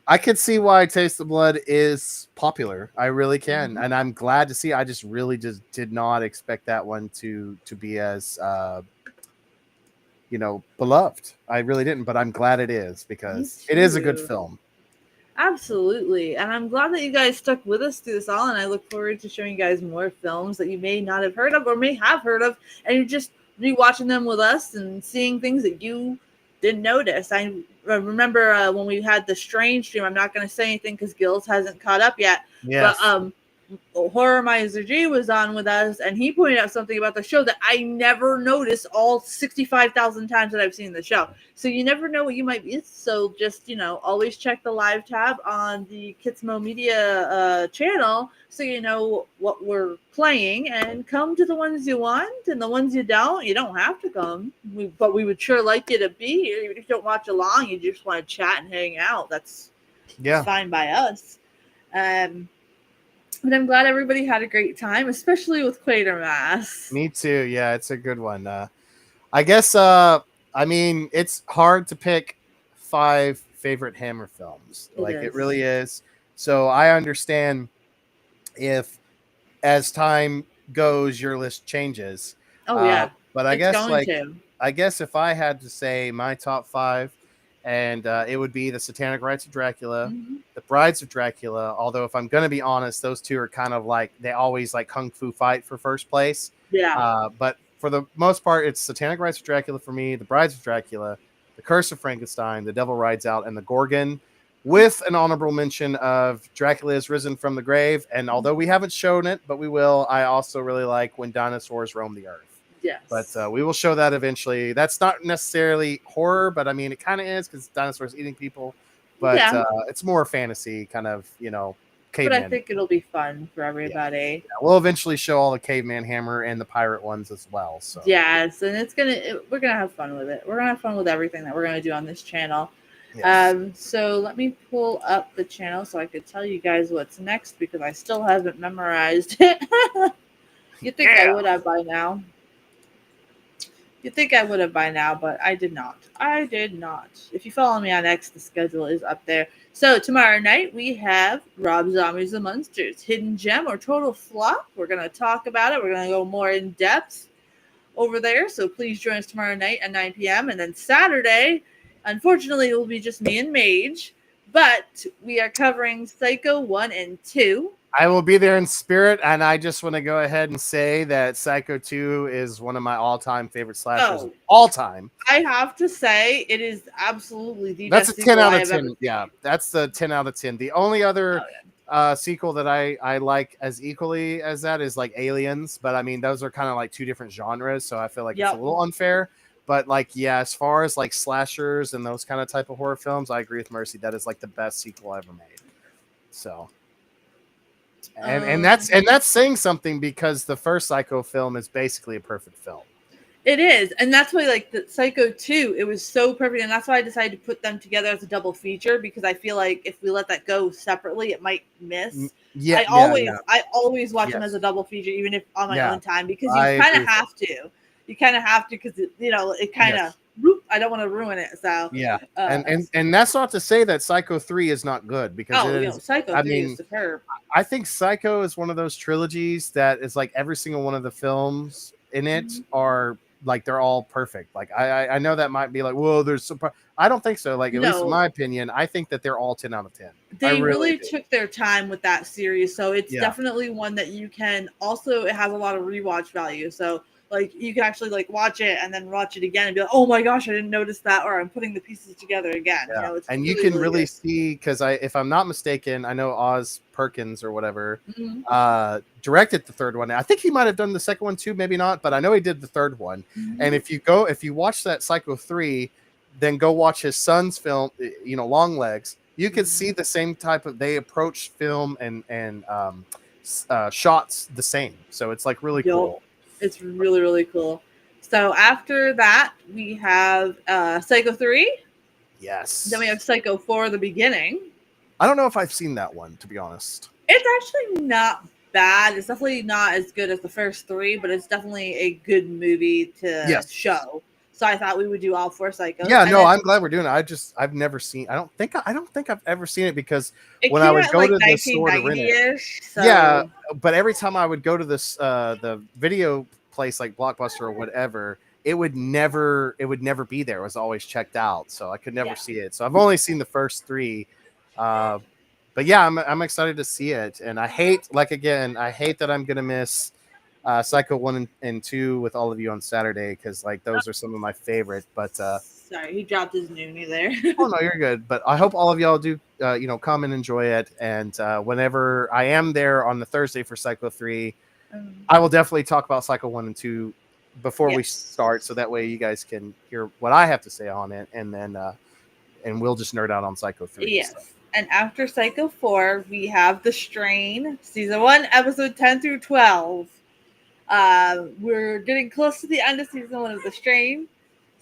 I could see why Taste of Blood is popular. I really can, and I'm glad to see. I just really just did not expect that one to be as you know, beloved. I really didn't, but I'm glad it is, because it is a good film. Absolutely. And I'm glad that you guys stuck with us through this all, and I look forward to showing you guys more films that you may not have heard of or may have heard of, and you're just rewatching them with us and seeing things that you didn't notice. I remember when we had the Strange stream, I'm not going to say anything because Gills hasn't caught up yet, but Horror Miser G was on with us, and he pointed out something about the show that I never noticed all 65,000 times that I've seen the show. So you never know what you might miss. So just, you know, always check the live tab on the Kitsmo Media channel so you know what we're playing, and come to the ones you want, and the ones you don't have to come. But we would sure like you to be here. Even if you don't watch along, you just want to chat and hang out. That's fine by us. But I'm glad everybody had a great time, especially with Quatermass. Me too. Yeah, it's a good one. I guess, I mean, it's hard to pick 5 favorite Hammer films. It really is. So I understand if, as time goes, your list changes. Oh, yeah. But I guess if I had to say my top 5, and it would be The Satanic Rites of Dracula, The Brides of Dracula. Although, if I'm going to be honest, those two are kind of like, they always like kung fu fight for first place. Yeah. But for the most part, it's Satanic Rites of Dracula for me, The Brides of Dracula, The Curse of Frankenstein, The Devil Rides Out, and The Gorgon, with an honorable mention of Dracula is Risen from the Grave. And although we haven't shown it, but we will, I also really like When Dinosaurs Roam the Earth. Yes. But we will show that eventually. That's not necessarily horror, but I mean, it kind of is, because dinosaurs eating people. But it's more fantasy, kind of, you know, caveman. But I think it'll be fun for everybody. Yeah. We'll eventually show all the Caveman Hammer and the pirate ones as well. So yes, and we're gonna have fun with it. We're gonna have fun with everything that we're gonna do on this channel. Yes. So let me pull up the channel so I could tell you guys what's next, because I still haven't memorized it. You'd think I would have by now. You'd think I would have by now, but I did not. I did not. If you follow me on X, the schedule is up there. So tomorrow night we have Rob Zombie's The Monsters, Hidden Gem or Total Flop. We're gonna talk about it. We're gonna go more in depth over there. So please join us tomorrow night at 9 p.m. And then Saturday, unfortunately, it will be just me and Mage, but we are covering Psycho 1 and 2. I will be there in spirit, and I just want to go ahead and say that Psycho 2 is one of my all-time favorite slashers of all time. I have to say, it is absolutely the That's best a 10 sequel out I of have 10. ever seen. Yeah, that's the 10 out of 10. The only other sequel that I like as equally as that is like Aliens, but I mean, those are kind of like two different genres, so I feel like it's a little unfair. But like, yeah, as far as like slashers and those kind of type of horror films, I agree with Mercy. That is like the best sequel ever made. So, and that's saying something because the first Psycho film is basically a perfect film. It is, and that's why like the Psycho 2, it was so perfect, and that's why I decided to put them together as a double feature, because I feel like if we let that go separately, it might miss. I always watch them as a double feature, even if on my own time, because you kind of have to. You kind of have to, because it kind of. I don't want to ruin it, so and that's not to say that Psycho 3 is not good, because Psycho 3 is superb. I think Psycho is one of those trilogies that is like every single one of the films in it are like they're all perfect. Like I know that might be like, whoa, there's some. I don't think so. Like at least in my opinion, I think that they're all 10 out of 10. They really took their time with that series, so it's definitely one that you can. Also, it has a lot of rewatch value, so. Like you can actually like watch it and then watch it again and be like, oh my gosh, I didn't notice that, or I'm putting the pieces together again. Yeah. And you can really see, because if I'm not mistaken, I know Oz Perkins or whatever directed the third one. I think he might have done the second one too, maybe not, but I know he did the third one. And if you watch that Psycho 3, then go watch his son's film, Long Legs, you can see the same type of, they approach film and shots the same. So it's like really cool. It's really, really cool. So after that, we have Psycho 3. Yes. Then we have Psycho 4, The Beginning. I don't know if I've seen that one, to be honest. It's actually not bad. It's definitely not as good as the first 3, but it's definitely a good movie to show. So I thought we would do all 4 Psychos. Yeah, no, I'm glad we're doing it. I've never seen. I don't think I've ever seen it, because when I would go to the store to rent it, yeah, but every time I would go to this the video place like Blockbuster or whatever, it would never be there. It was always checked out, so I could never see it. So I've only seen the first 3. But yeah, I'm excited to see it, and I hate that I'm gonna miss Psycho 1 and 2 with all of you on Saturday, because like those are some of my favorite. But sorry, he dropped his noonie there. Oh no, you're good. But I hope all of y'all do come and enjoy it. And whenever I am there on the Thursday for Psycho 3, I will definitely talk about Psycho 1 and 2 before we start, so that way you guys can hear what I have to say on it, and then and we'll just nerd out on Psycho 3. Yes. And after Psycho 4, we have The Strain, Season 1, Episode 10 through 12. We're getting close to the end of Season 1 of The Strain,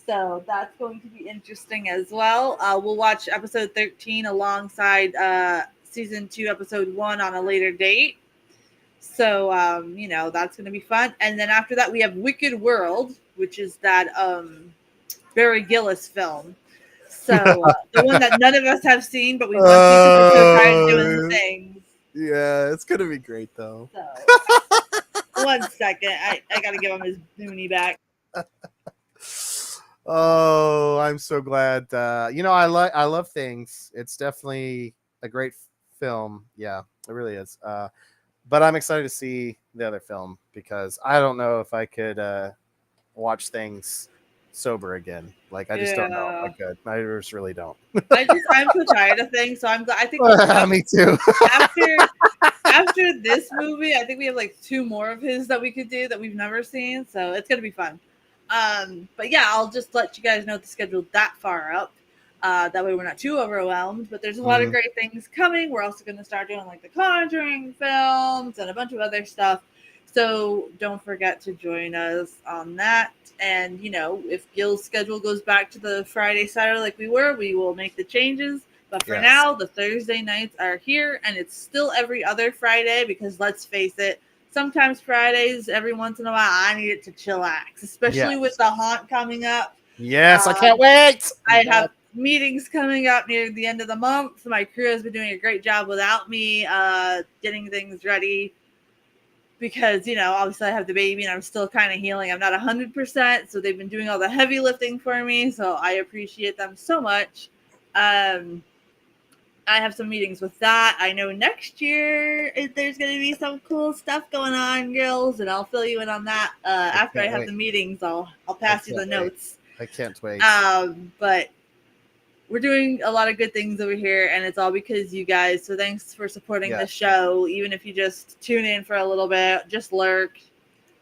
so that's going to be interesting as well. We'll watch Episode 13 alongside Season 2, Episode 1 on a later date. So, that's going to be fun. And then after that, we have Wicked World, which is that Barry Gillis film. So, the one that none of us have seen, but we want to because we're so tired of doing things. Yeah, it's going to be great, though. So, 1 second. I got to give him his noonie back. Oh, I'm so glad. I love Things. It's definitely a great film. Yeah, it really is. But I'm excited to see the other film, because I don't know if I could watch Things sober again. Like, I just don't know if I could. I just really don't. I'm so tired of Things, so I'm glad. I think me too. after this movie, I think we have like 2 more of his that we could do that we've never seen, so it's gonna be fun. But yeah, I'll just let you guys know the schedule that far up. That way we're not too overwhelmed, but there's a lot of great things coming. We're also going to start doing like the Conjuring films and a bunch of other stuff. So don't forget to join us on that. And, if Gil's schedule goes back to the Friday, Saturday like we were, we will make the changes. But for now, the Thursday nights are here, and it's still every other Friday, because let's face it, sometimes Fridays, every once in a while, I need it to chillax, especially with Yes. the haunt coming up. Yes, I can't wait. I have meetings coming up near the end of the month. My crew has been doing a great job without me, getting things ready because, obviously I have the baby and I'm still kind of healing. I'm not 100%, so they've been doing all the heavy lifting for me, so I appreciate them so much. I have some meetings with that. I know next year there's going to be some cool stuff going on, girls, and I'll fill you in on that after I can't have wait. the meetings. I'll I pass you the can't wait. notes. I can't wait. But we're doing a lot of good things over here, and it's all because you guys. So thanks for supporting the show, even if you just tune in for a little bit, just lurk.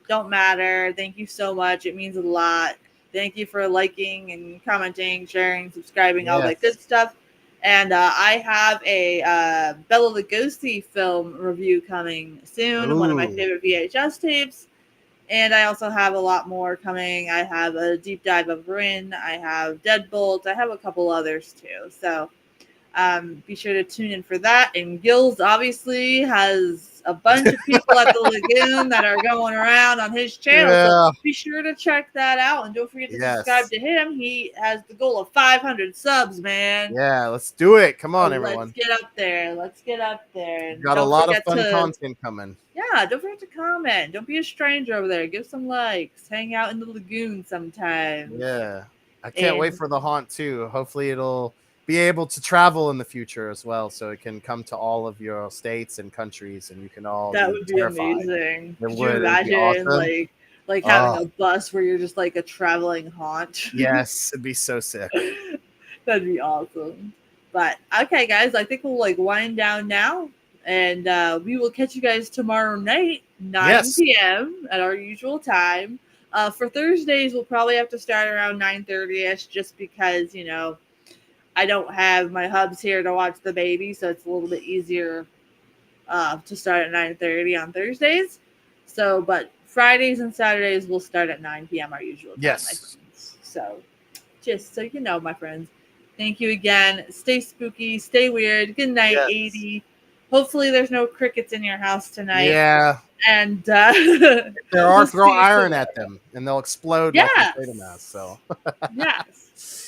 Don't matter. Thank you so much. It means a lot. Thank you for liking and commenting, sharing, subscribing, all that good stuff. And I have a Bella Lugosi film review coming soon, one of my favorite VHS tapes. And I also have a lot more coming. I have a deep dive of Rin. I have Deadbolt. I have a couple others too. So be sure to tune in for that. And Gills obviously has a bunch of people at the Lagoon that are going around on his channel. So be sure to check that out. And don't forget to subscribe to him. He has the goal of 500 subs, man. Yeah, let's do it. Come on, everyone. Let's get up there. Let's get up there. And got a lot of fun content coming. Yeah, don't forget to comment. Don't be a stranger over there. Give some likes. Hang out in the Lagoon sometimes. Yeah. I can't wait for the haunt too. Hopefully it'll be able to travel in the future as well, so it can come to all of your states and countries, and you can all. That would be amazing. It Could would. you imagine Awesome. like having a bus where you're just like a traveling haunt? Yes, it'd be so sick. That'd be awesome. But okay, guys, I think we'll wind down now, and we will catch you guys tomorrow night, 9 p.m. at our usual time. For Thursdays, we'll probably have to start around 9:30ish, just because I don't have my hubs here to watch the baby, so it's a little bit easier to start at 9:30 on Thursdays. So, but Fridays and Saturdays will start at 9 p.m. our usual time. Yes. So, just so you know, my friends. Thank you again. Stay spooky. Stay weird. Good night, 80. Hopefully, there's no crickets in your house tonight. Yeah. And if there are, throw iron at them, and they'll explode like a Quatermass. So. Yes.